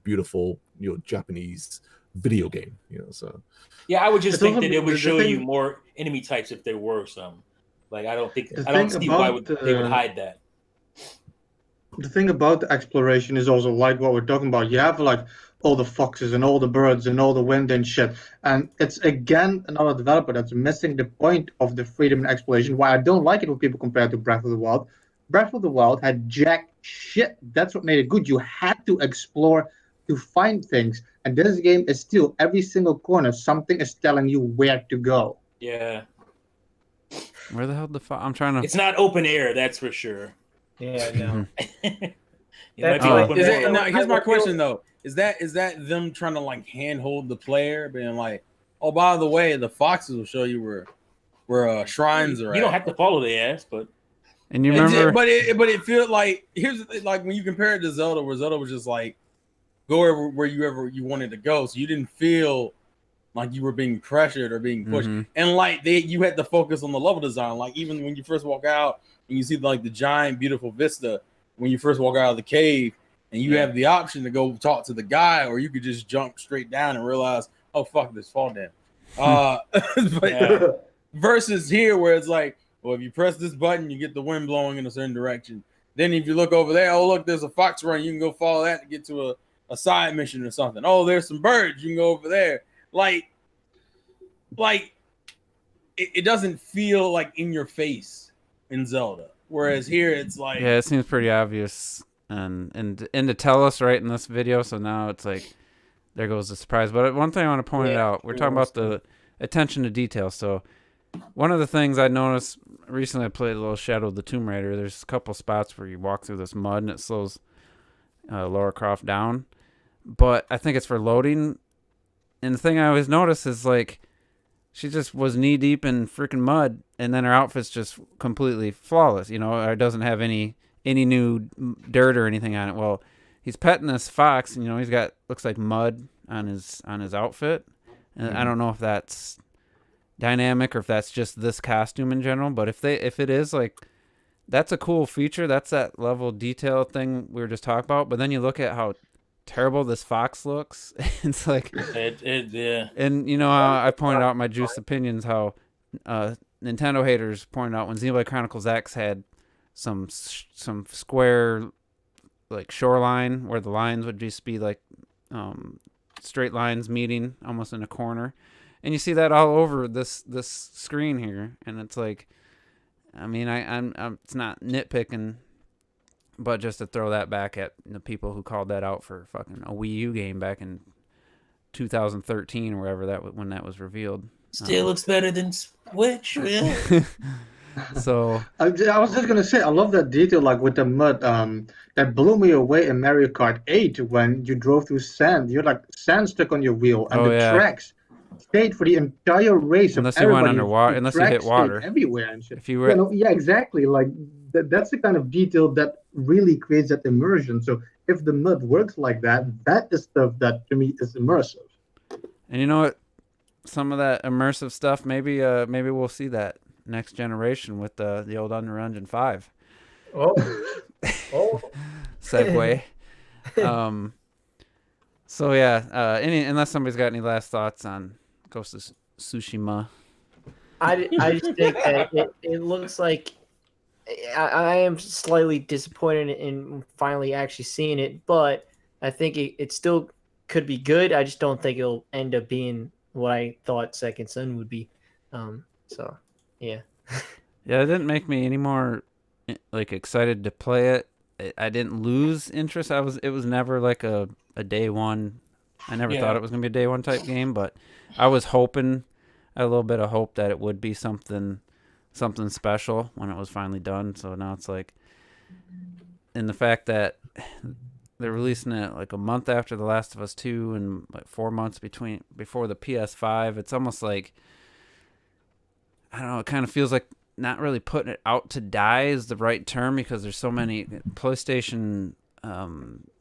beautiful Japanese video game. So Yeah, I would just It's think also that it would the show thing- you more enemy types if there were some. Like I don't The I don't thing see why about, they would hide that. The thing about the exploration is also like what we're talking about. You have like all the foxes and all the birds and all the wind and shit. And it's again another developer that's missing the point of the freedom and exploration. Why I don't like it when people compare it to Breath of the Wild. Breath of the Wild had jack shit. That's what made it good. You had to explore to find things. And this game is still every single corner, something is telling you where to go. Yeah, Where the hell I'm trying to. it's not open air, that's for sure. Yeah, no. It That's might be like- open Is Yeah. that, world. now, here's my question though: Is that them trying to like handhold the player, being like, oh, by the way, the foxes will show you where shrines are. You don't at. have to follow the ass, but And you It did, remember? but it feels like here's the thing, like when you compare it to Zelda, where Zelda was just like go where you wanted to go, so you didn't feel like you were being pressured or being pushed. Mhm. And like you had to focus on the level design. Like even when you first walk out and you see like the giant beautiful vista when you first walk out of the cave, and you have the option to go talk to the guy, or you could just jump straight down and realize, oh fuck, this fall down. But Yeah. versus here where it's like, well, if you press this button, you get the wind blowing in a certain direction. Then if you look over there, oh look, there's a fox run. You can go follow that to get to a side mission or something. Oh, there's some birds. You can go over there. Like it doesn't feel like in your face in Zelda. Whereas here it's like, Yeah, it seems pretty obvious, and to tell us right in this video. So now it's like, there goes the surprise. But one thing I want to point out, we're talking about the attention to detail. So one of the things I noticed recently, I played a little Shadow of the Tomb Raider. There's a couple spots where you walk through this mud and it slows Lara Croft down, but I think it's for loading. And the thing I always notice is like, she just was knee deep in freaking mud, and then her outfit's just completely flawless. Or it doesn't have any new dirt or anything on it. Well, he's petting this fox, and he's got looks like mud on his outfit, and I don't know if that's dynamic or if that's just this costume in general. But if it is, like, that's a cool feature. That's that level of detail thing we were just talking about. But then you look at how terrible this fox looks. It's like, yeah. and how I pointed out in my juiced opinions how Nintendo haters pointed out when Xenoblade Chronicles X had some square like shoreline where the lines would just be like straight lines meeting almost in a corner, and you see that all over this screen here, and it's like, I mean, I'm it's not nitpicking, but just to throw that back at the people who called that out for fucking a Wii U game back in 2013 or wherever when that was revealed. Still looks better than Switch, man. So I was just gonna say, I love that detail, like with the mud. That blew me away in Mario Kart 8 when you drove through sand. You're like sand stuck on your wheel, and Oh, the yeah. tracks stayed for the entire race. Unless of you went everybody. underwater- The unless you hit tracks stayed water. everywhere and shit. if you were Yeah, exactly. Like that's the kind of detail that really creates that immersion. So if the mud works like that, that is stuff that to me is immersive. And you know what? Some of that immersive stuff, maybe we'll see that next generation with the old Unreal Engine 5. Oh. segue. So yeah, unless somebody's got any last thoughts on Ghost of Tsushima. I just think that it looks like I am slightly disappointed in finally actually seeing it, but I think it still could be good. I just don't think it'll end up being what I thought Second Son would be. So yeah. Yeah, it didn't make me any more like excited to play it. I didn't lose interest. It was never like a day one. I never thought it was gonna be a day one type game, but I was hoping, I had a little bit of hope that it would be something special when it was finally done. So now it's like, and the fact that they're releasing it like a month after The Last of Us 2 and like 4 months before the PS5, it's almost like, I don't know, it kind of feels like not really putting it out to die is the right term, because there's so many PlayStation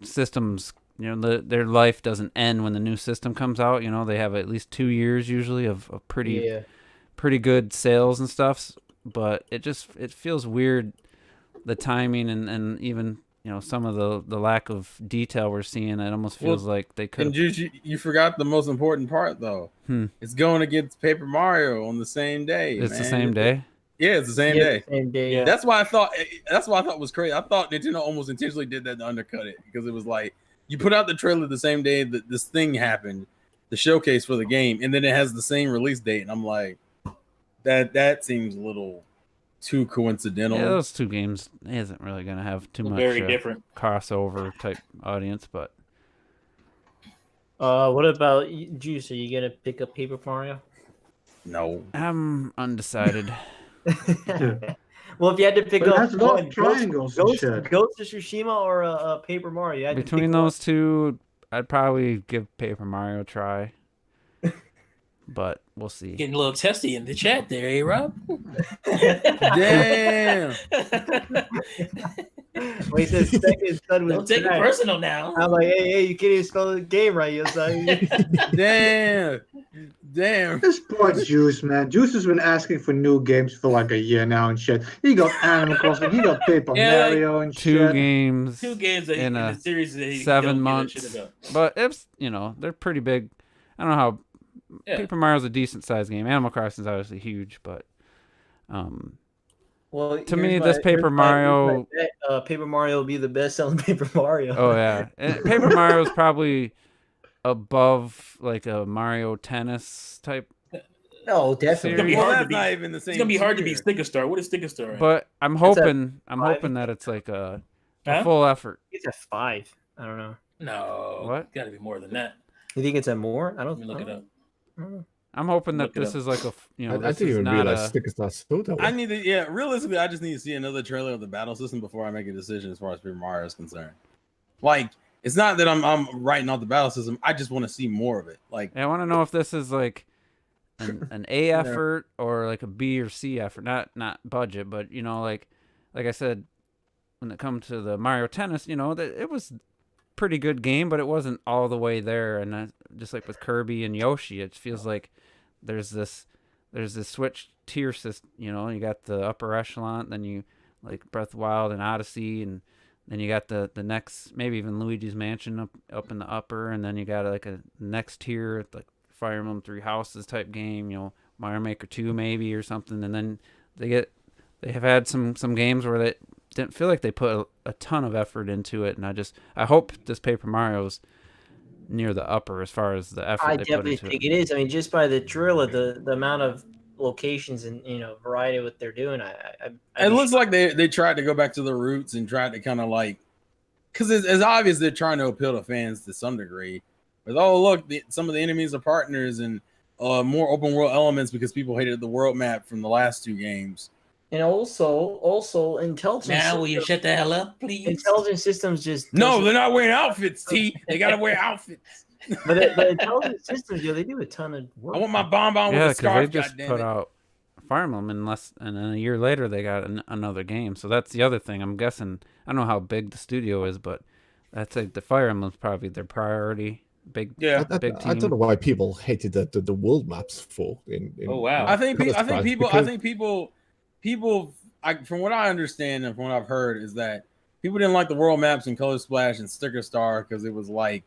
systems, you know, their life doesn't end when the new system comes out. You know, they have at least 2 years usually of pretty good sales and stuff, but it feels weird, the timing and even, you know, some of the lack of detail we're seeing. It almost feels like they could. And you forgot the most important part though. It's going against Paper Mario on the same day. It's the same day. Yeah, it's the same day. Same day. Yeah. That's why I thought was crazy. I thought Nintendo almost intentionally did that to undercut it, because it was like you put out the trailer the same day that this thing happened, the showcase for the game, and then it has the same release date, and I'm like, that seems a little too coincidental. Yeah, those two games isn't really gonna have too much very different crossover type audience, but. What about Juice? Are you gonna pick up Paper Mario? No, I'm undecided. Well, if you had to pick But it up has a lot one, of triangles and shit. Ghost of Tsushima or Paper Mario, you had to Between pick those two, I'd probably give Paper Mario a try. But we'll see. Getting a little testy in the chat there, eh, Rob? damn. Well, he says Second Son was Don't take it trash. personal now. I'm like, hey, you can't even spell the game right, you Damn. This poor Juice, man. Juice has been asking for new games for like a year now and shit. He got Animal Crossing, he got Paper Mario and Two shit. games. Two games that in in a the series that he 7 don't give a months. shit about. But it's, you know, they're pretty big. I don't know how. Paper Mario's a decent sized game. Animal Crossing's obviously huge, but Well, to me, this Paper Mario, Paper Mario will be the best selling Paper Mario. oh yeah, and Paper Mario is probably above like a Mario Tennis type. No, It's gonna definitely. be Well, hard to that's beat. not even the same. It's gonna be hard to tier. beat Sticker Star. What is Sticker Star? Right? But I'm It's at hoping, five. hoping that it's like a Huh? full effort. It's at 5. I don't know. No, What? Got to be more than that. You think it's at more? I Let don't. me look it up. I don't know. I'm hoping that Look it this up. is like a, you know, I this didn't is even not realize a. Sticker Star sold that way. I need to, realistically, I just need to see another trailer of the battle system before I make a decision as far as Paper Mario is concerned. Like, it's not that I'm writing off the battle system. I just want to see more of it. Like, I want to know if this is like an A effort or like a B or C effort, not budget, but you know, like I said, when it comes to the Mario Tennis, you know, that it was pretty good game, but it wasn't all the way there. And just like with Kirby and Yoshi, it feels like there's this switch tier system. You know, you got the upper echelon, then you like Breath of the Wild and Odyssey, and then you got the next, maybe even Luigi's Mansion up in the upper, and then you got like a next tier like Fire Emblem Three Houses type game. You know, Mario Maker 2 maybe or something, and then they have had some games where they didn't feel like they put a ton of effort into it, and I hope this Paper Mario's near the upper as far as the effort I they put definitely into think it. it is. I mean, just by the trailer, the amount of locations and variety of what they're doing, it looks like they tried to go back to the roots and tried to kind of like, because it's obvious they're trying to appeal to fans to some degree. But look, some of the enemies are partners and more open world elements because people hated the world map from the last two games. and also intelligence. Now, will you systems- shut the hell up, please? Intelligent systems just No, doesn't- they're not wearing outfits, T. They gotta wear outfits. but intelligent systems, they do a ton of work. I want my bonbon Yeah, with a because they scarf. just Goddamn put it. out Fire Emblem and then a year later they got another game. So that's the other thing. I'm guessing, I don't know how big the studio is, but that's like the Fire Emblem's probably their priority. Big Yeah. I big don't team. know why people hated the world maps for. Oh, wow. I think Color Sprite, people because- people from what I understand and from what I've heard is that people didn't like the world maps and Color Splash and Sticker Star because it was like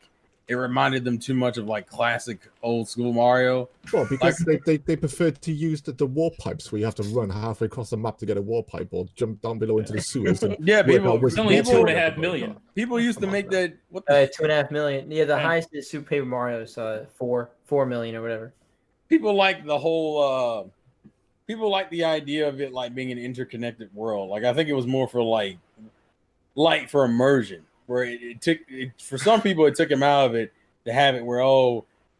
it reminded them too much of like classic old school Mario. Well, because they preferred to use the warp pipes where you have to run halfway across the map to get a warp pipe or jump down below into the sewers. And Yeah, people. It's only 2.5 million. People used to make that. What the 2.5 million. Yeah, the highest is Super Paper Mario is 4 million or whatever. people like the whole. People like the idea of it like being an interconnected world. Like I think it was more for like for immersion. Where it took for some people, it took him out of it to have it where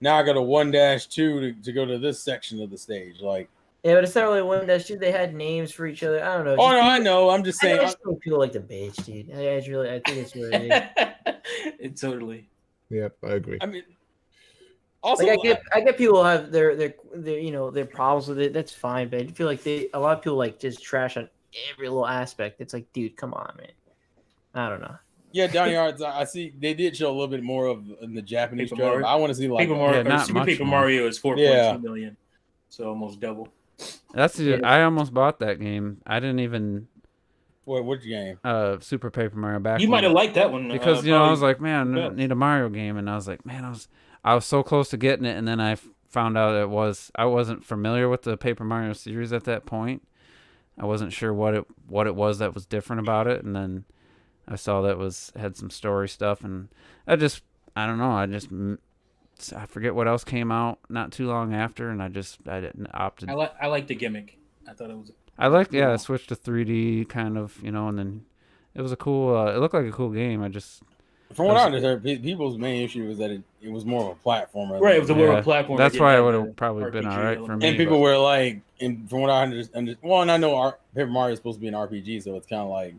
now I got a 1-2 to go to this section of the stage. Like Yeah, but it's not really 1-2. They had names for each other. I don't know. oh no, I know. I'm just saying. I just think people like the bitch, dude. I think it's really. It totally. Yeah, I agree. I mean, also Like I get people have their their problems with it. That's fine, but I feel like a lot of people like just trash on every little aspect. It's like, dude, come on, man. I don't know. yeah, Downey Arts. I see they did show a little bit more of in the Japanese Paper trailer. Mario. But I want to see like Paper Mario, not Super much Paper more. Mario is 4.2 million, so almost double. That's Yeah. I almost bought that game. I didn't even which game? Super Paper Mario back. You when- might have liked that one because I was like, man, I yeah. need a Mario game, and I was like, man, I was so close to getting it, and then I found out I wasn't familiar with the Paper Mario series at that point. I wasn't sure what it was that was different about it, and then I saw that had some story stuff, and I don't know, I forget what else came out not too long after, and I didn't opted. I like the gimmick. I thought it was. I liked, I switched to 3D kind of, and then it was a cool. It looked like a cool game. From what I understand, people's main issue was that it was more of a platformer. Right, it was a Yeah, world platform. that's that why it didn't would have have probably been RPG all right for element. me. And people were like, and from what I understand, well, and I know Paper Mario is supposed to be an RPG, so it's kind of like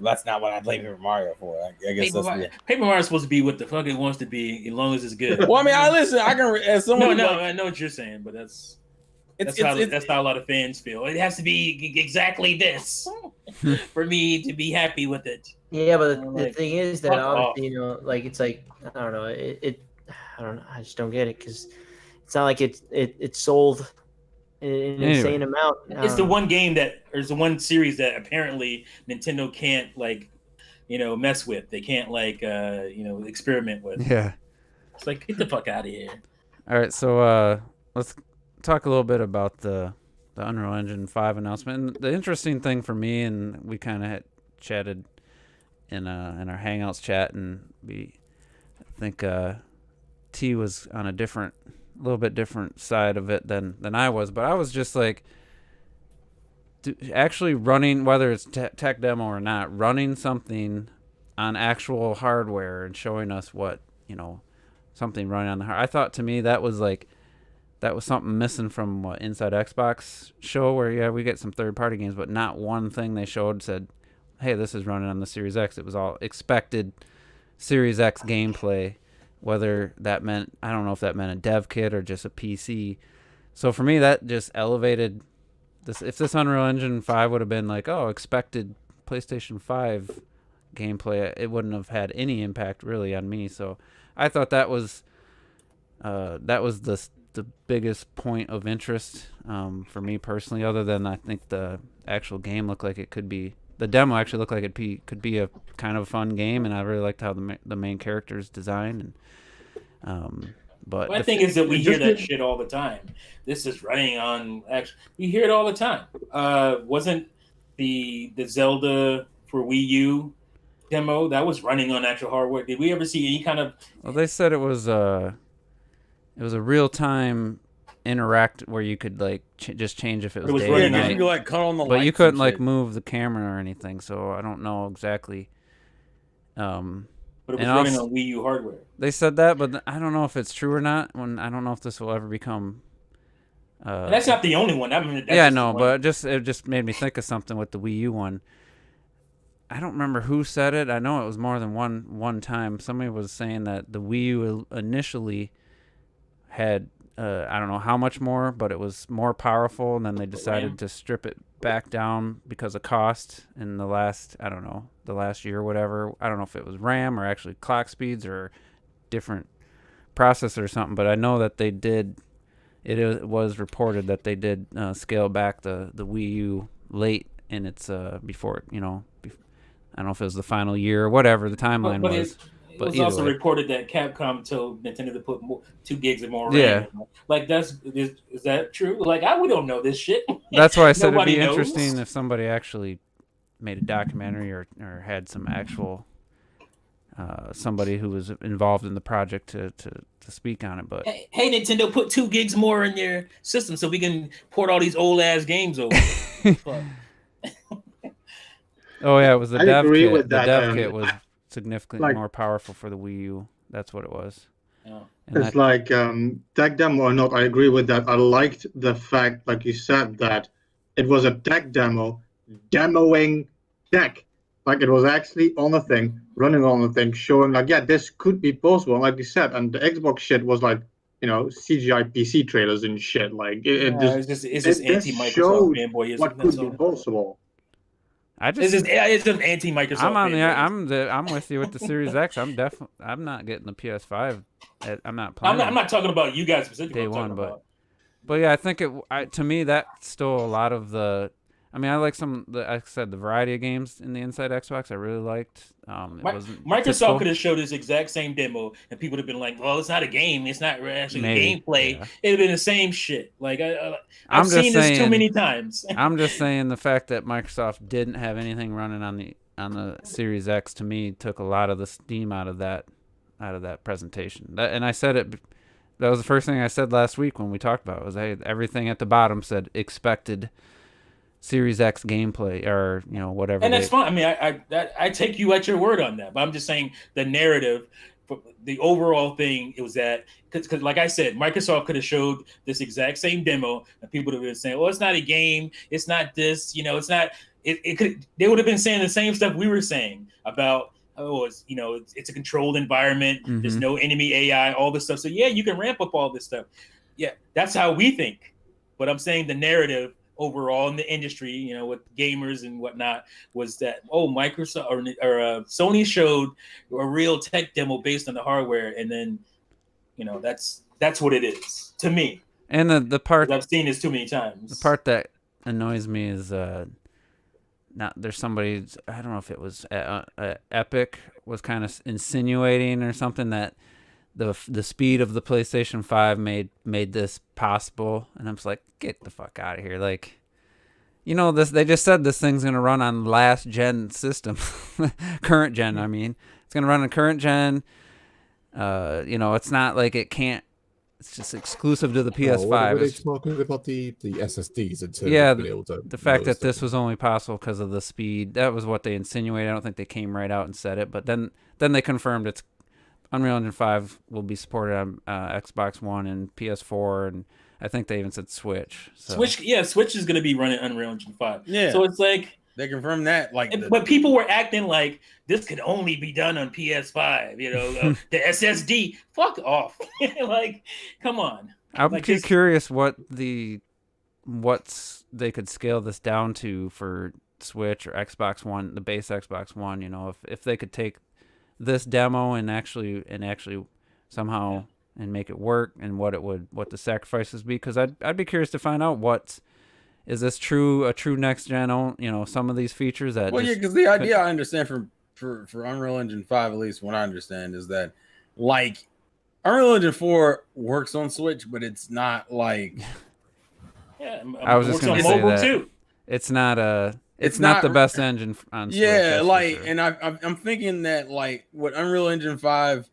that's not what I play Paper Mario for. I guess Paper Mario is supposed to be what the fuck it wants to be, as long as it's good. Well, I mean, I can as someone. I know what you're saying, but that's how a lot of fans feel. It has to be exactly this for me to be happy with it. Yeah, but the Like, thing is that fuck off. obviously, like it's like I don't know, I don't know, I just don't get it because it's not like it's sold in an Anyway. insane amount. I It's don't the know. one game it's the one series that apparently Nintendo can't mess with. They can't experiment with. Yeah. It's like, get the fuck out of here. All right, so let's talk a little bit about the Unreal Engine 5 announcement. And the interesting thing for me, and we kind of had chatted in our Hangouts chat, and I think T was on a little bit different side of it than I was, but I was just like, actually running, whether it's tech demo or not, running something on actual hardware and showing us what something running on the hardware. I thought, to me, that was something missing from Inside Xbox show, where we get some third-party games, but not one thing they showed said, hey, this is running on the Series X. It was all expected Series X gameplay, whether that meant, I don't know if that meant a dev kit or just a PC. So for me, that just elevated this. If this Unreal Engine 5 would have been like, expected PlayStation 5 gameplay, it wouldn't have had any impact really on me. So I thought that was the biggest point of interest for me personally, other than I think the actual game looked like it could be. The demo actually looked like it could be a kind of fun game, and I really liked how the main character's designed. But My thing is that we hear that shit all the time. This is running on. Actually, we hear it all the time. Wasn't the Zelda for Wii U demo that was running on actual hardware? Did we ever see any kind of? Well, they said it was a real time interact where you could just change if it was, It was day running or Yeah, on- you night. could cut on the But you lights couldn't and shit. move the camera or anything, so I don't know exactly. But it was And running also- on Wii U hardware. They said that, but I don't know if it's true or not. I don't know if this will ever become. And that's not the only one. I mean, that's Yeah, just no, one. but it just made me think of something with the Wii U one. I don't remember who said it. I know it was more than one time. Somebody was saying that the Wii U initially had I don't know how much more, but it was more powerful, and then they decided to strip it back down because of cost in the last year or whatever. I don't know if it was RAM or actually clock speeds or different processor or something, but I know that they did. It was reported that they did scale back the Wii U late in its before I don't know if it was the final year or whatever the timeline But was. it But was either also way. reported that Capcom told Nintendo to put 2 gigs of more Yeah. RAM. Like is that true? Like we don't know this shit. That's why I said it'd Nobody be knows. interesting if somebody actually made a documentary or had some actual somebody who was involved in the project to speak on it. But Hey Nintendo, put 2 gigs more in your system so we can port all these old ass games over. Fuck. oh yeah, it was the I dev agree kit. with The that, dev kit was significantly like- more powerful for the Wii U. That's what it was. Yeah. And It's like tech demo or not, I agree with that. I liked the fact, like you said, that it was a tech demo demoing tech. Like it was actually on a thing, running on a thing, showing like, yeah, this could be possible. And like you said, and the Xbox shit was like, CGI PC trailers and shit. Like it just It's just it anti-Microsoft showed fanboyism. what That's could be all. possible. I It's just just anti-Microsoft. I'm on the fanboyism. I'm with you with the Series X. I'm not getting the PS5. I'm not playing. I'm not talking about you guys specifically. Day I'm talking one, but- about. But yeah, I think to me that's still a lot of the. I mean, I like like I said, the variety of games in the Inside Xbox. I really liked. It wasn't Microsoft typical. could have showed this exact same demo, and people would have been like, "Well, it's not a game. It's not actually Maybe, gameplay. yeah. It'd have been the same shit." Like I'm I've just seen this too saying- many times. I'm just saying the fact that Microsoft didn't have anything running on the Series X to me took a lot of the steam out of that presentation. And I said it. That was the first thing I said last week when we talked about it. Was everything at the bottom said expected Series X gameplay or whatever. And that's fine. I mean, I take you at your word on that. But I'm just saying the narrative, the overall thing, it was that because like I said, Microsoft could have showed this exact same demo, and people would have been saying, "Well, it's not a game. It's not this. It's not." It could. They would have been saying the same stuff we were saying about. Oh, it's a controlled environment. Mm-hmm. There's no enemy AI, all this stuff. So yeah, you can ramp up all this stuff. Yeah, that's how we think. But I'm saying the narrative overall in the industry, with gamers and whatnot, was that Microsoft or Sony showed a real tech demo based on the hardware, and then that's what it is to me. And the part 'Cause I've seen this too many times. the part that annoys me is there's somebody, I don't know if it was Epic was kind of insinuating or something that the speed of the PlayStation 5 made this possible, and I'm just like, get the fuck out of here. Like, this, they just said this thing's gonna run on last gen system. Current gen, I mean, it's gonna run on current gen. It's not like it can't. It's just exclusive to the PS5. What were they It's- talking about the SSDs in terms Yeah, of being able to the fact load that this stuff? was only possible because of the speed, that was what they insinuated. I don't think they came right out and said it, but then they confirmed it's Unreal Engine 5 will be supported on Xbox One and PS4, and I think they even said Switch. So. Switch is going to be running Unreal Engine 5. Yeah. So it's like, They confirmed that. but people were acting like this could only be done on PS5. The SSD. Fuck off. Like, come on. I'm like too this- curious what they could scale this down to for Switch or Xbox One, the base Xbox One. If they could take this demo and actually somehow and make it work, and what the sacrifices be, because I'd be curious to find out is this a true next gen some of these features that because the idea I understand for Unreal Engine 5, at least what I understand, is that like Unreal Engine 4 works on Switch, but it's not like Yeah, I was just works gonna on say mobile that. too. it's not It's not not- the best engine on Switch. yeah, that's for like sure. and I'm thinking that like what Unreal Engine 5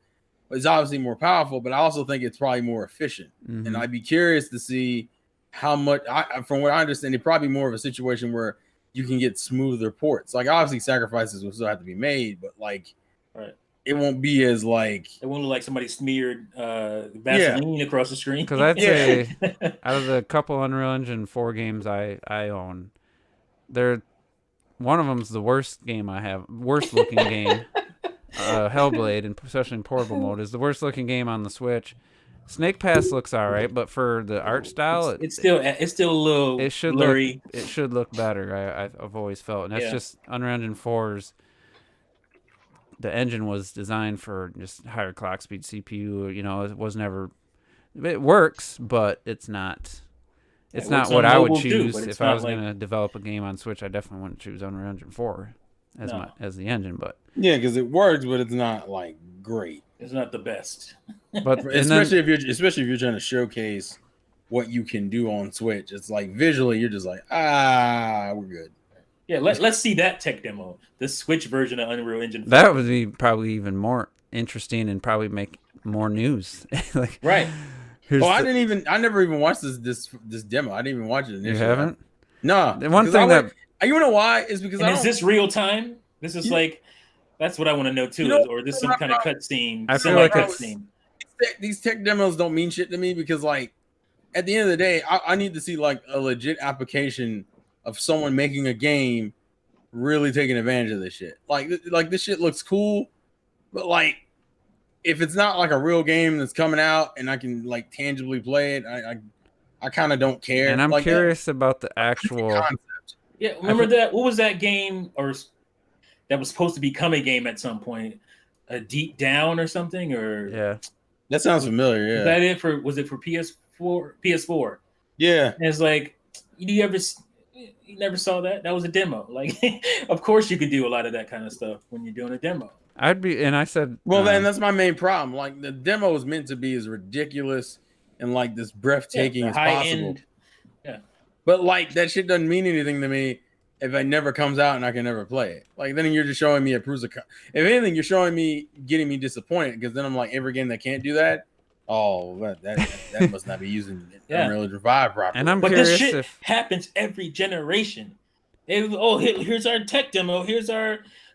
is obviously more powerful, but I also think it's probably more efficient. Mhm. And I'd be curious to see how much from what I understand, it's probably more of a situation where you can get smoother ports. Like obviously sacrifices will still have to be made, but like Right. it won't be as like It won't look like somebody smeared Vaseline across the screen. Because I'd say out of the couple Unreal Engine 4 games I own, one of them's the worst looking game. Hellblade, and especially in portable mode, is the worst looking game on the Switch. Snake Pass looks all right, but for the art style, it's still a little it should blurry. look better. I've always felt, and that's Yeah. just Unreal Engine 4's. The engine was designed for just higher clock speed CPU. It was never. It works, but it's not It's That works not what on I would mobile too, choose but it's if I not was like- gonna develop a game on Switch. I definitely wouldn't choose Unreal Engine 4 as No. as the engine, but Yeah, because it works, but it's not like great. It's not the best. and then Especially if you're trying to showcase what you can do on Switch. It's like visually, you're just like, we're good. Yeah, let's see that tech demo. The Switch version of Unreal Engine 4. that would be probably even more interesting and probably make more news. Like, Right. here's Oh, I the- never even watched this demo. I didn't even watch it initially. you haven't. No. The one 'cause thing that you know why is because And I is don't. this real time? This is You- like, that's what I want to know too. You know, Or this some kind of cutscene, I feel semi like it's- cutscene. These tech demos don't mean shit to me because, like, at the end of the day, I need to see like a legit application of someone making a game really taking advantage of this shit. Like this shit looks cool, but like if it's not like a real game that's coming out and I can like tangibly play it, I kind of don't care. and I'm like, curious about the that actual. concept. Yeah, remember that? What was that game that was supposed to become a game at some point? A Deep Down or something? Or Yeah, That sounds familiar. Yeah. was that it for? Was it for PS4? PS4. Yeah. And it's like, you never saw that? That was a demo. Like, of course you could do a lot of that kind of stuff when you're doing a demo. I'd be, and I said, Well, then that's my main problem. Like the demo is meant to be as ridiculous and like this breathtaking the as high possible. end. Yeah. But like that shit doesn't mean anything to me if it never comes out and I can never play it. Like then you're just showing me a If anything, you're showing me getting me disappointed because then I'm like every game that can't do that. Oh, that must not be using Yeah. Unreal Engine 5 properly. and I'm But curious this shit if happens every generation. Here's our tech demo. Here's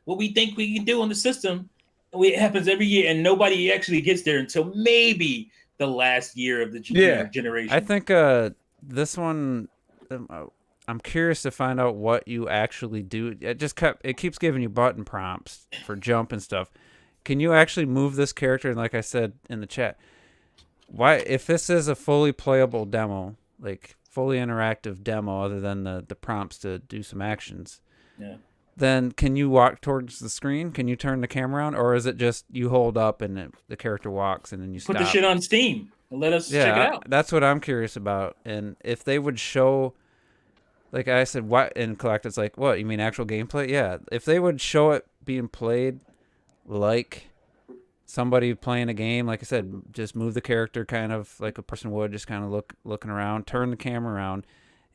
what we think we can do on the system. It happens every year, and nobody actually gets there until maybe the last year of the generation. I think this one. I'm curious to find out what you actually do. It keeps giving you button prompts for jump and stuff. Can you actually move this character? And like I said in the chat, why if this is a fully playable demo, like fully interactive demo, other than the prompts to do some actions, Yeah. then can you walk towards the screen? Can you turn the camera on, or is it just you hold up and the character walks and then you Put stop? the shit on Steam and let us check it out. That's what I'm curious about. And if they would show, like I said, what in Collect, it's like, what, you mean actual gameplay? Yeah. If they would show it being played like somebody playing a game, like I said, just move the character kind of like a person would, just kind of looking around, turn the camera around,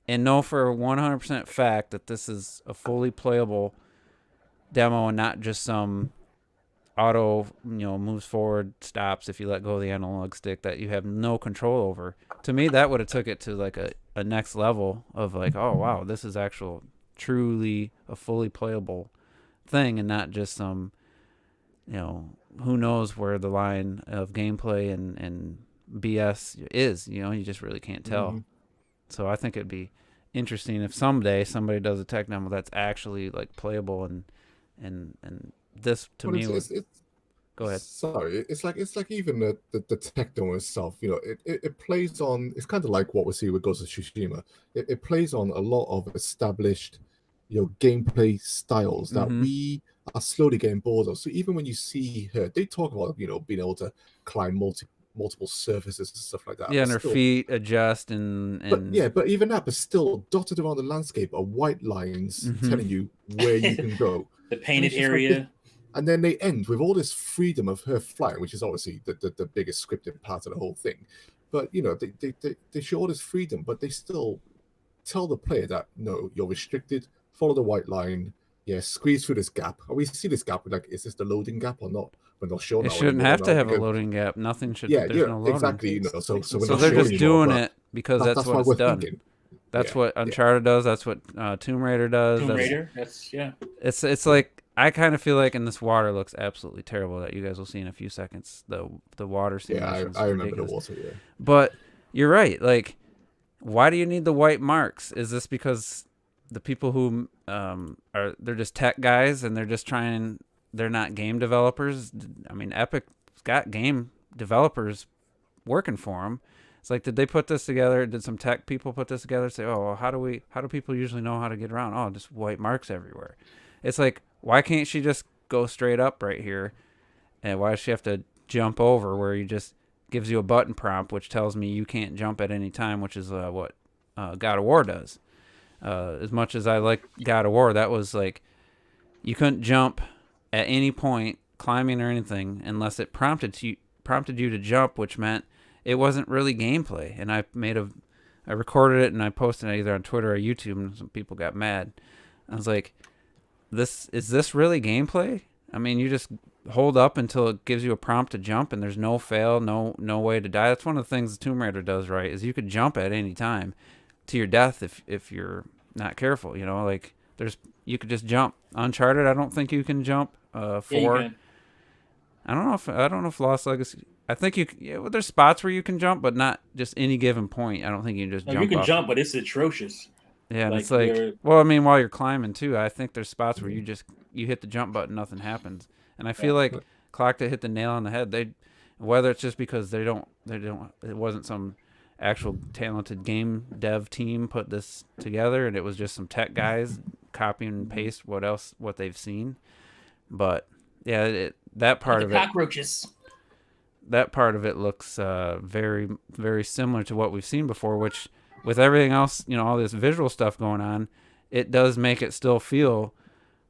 and know for a 100% fact that this is a fully playable demo and not just some auto, moves forward, stops if you let go of the analog stick that you have no control over. To me, that would have took it to like a next level of like, oh wow, this is truly a fully playable thing and not just some, who knows where the line of gameplay and BS is, you just really can't tell. Mm-hmm. So I think it'd be interesting if someday somebody does a tech demo that's actually like playable and this to me was. Go ahead. Sorry, it's like even the tech demo itself. It plays on. It's kind of like what we see with Ghost of Tsushima. It plays on a lot of established, gameplay styles that Mhm. we are slowly getting bored of. So even when you see her, they talk about being able to climb multiple surfaces and stuff like that. Yeah, but and her still- feet adjust and but even that, but still dotted around the landscape are white lines Mhm. telling you where you can go. The painted it's just like area. And then they end with all this freedom of her flying, which is obviously the biggest scripted part of the whole thing. But they show all this freedom, but they still tell the player that no, you're restricted. Follow the white line. Yeah, squeeze through this gap. And we see this gap. Like, is this the loading gap or not? We're not sure. it now shouldn't anymore have to now have a because- loading gap. Nothing should. Yeah, there's no loading. exactly. So we're So not they're sure just anymore, doing but it because that's why what we're it's done. thinking. That's Yeah, what yeah. Uncharted does. That's what Tomb Raider does. Tomb that's- Raider. That's yeah. It's like I kind of feel like, and this water looks absolutely terrible. That you guys will see in a few seconds. The water Yeah, simulations. I remember ridiculous. the water. Yeah. But you're right. Like, why do you need the white marks? Is this because the people who they're just tech guys and they're just trying? They're not game developers. I mean, Epic's got game developers working for them. It's like, did they put this together? Did some tech people put this together? Say, oh, well, how do people usually know how to get around? Oh, just white marks everywhere. It's like, why can't she just go straight up right here? And why does she have to jump over where you just gives you a button prompt which tells me you can't jump at any time, which is what God of War does. As much as I like God of War, that was like you couldn't jump at any point, climbing or anything, unless it prompted you to jump, which meant it wasn't really gameplay. And I recorded it and I posted it either on Twitter or YouTube, and some people got mad. I was like, is this really gameplay? I mean, you just hold up until it gives you a prompt to jump, and there's no fail, no way to die. That's one of the things Tomb Raider does right, is you could jump at any time to your death if you're not careful. You know, like you could just jump. Uncharted, I don't think you can jump. 4. Yeah, you can. I don't know if Lost Legacy. I think well, there's spots where you can jump, but not just any given point. I don't think you can just No, jump. you can off. jump, but it's atrocious. Yeah, and like it's like, you're- well, I mean, while you're climbing too, I think there's spots where you hit the jump button, nothing happens, and I feel like Clocked hit the nail on the head. Whether it's just because they don't, it wasn't some actual talented game dev team put this together, and it was just some tech guys copy and paste what they've seen, but yeah, that part like of the it. cockroaches. That part of it looks very, very similar to what we've seen before, which with everything else, all this visual stuff going on, it does make it still feel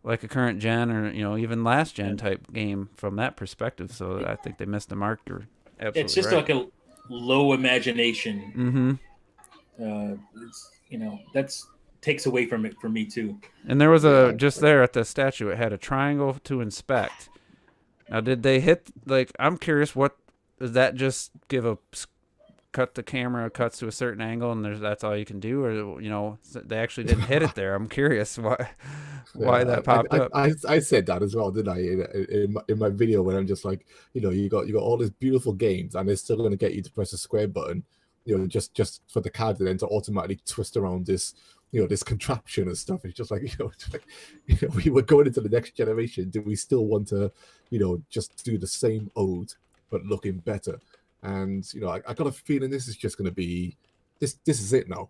like a current gen or, even last gen type game from that perspective. So I think they missed the mark. You're absolutely It's just right. like a low imagination. Mm-hmm. That's takes away from it for me too. And there was just there at the statue, it had a triangle to inspect. Now, did they hit, I'm curious, does that just give cut the camera cuts to a certain angle and that's all you can do, or they actually didn't hit it there? I'm curious why that popped up. I said that as well, didn't I? In my video, when I'm just like, you got all these beautiful games, and they're still going to get you to press the square button, just for the card then to automatically twist around this, this contraption and stuff. It's just like, we were going into the next generation. Do we still want to, just do the same ode but looking better? And I got a feeling this is just going to be this is it now,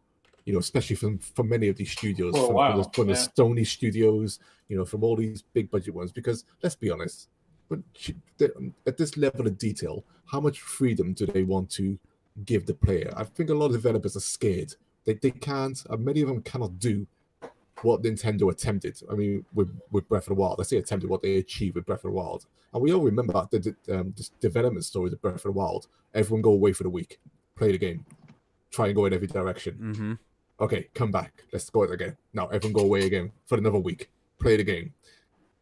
especially from many of these studios, from the Sony studios, from all these big budget ones. Because let's be honest, but at this level of detail, how much freedom do they want to give the player? I think a lot of developers are scared. They can't, many of them cannot do what Nintendo attempted. I mean, with Breath of the Wild, I say attempted, what they achieved with Breath of the Wild. And we all remember the development stories of Breath of the Wild. Everyone go away for the week, play the game, try and go in every direction. Mm-hmm. Okay, come back. Let's go it again. Now everyone go away again for another week, play the game,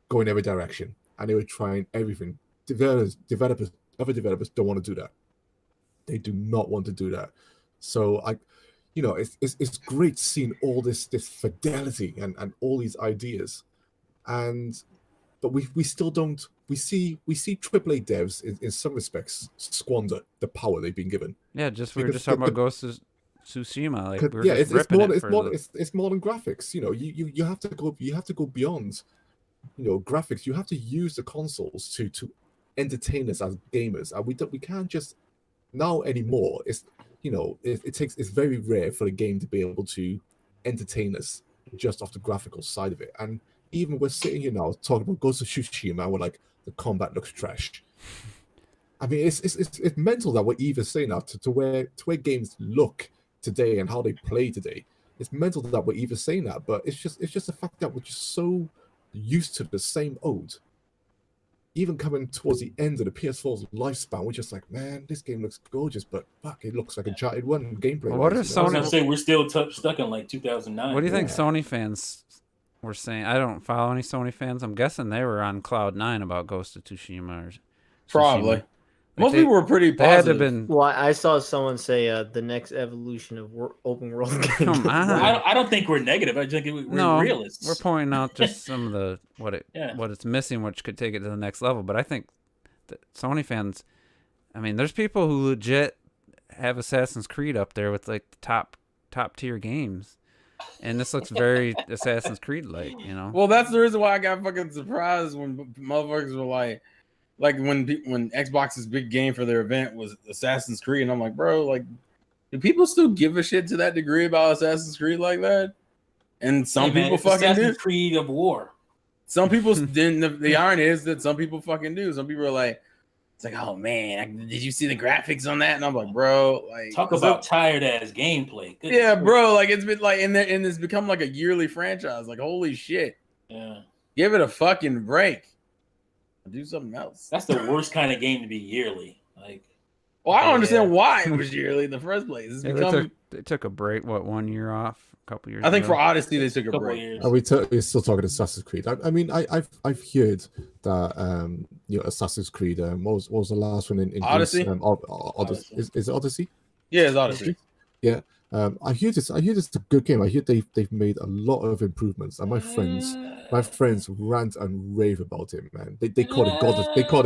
go in every direction. And they were trying everything. Other developers don't want to do that. They do not want to do that. So it's great seeing all this fidelity and all these ideas, but we still don't. We see AAA devs in some respects squander the power they've been given. Yeah, we were just talking about Ghost of Tsushima. It's more than graphics. You have to go beyond. Graphics. You have to use the consoles to entertain us as gamers, and we can't just now anymore. It's very rare for a game to be able to entertain us just off the graphical side of it. And even we're sitting here now talking about Ghost of Tsushima, and we're like, the combat looks trash. I mean, it's mental that we're even saying that to where games look today and how they play today. It's mental that we're even saying that, but it's just the fact that we're just so used to the same ode. Even coming towards the end of the PS4's lifespan, we're just like, man, this game looks gorgeous, but fuck, it looks like Uncharted 1 gameplay. Well, what if I was Sony? gonna say we're still stuck in like 2009. What do you think Sony fans were saying? I don't follow any Sony fans. I'm guessing they were on cloud 9 about Ghost of Tsushima. Probably. Tsushima. Most people were pretty They had to positive. have been. Well, I saw someone say the next evolution of open world games. Come on. I don't think we're negative. I just think we're No, realists. we're pointing out just some of the what it's missing, which could take it to the next level. But I think that Sony fans, I mean, there's people who legit have Assassin's Creed up there with like the top tier games, and this looks very Assassin's Creed like. Well, that's the reason why I got fucking surprised when motherfuckers were like when Xbox's big game for their event was Assassin's Creed, and I'm like, bro, like, do people still give a shit to that degree about Assassin's Creed like that? And some people it's fucking Assassin's do. Creed of War. Some people didn't. The irony is that some people fucking do. Some people are like, It's like, oh man, did you see the graphics on that? And I'm like, bro, like Talk about tired ass gameplay. Good yeah, bro. Like it's been like, and it's become like a yearly franchise. Like, holy shit, Yeah. give it a fucking break. Do something else. That's the worst kind of game to be yearly. Like, Well, I don't Yeah. understand why it was yearly in the first place. It's Yeah, become. they took a break. What, 1 year off? A couple years. I think ago? for Odyssey they took a couple break. years. Are we're still talking Assassin's Creed? I mean, I've heard that you know, Assassin's Creed. What was the last one in Greece? Odyssey? Odyssey. Is it Odyssey? Yeah, it's Odyssey. Yeah. I hear this. I hear this is a good game. I hear they've made a lot of improvements, and my friends rant and rave about it, man. They call it God. They call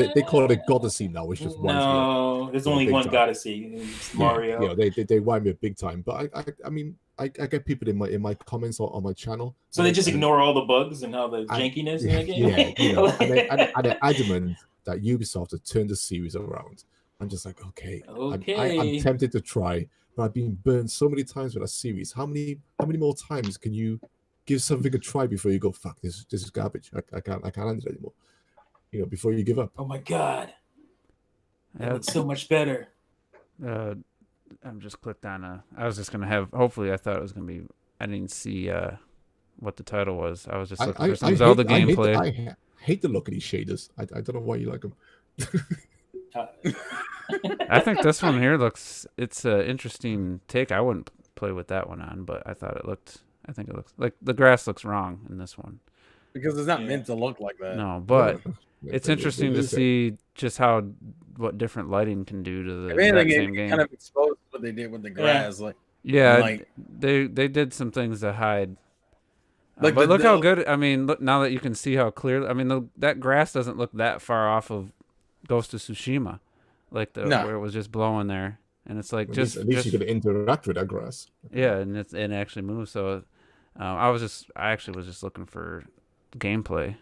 it Godacy now, which just winds me up. No, there's only big one time. Godacy. It's Mario. Yeah, they wind me up big time. But I mean, I get people in my comments on my channel. So they just and- ignore all the bugs and all the jankiness in the game. Yeah, you know, and they're adamant that Ubisoft has turned the series around. I'm just like, okay, Okay. I'm tempted to try, but I've been burned so many times with a series. How many more times can you give something a try before you go, fuck, this is garbage. I can't handle it anymore. You know, before you give up. Oh my god, that Yeah, looks so much better. I'm just clicked on I was just gonna have. Hopefully, I thought it was gonna be. I didn't see what the title was. I was just looking for some Zelda gameplay. I hate the look of these shaders. I don't know why you like them. I think this one here it's an interesting take. I wouldn't play with that one on, but I think it looks like the grass looks wrong in this one. Because it's not Yeah. meant to look like that. No, but Yeah, it's they interesting to lose it. see just what different lighting can do to the If anything, exact same it game. kind of exposed what they did with the grass. Like, Yeah, like- they did some things to hide. Like But the- look how the- good. I mean, look now that you can see how clear. I mean, that grass doesn't look that far off of Ghost of Tsushima, like No. where it was just blowing there, and it's like At just least you can interact with that grass. yeah, and it actually moves. So I actually was just looking for gameplay.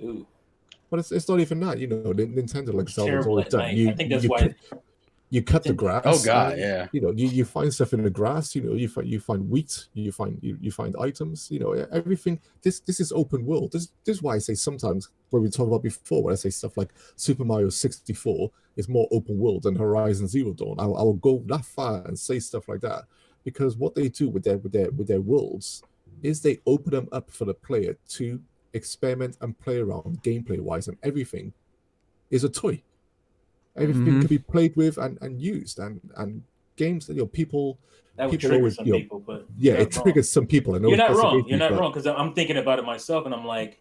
Ooh, But it's not even that, you know. Nintendo, like Zelda's terrible always at done. night. I think that's why. You cut the grass. oh god, and, yeah. You know, you find stuff in the grass. You know, you find wheat. You find items. You know, everything. This is open world. This is why I say sometimes when we talk about before, when I say stuff like Super Mario 64 is more open world than Horizon Zero Dawn. I will go that far and say stuff like that because what they do with their worlds is they open them up for the player to experiment and play around gameplay wise, and everything is a toy. Everything Mhm. can be played with and used, and games that, you know, people That would people trigger always, some you know, people, but yeah, you're it not wrong. triggers some people. I know You're not it's wrong. basically, You're not but- wrong because I'm thinking about it myself, and I'm like,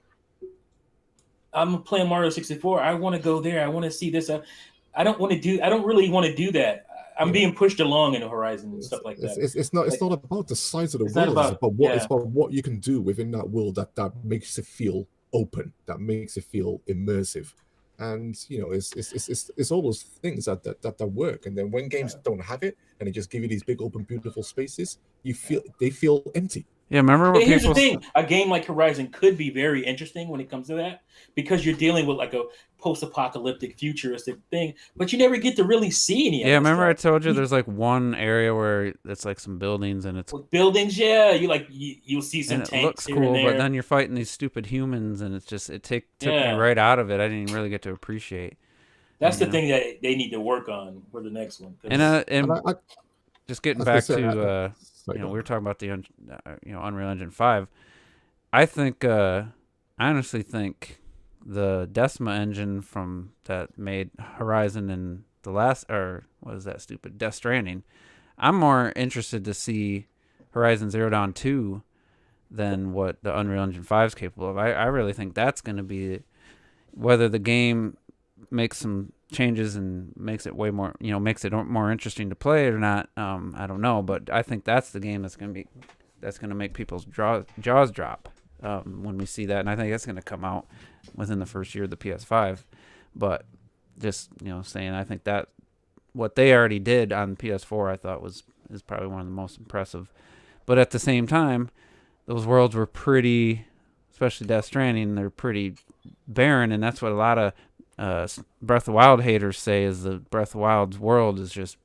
I'm playing Mario 64. I want to go there. I want to see this. I don't really want to do that. I'm Yeah. being pushed along in Horizon and stuff like that. It's not about the size of the It's not world. It's about- about what you can do within that world that makes it feel open, that makes it feel immersive. And you know, it's all those things that work. And then when games don't have it and they just give you these big open beautiful spaces, they feel empty. Yeah, remember But when here's the people? thing: a game like Horizon could be very interesting when it comes to that, because you're dealing with like a post-apocalyptic, futuristic thing, but you never get to really see any. of Yeah, that remember I stuff. told you there's like one area where it's like some buildings and it's With buildings, yeah, you'll see some and it tanks looks here cool, and there. but then you're fighting these stupid humans and it's just took Yeah. me right out of it. I didn't even really get to appreciate. That's the Yeah. thing that they need to work on for the next one. 'cause- And I just getting was back gonna say, to sorry, you know, go we were talking about the Unreal Engine 5. I think I honestly think the Decima engine from that made Horizon and the last, or what is that stupid Death Stranding. I'm more interested to see Horizon Zero Dawn 2 than what the Unreal Engine 5 is capable of. I really think that's going to be, whether the game makes some changes and makes it way more, you know, makes it more interesting to play or not. I don't know, but I think that's the game that's going to make people's jaws drop when we see that, and I think that's going to come out within the first year of the PS5. But just, you know, saying, I think that what they already did on PS4, I thought is probably one of the most impressive. But at the same time, those worlds were pretty, especially Death Stranding, they're pretty barren, and that's what a lot of Breath of the Wild haters say, is the Breath of the Wild's world is just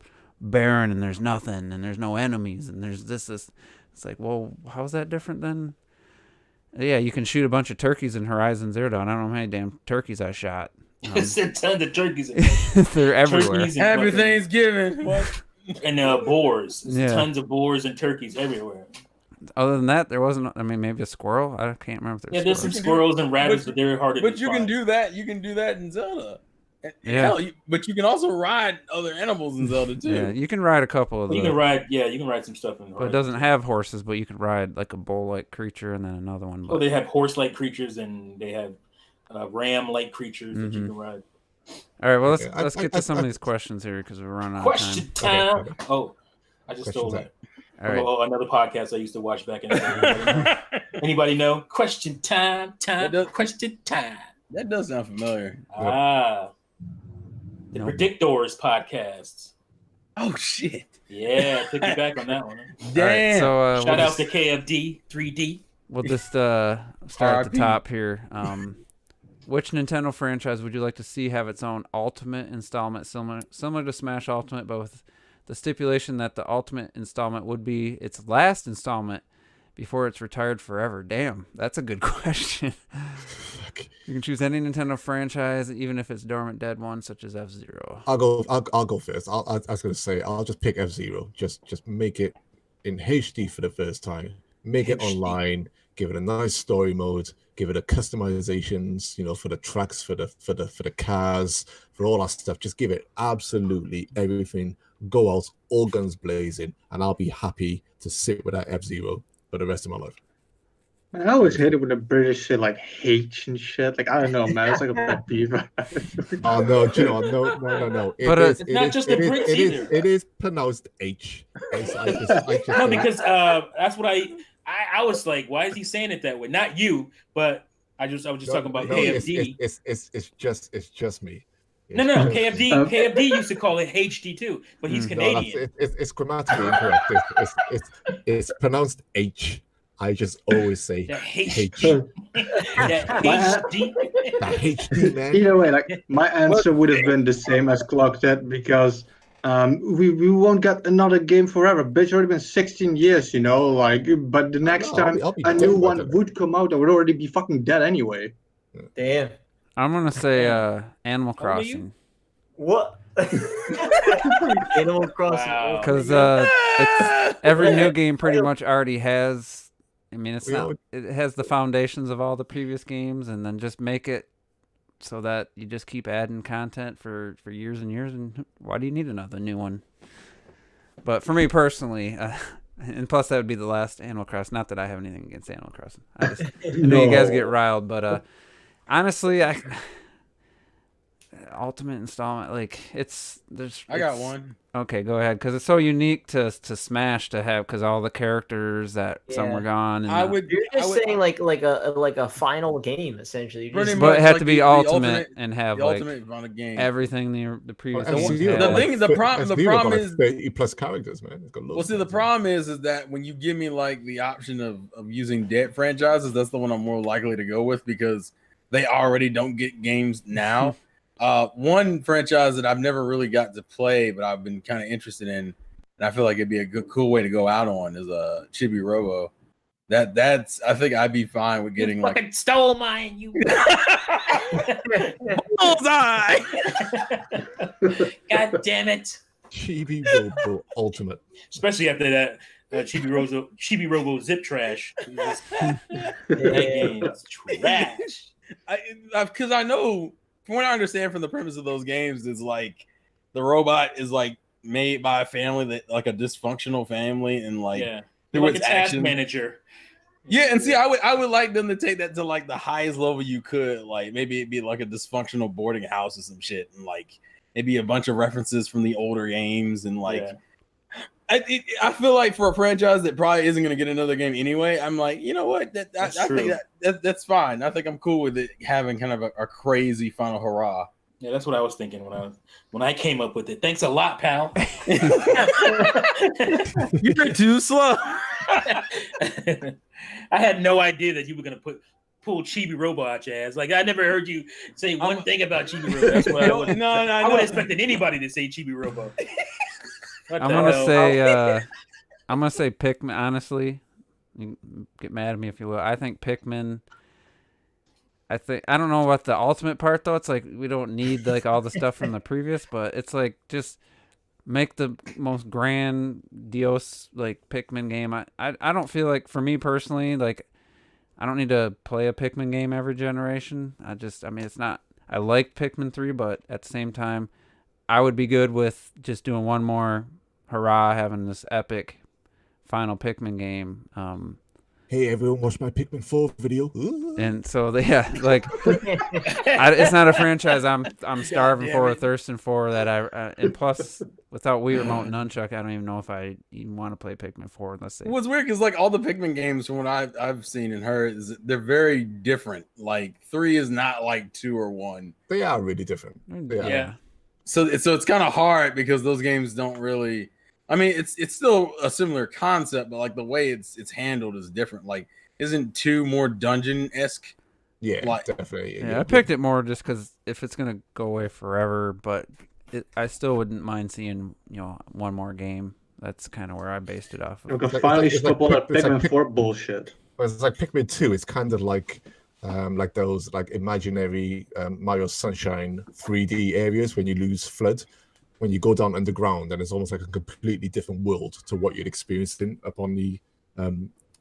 barren and there's nothing and there's no enemies and there's this. It's like, well, how's that different than? Yeah, you can shoot a bunch of turkeys in Horizon Zero Dawn. I don't know how many damn turkeys I shot, Send tons of turkeys They're everywhere. Turkeys and Happy fucking- Thanksgiving. What? and boars. There's Yeah. Tons of boars and turkeys everywhere. Other than that, there wasn't. I mean, maybe a squirrel. I can't remember if Yeah, there's there's some squirrels. squirrels and rabbits, but they're harder. But to you can find. do that. You can do that in Zelda. And Yeah. hell, but you can also ride other animals in Zelda too. Yeah, you can ride a couple of You the. can ride. Yeah, you can ride some stuff in. But it doesn't have horses, but you can ride like a bull-like creature and then another one. Oh, But they have horse-like creatures and they have ram-like creatures that you Mhm. can ride. all right, well let's Okay, let's get to some of these questions here because we're running out of Question time. time. Oh, I just stole Question that. All right, Oh, another podcast I used to watch back in the day. Anybody know? Question time. Question time. That does sound familiar. Ah, the Nope. Predictors podcast. Oh shit! Yeah, took you back on that one. Huh? all right. Damn. So Shout out to KFD 3D. we'll just start at the RIP. top here. Which Nintendo franchise would you like to see have its own Ultimate installment, similar to Smash Ultimate, but with the stipulation that the Ultimate installment would be its last installment before it's retired forever? Damn, that's a good question. You can choose any Nintendo franchise, even if it's dormant dead one, such as F-Zero. I'll go first. I was gonna say I'll just pick F-Zero. Just make it in HD for the first time. Make it HD. online. Give it a nice story mode. Give it a customizations. For the tracks, for the cars, for all that stuff. Just give it absolutely everything. Go out all guns blazing, and I'll be happy to sit with that F-Zero for the rest of my life. I always hate it when the British say like H and shit. Like I don't know, man. It's like a pet peeve. Oh no, do you know, no. But, It It's not just the Brits either. It is pronounced H. I just No, think- because that's what I was like, why is he saying it that way? Not you, but I was just talking about KFD. It's just me. No, KFD. KFD used to call it HD too, but he's Mm. Canadian. It's grammatically incorrect. It's pronounced H. I just always say That H, H. that HD. That HD, man. Either way, like my answer would have been the same as Clark said because we won't get another game forever. But it's already been 16 years, but the next know, time I'll be a dead new by one then. would come out, I would already be fucking dead anyway. Damn. I'm gonna say Animal How old are you? Crossing What? Animal Crossing. Wow. because it's every new game pretty much already has. I mean, it's We not. all- It has the foundations of all the previous games, and then just make it so that you just keep adding content for years and years. And why do you need another new one? But for me personally, and plus that would be the last Animal Crossing. Not that I have anything against Animal Crossing. I know you guys get riled, but honestly, Ultimate installment, like I got one. Okay, go ahead, because it's so unique to Smash to have, because all the characters that some Yeah. were gone. And I would. You're I just would- saying like a final game essentially. You Pretty just- but it had like to be the ultimate and have the like ultimate fun of game. everything the previous Well, games F-Zero had. The got thing- like the thir- problem- the F-Zero got problem like is- 30 plus characters, man. It's got loads Well, see, of the them. problem is that when you give me like the option of using dead franchises, that's the one I'm more likely to go with because they already don't get games now. One franchise that I've never really got to play, but I've been kind of interested in, and I feel like it'd be a cool way to go out on is Chibi Robo. That's I think I'd be fine with getting You like fucking stole mine, you. bullseye. God damn it! Chibi Robo Ultimate. Especially after that Chibi Robo Zip Trash. That Yeah. game is trash. Because I know from what I understand from the premise of those games is like the robot is like made by a family that like a dysfunctional family and like Yeah, through like a its task actions- manager. Yeah, and see, I would like them to take that to like the highest level you could. Like maybe it'd be like a dysfunctional boarding house or some shit, and like maybe a bunch of references from the older games, and like Yeah. I feel like for a franchise that probably isn't going to get another game anyway, I'm like, you know what? I That's think true. that's fine. I think I'm cool with it having kind of a crazy final hurrah. Yeah, that's what I was thinking when I came up with it. Thanks a lot, pal. You're too slow. I had no idea that you were gonna pull Chibi Robo out your ass. Like I never heard you say one thing about Chibi Robo. That's what I would. I would have expected anybody to say Chibi Robo. What I'm the gonna hell? say I'm gonna say Pikmin. Honestly, you can get mad at me if you will. I think Pikmin I think I don't know what the ultimate part though. It's like we don't need like all the stuff from the previous, but it's like just make the most grandiose like Pikmin game. I don't feel like for me personally like I don't need to play a Pikmin game every generation. I mean it's not. I like Pikmin 3, but at the same time, I would be good with just doing one more hurrah, having this epic final Pikmin game. Hey, everyone, watch my Pikmin 4 video. And so, it's not a franchise I'm starving for or thirsting for that and plus, without Wii Remote and Nunchuck, I don't even know if I even want to play Pikmin 4 unless they... What's weird is like all the Pikmin games from what I've seen and heard is they're very different. Like 3 is not like 2 or 1. They are really different. Yeah. So it's kind of hard because those games don't really... I mean, it's still a similar concept, but like the way it's handled is different. Like, isn't 2 more dungeon-esque? Yeah, Like, definitely. Yeah, I picked it more just because if it's gonna go away forever, but I still wouldn't mind seeing one more game. That's kind of where I based it off We of. can It's finally like stop all that it's like Pikmin 4 bullshit. Well, it's like Pikmin 2. It's kind of like those like imaginary Mario Sunshine 3D areas when you lose Flood. When you go down underground, and it's almost like a completely different world to what you'd experienced up on the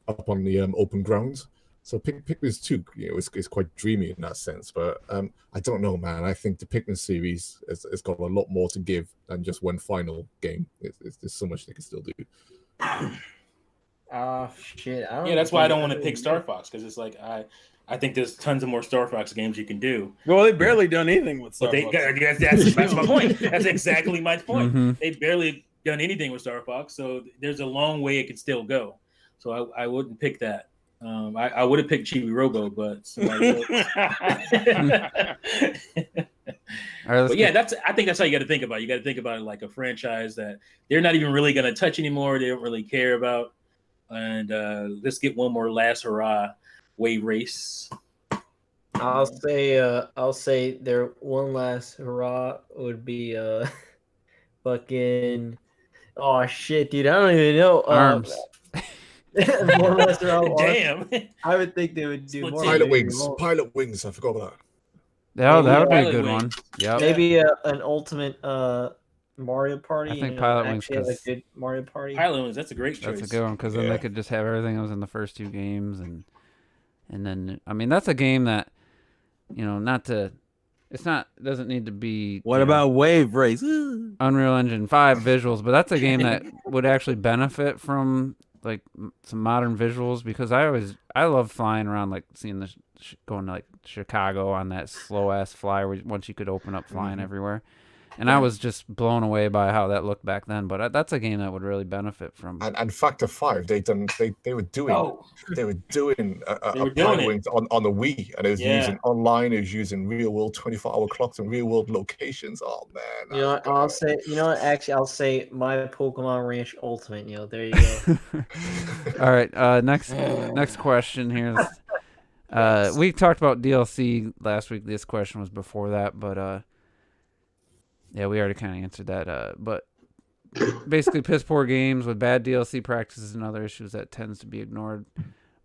open ground. So Pikmin 2, is quite dreamy in that sense. But I don't know, man. I think the Pikmin series has got a lot more to give than just one final game. There's so much they can still do. Oh shit! Yeah, that's why I don't want to pick Star Fox because it's like I think there's tons of more Star Fox games you can do. Well, they barely done anything with Star But Fox. that's my point. That's exactly my point. Mhm. They barely done anything with Star Fox, so there's a long way it could still go. So I wouldn't pick that. I would have picked Chibi Robo, but somebody else. All right, let's But yeah, I think that's how you got to think about it. You got to think about it like a franchise that they're not even really going to touch anymore. They don't really care about. And let's get one more last hurrah wave race. I'll say their one last hurrah would be fucking oh shit, dude, I don't even know. Arms. One last hurrah. Damn. I would think they would do Split more. team. Pilot Wings. I forgot about that. that would be a Pilot good Wings. one. Yep. Maybe an ultimate Mario Party. I think Pilot Wings, actually have a 'cause- good Mario Party. Highlands, that's a great choice. That's a good one because then Yeah. they could just have everything that was in the first 2 games, and then I mean that's a game that doesn't need to be What about Wave Race? Unreal Engine 5 visuals, but that's a game that would actually benefit from like some modern visuals because I love flying around, like seeing going to like Chicago on that slow ass fly where once you could open up flying everywhere. And I was just blown away by how that looked back then. But that's a game that would really benefit from. And Factor 5, they were doing Oh, they were doing They a were doing Pilot it. Wings on the Wii, and it was Yeah. using online. It was using real world 24-hour clocks and real world locations. Oh man! You know what, I'll say. You know what? Actually, I'll say my Pokemon Ranch Ultimate. There you go. All right. Next question here. We talked about DLC last week. This question was before that, but yeah, we already kind of answered that. But basically, piss poor games with bad DLC practices and other issues that tends to be ignored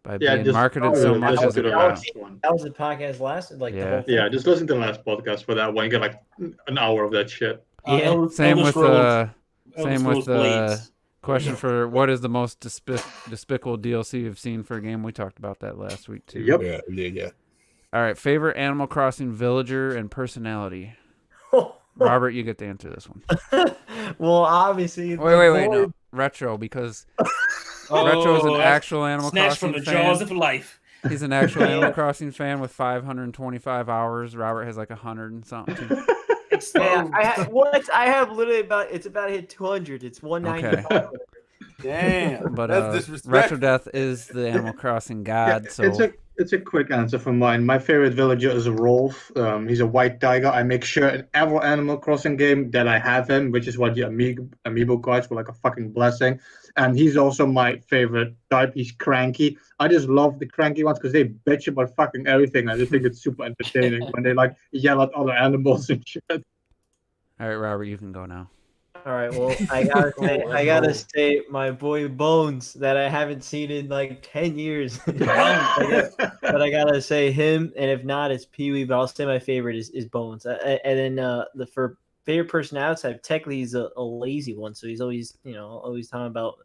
by being marketed so much listen as to a the product. last one. That was the podcast lasted like the Yeah. whole thing. Yeah, just listen to the last podcast for that one. You get like an hour of that shit. Yeah. Same with Elder same with Scrolls Blades. question for what is the most despicable DLC you've seen for a game. We talked about that last week too. Yep. Yeah. All right, favorite Animal Crossing villager and personality. Robert, you get to answer this one. Well, obviously. Wait, no. Retro, because Retro is an Oh, actual Animal snatched Crossing from the fan. jaws of life. He's an actual Animal Crossing fan with 525 hours. Robert has like 100 and something. It's Yeah, I have literally about to hit 200. It's 195. Damn. But that's Retro disrespectful. Death is the Animal Crossing god. So It's a quick answer from mine. My favorite villager is Rolf. He's a white tiger. I make sure in every Animal Crossing game that I have him, which is what the amiibo cards were like a fucking blessing. And he's also my favorite type. He's cranky. I just love the cranky ones because they bitch about fucking everything. I just think it's super entertaining when they like yell at other animals and shit. all right, Robert, you can go now. All right. Well, I gotta say, my boy Bones that I haven't seen in like 10 years. But I gotta say him, and if not, it's Pee Wee. But I'll say my favorite is Bones. And then for favorite person outside, technically he's a lazy one, so he's always always talking about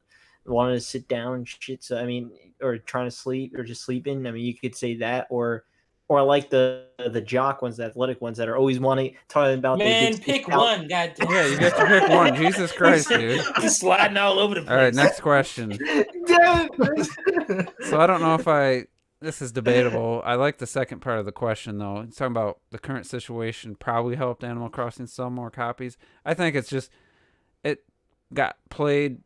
wanting to sit down and shit. So I mean, or trying to sleep or just sleeping. I mean, you could say that, or I like the jock ones, the athletic ones that are always talking about. Man, pick one. God damn. Yeah, you get to pick one. Jesus Christ, dude. Just sliding all over the place. All right, next question. So I don't know if this is debatable. I like the second part of the question, though. It's talking about the current situation probably helped Animal Crossing sell more copies. I think it's just it got played.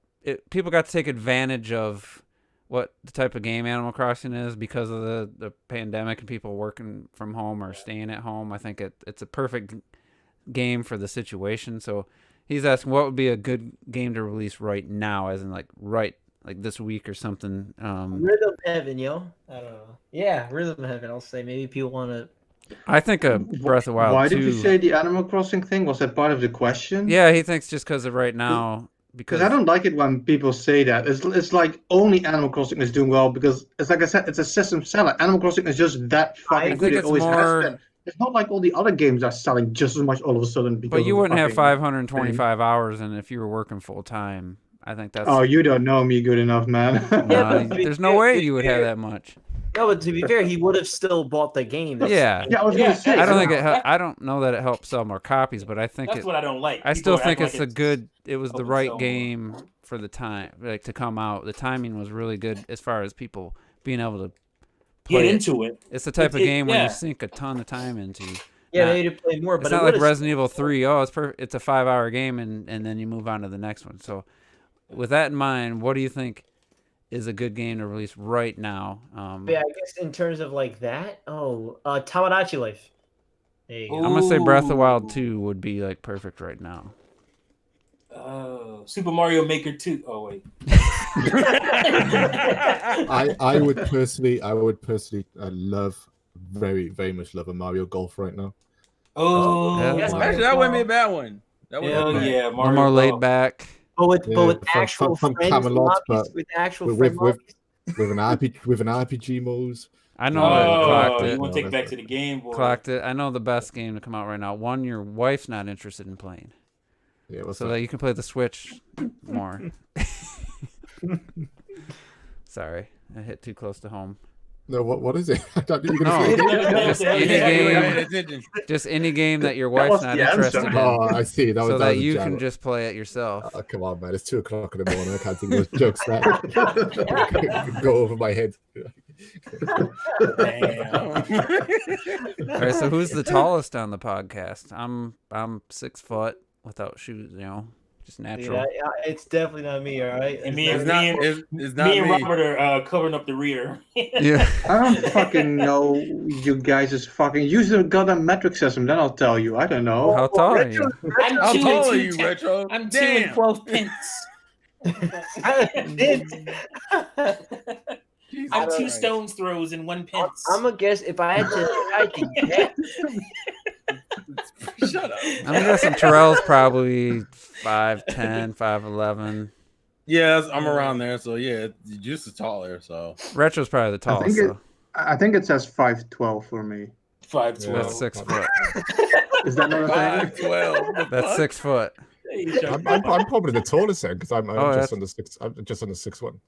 People got to take advantage of what the type of game Animal Crossing is because of the pandemic and people working from home or staying at home. I think it's a perfect game for the situation. So he's asking what would be a good game to release right now, as in like this week or something. Rhythm Heaven, yo. I don't know. Yeah, Rhythm Heaven. I'll say maybe people want to. I think Breath of the Wild. Why 2. did you say the Animal Crossing thing? Was that part of the question? Yeah, he thinks just because of right now. Because I don't like it when people say that. It's like only Animal Crossing is doing well because it's like I said, it's a system seller. Animal Crossing is just that fucking good. It always has been. It's not like all the other games are selling just as much all of a sudden. But you wouldn't have 525 hours, and if you were working full time, I think that's. Oh, you don't know me good enough, man. There's no way you would have that much. No, but to be fair, he would have still bought the game. Yeah, I was gonna say. I don't think I don't know that it helped sell more copies, but I think that's what I don't like. I still think it's a good. It was the right game for the time, like to come out. The timing was really good as far as people being able to get into it. It's the type of game where you sink a ton of time into. Yeah, they need to play more. But it's not like Resident Evil 3. Oh, it's a 5-hour game, and then you move on to the next one. So, with that in mind, what do you think is a good game to release right now? Yeah, I guess in terms of like that. Tamagotchi Life. There you go. I'm gonna say Breath of the Wild 2 would be like perfect right now. Super Mario Maker 2. Oh wait. I would personally love very, very much love a Mario Golf right now. Oh, actually, that wouldn't be a bad one. Yeah, One more laid back. But with actual from friends, Camelot, but with actual with friends. an RPG modes. I know it clocked it. You want to take it back to the Game Boy? Clocked it. I know the best game to come out right now. One your wife's not interested in playing. Yeah, so that you can play the Switch more. Sorry, I hit too close to home. No, what is it? Just any game that your wife's not interested in. Oh, I see. So that you can just play it yourself. Oh, come on, man! It's 2:00 in the morning. I can't think of those jokes that go over my head. Damn. All right, so who's the tallest on the podcast? I'm 6 foot without shoes. Just natural. Yeah, it's definitely not me. All right. And me and Robert are covering up the rear. Yeah. I don't fucking know you guys is fucking use the goddamn metric system. Then I'll tell you. I don't know. How tall are you? How tall are you, Retro? I'm 2 and 12 pence. I'm 2 stones throws and 1 pence. I'm gonna guess if I had to guess. Shut up. I'm guessing Terrell's probably 5'10", 5'11". Yeah, I'm around there. So yeah, Juice is taller. So Retro's probably the tallest. I think it says 5'12" for me. 5'12". That's 6 foot. Is that not a thing? 5'12". That's 6 foot. I'm probably the tallest then because I'm just under 6. I'm just under 6'1".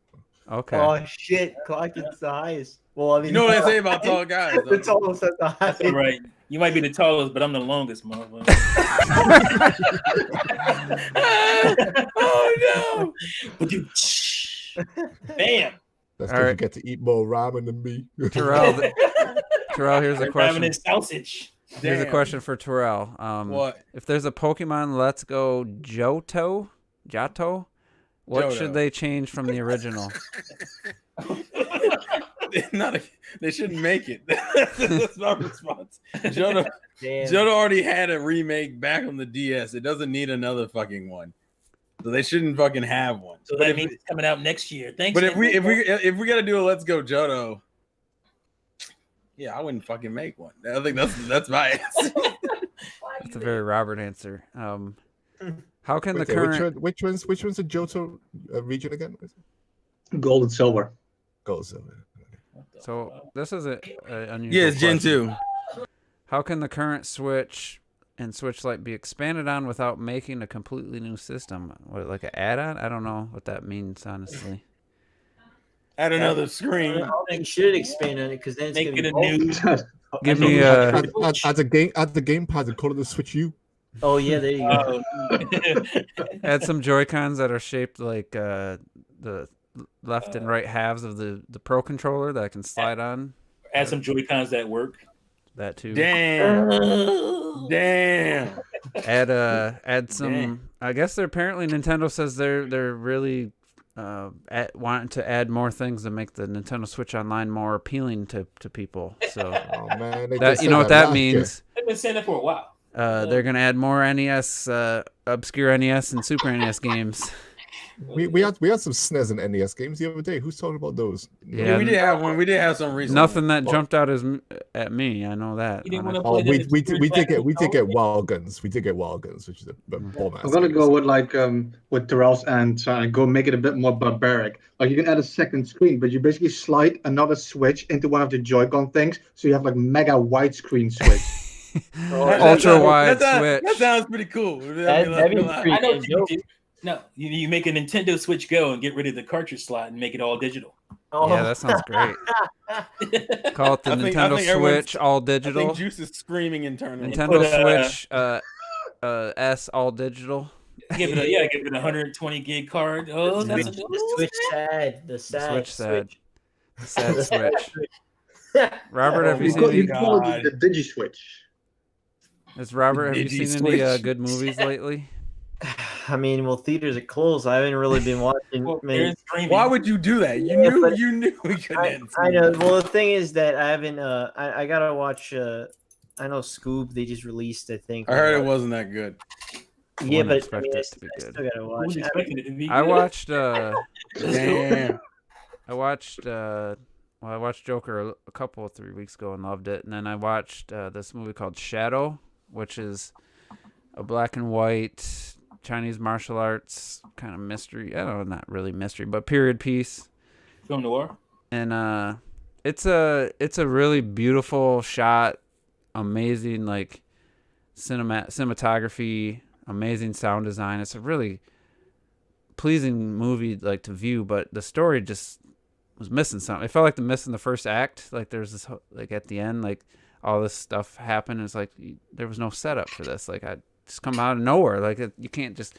Okay. Oh shit! Clocked it's the highest. Well, I mean, You know what they say about tall guys? The tallest at the highest. All right. You might be the tallest, but I'm the longest, motherfucker. Oh no! Bam. That's All because you right. get to eat more ramen than me. Terrell, here's a question. Having his sausage. Here's a Damn. question for Terrell. What? If there's a Pokemon Let's Go Johto, what Johto. should they change from the original? They shouldn't make it. That's my response. Johto already had a remake back on the DS. It doesn't need another fucking one. So they shouldn't fucking have one. So that means it's coming out next year. Thanks. But if we gotta do a Let's Go Johto, yeah, I wouldn't fucking make one. I think that's my answer. That's a very Robert answer. How can the Okay, current which one's the Johto region again? Gold and silver. Gold, silver. so this is a unusual Yeah, it's Gen question. 2. How can the current Switch and Switch Lite be expanded on without making a completely new system? What, like an add-on? I don't know what that means, honestly. Add another I screen. don't think you should expand on it because then it's Make gonna it be a new. Give I me think Add the gamepad and call it the Switch U. Oh yeah, there you go. add some Joy-Cons that are shaped like the left and right halves of the Pro controller that I can slide on. Add some Joy-Cons that work. That too. Damn. Damn. Add some. I guess they're apparently Nintendo says they're really wanting to add more things to make the Nintendo Switch Online more appealing to people. So Oh man, they that just you said know what that last year. means. I've been saying that for a while. They're gonna add more NES, obscure NES and Super NES games. We had some SNES and NES games the other day. Who's talking about those? Yeah, we did have one. We did have some recently. Nothing that jumped out at me. I know that. You didn't on want to it. Oh, play we that. did get Wild Guns. We did get Wild Guns, which is a bomb ass. I'm gonna game. go with with Terrell's and go make it a bit more barbaric. Like you can add a second screen, but you basically slide another Switch into one of the Joy-Con things, so you have like mega widescreen Switch. Ultra wide That Switch. sounds pretty cool. I mean, That'd be like, pretty I know good what you joke. do. No, you make a Nintendo Switch Go and get rid of the cartridge slot and make it all digital. Oh. Yeah, that sounds great. Call it the I think Nintendo everyone's- Switch all I digital. think Juice is screaming internally. Nintendo Put, Switch S all digital. Give it 120 gig card. Oh, that's The Switch sad. The sad Switch sad. Switch. Sad Switch. Robert, have you You seen call, you any, call God. it the Digi-Switch. Robert, have you seen any Digi-Switch. good movies lately? I mean, well, theaters are closed. I haven't really been watching. well, many- there's streaming. Why would you do that? Yeah, but- You knew we couldn't. I know. Well, the thing is that I haven't. I gotta watch. I know Scoob. They just released. I think. I heard it wasn't that good. Yeah, Wouldn't but I expect mean, it to be I good. still gotta Who watch. was expecting it to be I good? watched Damn. I watched Joker a couple of 3 weeks ago and loved it. And then I watched this movie called Shadow, which is a black and white Chinese martial arts kind of mystery. I don't know, not really mystery, but period piece. Film noir. And it's a really beautiful shot, amazing like cinematography, amazing sound design. It's a really pleasing movie like to view, but the story just was missing something. It felt like missing the first act. Like there's this like at the end, like all this stuff happened. It's like there was no setup for this. Like I just come out of nowhere. Like you can't just.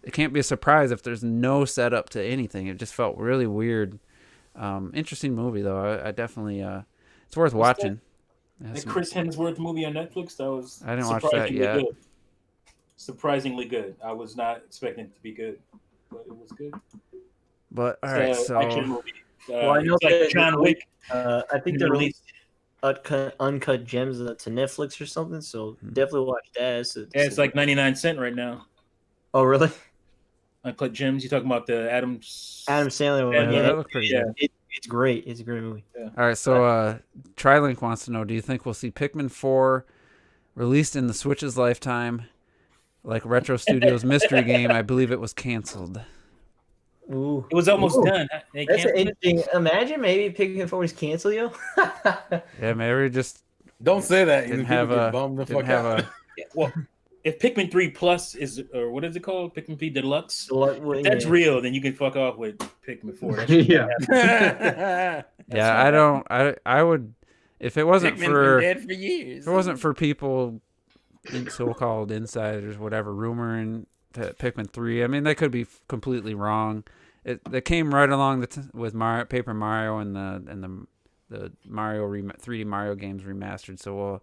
It can't be a surprise if there's no setup to anything. It just felt really weird. Interesting movie though. I definitely. It's worth watching. It has The some- Chris Hemsworth movie on Netflix. That was. I didn't watch that surprisingly yet. Good. Surprisingly good. I was not expecting it to be good, but it was good. But all It's right, a action so movie. Well, I know it's like that- John Wick. I think in they're the released uncut gems to Netflix or something. So definitely watch that. So, Yeah, it's like 99 cents right now. Oh really? Uncut Gems. You talking about the Adam Sandler one. Yeah, yeah, Yeah, that looked pretty yeah. good. it's great. It's a great movie. All right, so TriLink wants to know: do you think we'll see Pikmin 4 released in the Switch's lifetime, like Retro Studios' mystery game? I believe it was canceled. Ooh. It was almost Ooh. done. They That's an canceled it. interesting. Imagine maybe Pikmin 4 is cancel yo. Yeah, maybe just Don't say that. didn't Even people have get a bummed the didn't fuck have out. a. Yeah, well, if Pikmin 3 Plus is, or what is it called? Pikmin 3 Deluxe? If that's Yeah. real, then you can fuck off with Pikmin 4. That's Yeah. Yeah, I would if it wasn't Pikmin for been dead for years. if it wasn't for people, so-called insiders, whatever, rumoring that Pikmin 3. I mean, they could be completely wrong. It came right along with Paper Mario and the Mario 3D Mario games remastered. So well,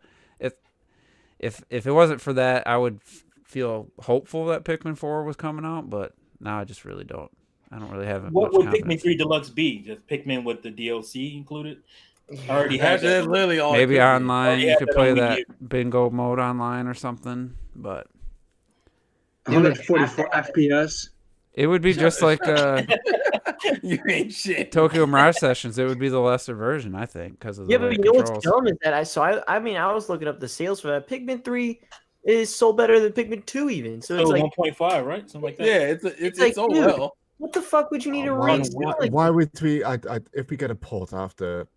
if it wasn't for that, I would feel hopeful that Pikmin 4 was coming out. But now I just really don't. I don't really have What much would confidence. Pikmin 3 Deluxe be? Just Pikmin with the DLC included? I already have That's that. literally all. it Maybe could be. online, yeah, you could that play on Wii that U. bingo mode online or something. But 144 FPS. it would be just like You ain't shit. Tokyo Mirage Sessions. It would be the lesser version, I think, because of the Yeah, way but it you know what's controls. dumb is that I mean I was looking up the sales for that Pikmin 3. is sold better than Pikmin 2 even. So it's So like, 1.5, right? Something like that. Yeah, it's like, so dude, well. what the fuck would you need to Why, reinstall? why, Like, why would we? if we get a port after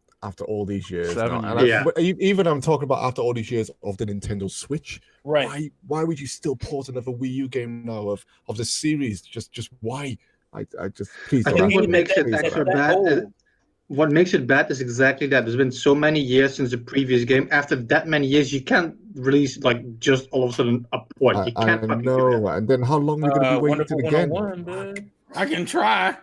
all these years, 7 now, years. and even I'm talking about after all these years of the Nintendo Switch. Right. Why would you still port another Wii U game now of the series? Just why? I just please. I don't think ask what me. makes it Please don't extra ask me. bad is, old. what makes it bad is exactly that. There's been so many years since the previous game. After that many years, you can't release like just all of a sudden a port. You I can't fucking do that. know. And then how long are we going to be Wonderful waiting again? 101, dude. I can try.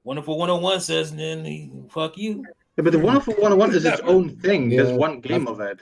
Wonderful 101 says, then fuck you. Yeah, but the Wonderful 101 is its own thing. There's Yeah, one game of it.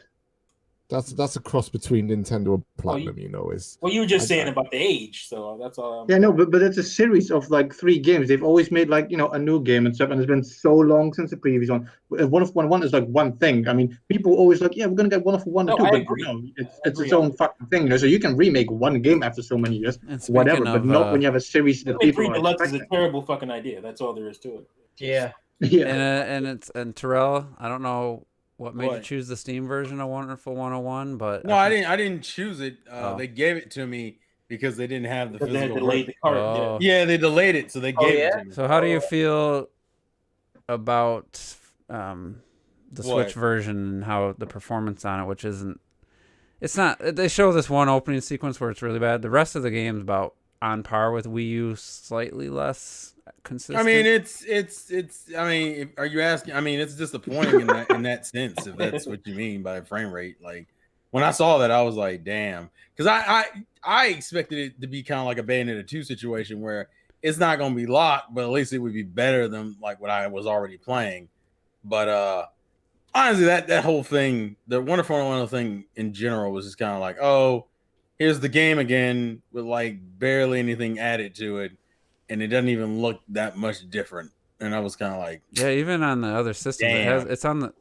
That's a cross between Nintendo and Platinum. Is Well, you were just I- saying I- about the age, so that's all. Yeah, no, but it's a series of like 3 games. They've always made like a new game and stuff, and it's been so long since the previous one. Wonderful 101 is like one thing. I mean, people always like, yeah, we're gonna get Wonderful 1 and No, 2, I but agree. no, it's agree its on own fucking thing. So you can remake one game after so many years, And speaking whatever, but of, not when you have a series that people Free are Deluxe is a expecting. terrible fucking idea. That's all there is to it. yeah. Yeah. and Terrell, I don't know what made you What? choose the Steam version of Wonderful 101, but No, I didn't choose it. Oh. They gave it to me because they didn't have the Because they had physical delayed version. the card. Oh. Yeah, they delayed it, so they Oh, gave yeah? it to me. So how do you feel about the What? Switch version and how the performance on it, which isn't, it's not, they show this one opening sequence where it's really bad. The rest of the game's about on par with Wii U, slightly less consistent. I mean, it's. I mean, are you asking? I mean, it's disappointing in that sense, if that's what you mean by frame rate. Like when I saw that, I was like, damn, because I expected it to be kind of like a Bayonetta 2 situation where it's not going to be locked, but at least it would be better than like what I was already playing. But honestly, that whole thing, the Wonderful 101 thing in general, was just kind of like, oh, here's the game again with like barely anything added to it, and it doesn't even look that much different. And I was kind of like, yeah, even on the other systems, it's on the,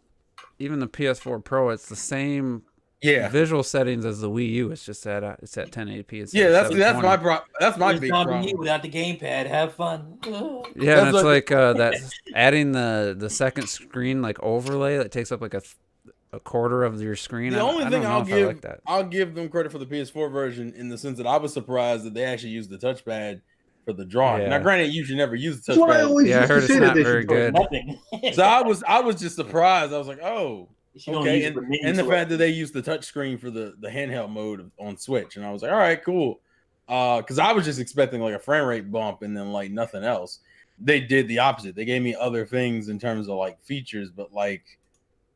even the PS4 Pro, it's the same yeah, visual settings as the Wii U. It's just at it's at 1080p. It's yeah. at That's 720. my problem. That's my It's big not problem. me without the gamepad. Have fun. Yeah, That's and it's like- like that adding the second screen like overlay that takes up like a quarter of your screen. The only I thing don't know I'll if I give, like that. I'll give them credit for the PS4 version in the sense that I was surprised that they actually used the touchpad for the drawing. Yeah. Now, granted, you should never use the That's what I touchpad. always Yeah, I used heard to it's say that not they very should. good. Nothing. So I was just surprised. I was like, oh, You should only okay, use it for menu and the select. fact that they used the touchscreen for the handheld mode on Switch, and I was like, all right, cool. Because I was just expecting like a frame rate bump and then like nothing else. They did the opposite. They gave me other things in terms of like features, but like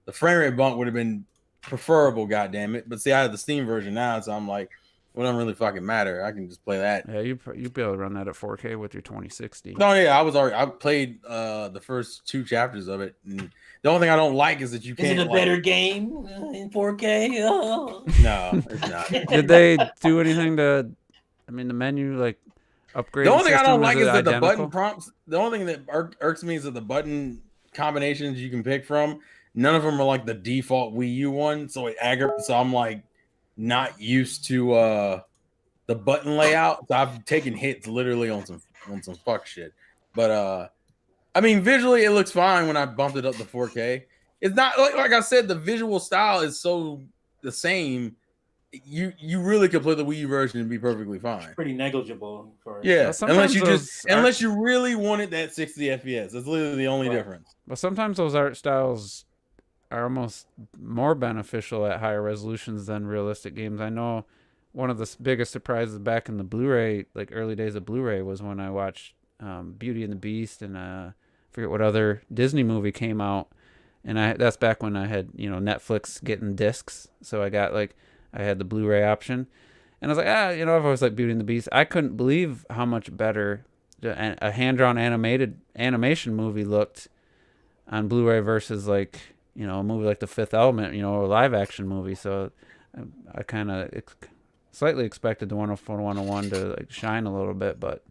the frame rate bump would have been preferable. God damn it! But see, I have the Steam version now, so I'm like, well, it doesn't really fucking matter. I can just play that. Yeah, you'd be able to run that at 4K with your 2060. No, yeah, I played the first 2 chapters of it, and the only thing I don't like is that you Is can't. it a like- better game in 4K? Oh. No, it's not. Did they do anything to? I mean, the menu like upgrade. The only thing I don't like is that the identical? button prompts. The only thing that irks me is that the button combinations you can pick from, none of them are like the default Wii U one. So it aggravates. So I'm like not used to the button layout. So I've taken hits literally on some fuck shit. But I mean, visually it looks fine when I bumped it up to 4K. It's not like I said, the visual style is so the same. You really could play the Wii U version and be perfectly fine. Pretty negligible. For Yeah, Well, unless you sometimes just those art- unless you really wanted that 60 FPS. That's literally the only Right. difference. But sometimes those art styles are almost more beneficial at higher resolutions than realistic games. I know one of the biggest surprises back in the Blu-ray, like early days of Blu-ray, was when I watched Beauty and the Beast and I forget what other Disney movie came out, and that's back when I had Netflix getting discs, so I had the Blu-ray option, and I was like, I've always liked Beauty and the Beast. I couldn't believe how much better a hand-drawn animation movie looked on Blu-ray versus like a movie like The Fifth Element, a live-action movie. So I kind of slightly expected the 101 to like shine a little bit, but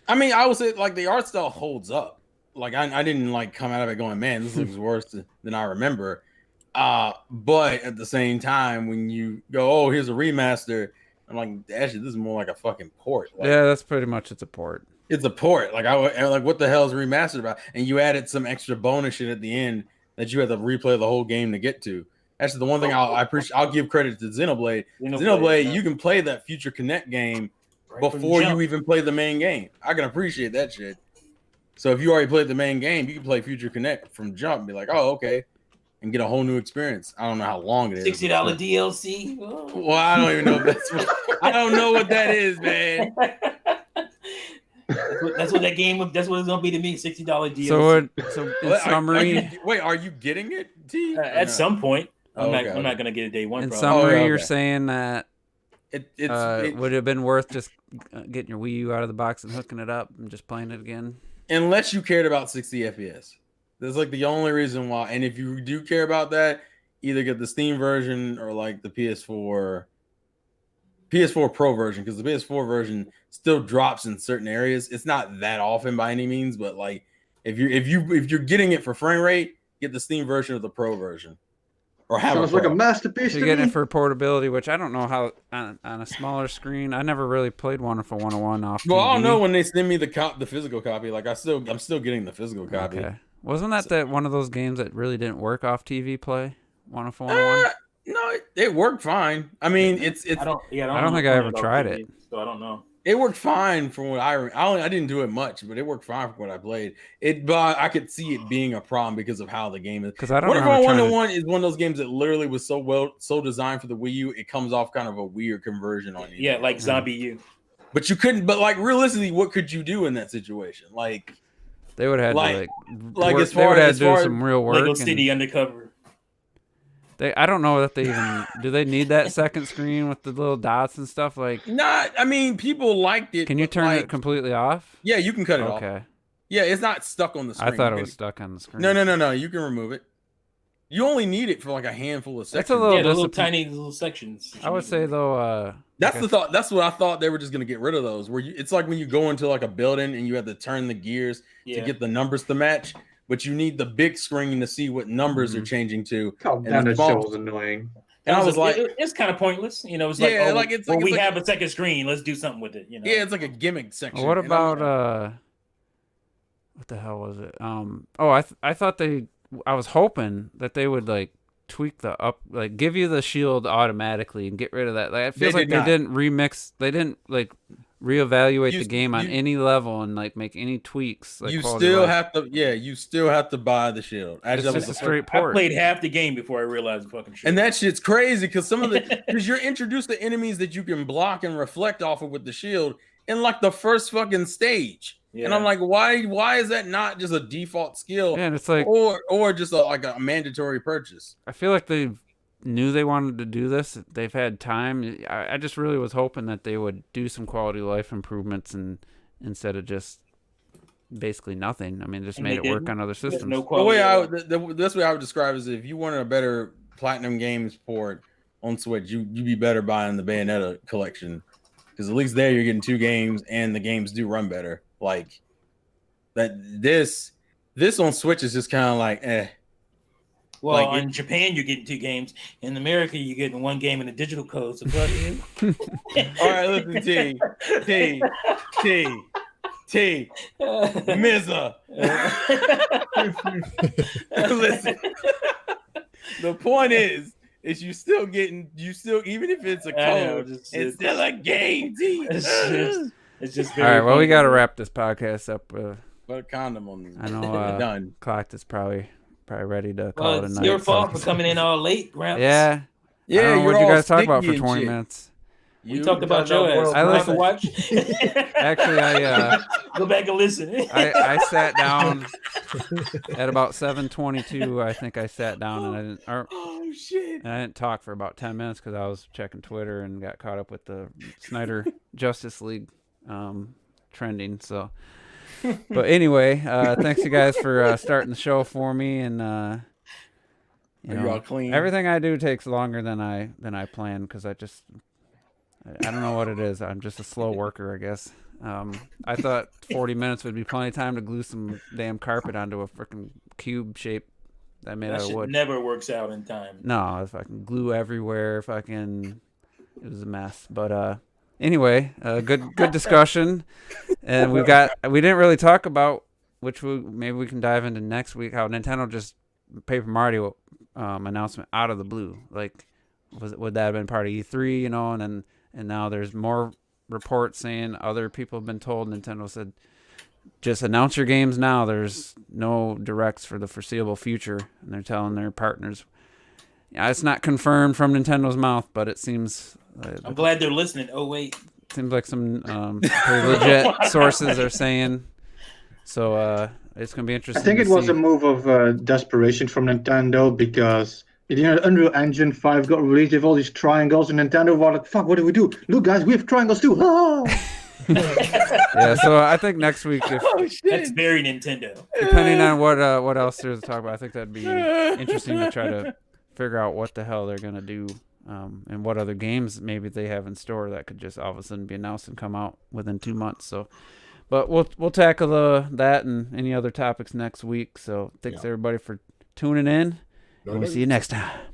I mean, I would say like the art style holds up. Like I didn't like come out of it going, man, this looks worse than I remember. But at the same time, when you go, oh, here's a remaster, I'm like, actually, this is more like a fucking port. Like, yeah, that's pretty much it's a port. it's a port. Like I like, what the hell is remastered about? And you added some extra bonus shit at the end that you had to replay the whole game to get to. That's the one thing I appreciate. I'll give credit to Xenoblade. Xenoblade, yeah. you can play that Future Connect game Right from before jump. you even play the main game. I can appreciate that shit. So if you already played the main game, you can play Future Connect from jump and be like, oh, okay, and get a whole new experience. I don't know how long it is. $60 DLC. Oh. Well, I don't even know if that's I don't know what that is, man. That's what that game. That's what it's gonna be to me. $60 DLC. So in What, summary, are you getting it, T? Or at not? some point, I'm Okay, not gonna get a day one. in Probably. summary, okay. you're saying that It's would it have been worth just getting your Wii U out of the box and hooking it up and just playing it again? unless you cared about 60 FPS. That's like the only reason why. And if you do care about that, either get the Steam version or like the PS4 Pro version, because the PS4 version still drops in certain areas. It's not that often by any means, but like if you're getting it for frame rate, get the Steam version or the Pro version, or have Sounds a like Pro. a masterpiece You're to getting me. it for portability, which I don't know how on a smaller screen. I never really played Wonderful 101 off. Well, I'll TV. know when they send me the physical copy. Like I'm still getting the physical copy. Okay. Wasn't that one of those games that really didn't work off TV play? Wonderful 101? No, it worked fine. I mean, it's I don't I don't know think I ever about tried TV, it. so I don't know. it worked fine from what I didn't do it much, but it worked fine from what I played. But I could see it being a problem because of how the game is. Because I don't Wonderful remember trying to- 101 is one of those games that literally was so designed for the Wii U, it comes off kind of a weird conversion on you. Yeah, like Zombie U. But you couldn't. But like realistically, what could you do in that situation? Like They would have had like work, as they far would have as to do far some real work. Lego and City Undercover. I don't know that they even do. They need that second screen with the little dots and stuff. Like, not. I mean, people liked it. can you but, turn like, it completely off? Yeah, you can cut it off. Okay, Yeah, it's not stuck on the screen. I thought You it can- was stuck on the screen. No. You can remove it. You only need it for like a handful of sections. That's a little Yeah, the little discipline- tiny little sections. I would say though, That's okay. the thought. That's what I thought they were just gonna get rid of those. Where it's like when you go into like a building and you have to turn the gears Yeah. to get the numbers to match, but you need the big screen to see what numbers Mm-hmm. are changing to. God And damn, the that small- show was annoying. And I was like, it's kind of pointless. You know, it's like, Yeah, oh, like, it's well, like- we it's like- have a second screen. Let's do something with it. You know. yeah, it's like a gimmick section. what And I was about like, what the hell was it? I thought I was hoping that they would like tweak the up, like give you the shield automatically and get rid of that. Like it feels They like did not. they didn't remix, they didn't like reevaluate You- the game on you- any level and like make any tweaks. Like you quality still life. have to. Yeah, you still have to buy the shield. Actually, It's that was just a the straight I port. played half the game before I realized the fucking shit. And that shit's crazy because some of the because you're introduced to enemies that you can block and reflect off of with the shield in like the first fucking stage. And I'm like, why is that not just a default skill Yeah, and it's like or just like a mandatory purchase? I feel like they knew they wanted to do this. They've had time. I just really was hoping that they would do some quality life improvements and instead of just basically nothing. I mean, just And made they it work didn't. on other There's systems. no The quality. way of life. the best way I would describe it is if you wanted a better Platinum Games port on Switch, you'd be better buying the Bayonetta collection because at least there you're getting 2 games and the games do run better. Like that, this on Switch is just kind of like, Well, like, in Japan, you're getting 2 games. In America, you're getting 1 game in a digital code. So fuck you. All right, listen, T, Mizza. Listen, the point is you still even if it's a I know, code, just- it's still a game, T. It's just All very right, well, we funny. got to wrap this podcast up. Put a condom on this. I know Done. Clocked is probably ready to call Well, it a it's night. your so- fault for coming in all late, Gramps. Yeah. Yeah, I don't know you're what you all guys talk about for sticky and 20 shit. minutes. We talked about talked your about ass. World I Apple listened- Watch. Actually, I Go back and listen. I sat down at about 7:22. I think I sat down and Oh shit. I didn't talk for about 10 minutes because I was checking Twitter and got caught up with the Snyder Justice League trending. So, but anyway, thanks you guys for starting the show for me. And you Are you know, all clean? everything I do takes longer than I plan because I don't know what it is. I'm just a slow worker, I guess. I thought 40 minutes would be plenty of time to glue some damn carpet onto a freaking cube shape that I made That out of shit wood. never works out in time. No, if I can glue everywhere, it was a mess. But anyway, good discussion, and we didn't really talk about maybe we can dive into next week how Nintendo just Paper Mario announcement out of the blue. Like, would that have been part of E3? You know, and now there's more reports saying other people have been told. Nintendo said, just announce your games now. There's no directs for the foreseeable future, and they're telling their partners. Yeah, it's not confirmed from Nintendo's mouth, but it seems. I'm glad they're listening. Oh wait, seems like some pretty legit sources are saying. So it's gonna be interesting. I think it was a move of desperation from Nintendo because Unreal Engine 5 got released with all these triangles, and Nintendo was like, "Fuck, what do we do? Look, guys, we have triangles too." Oh! Yeah, so I think next week, that's very Nintendo. Depending on what else there's to talk about, I think that'd be interesting to try to figure out what the hell they're gonna do, and what other games maybe they have in store that could just all of a sudden be announced and come out within 2 months. So, but we'll tackle that and any other topics next week. So thanks everybody for tuning in, and we'll see you next time.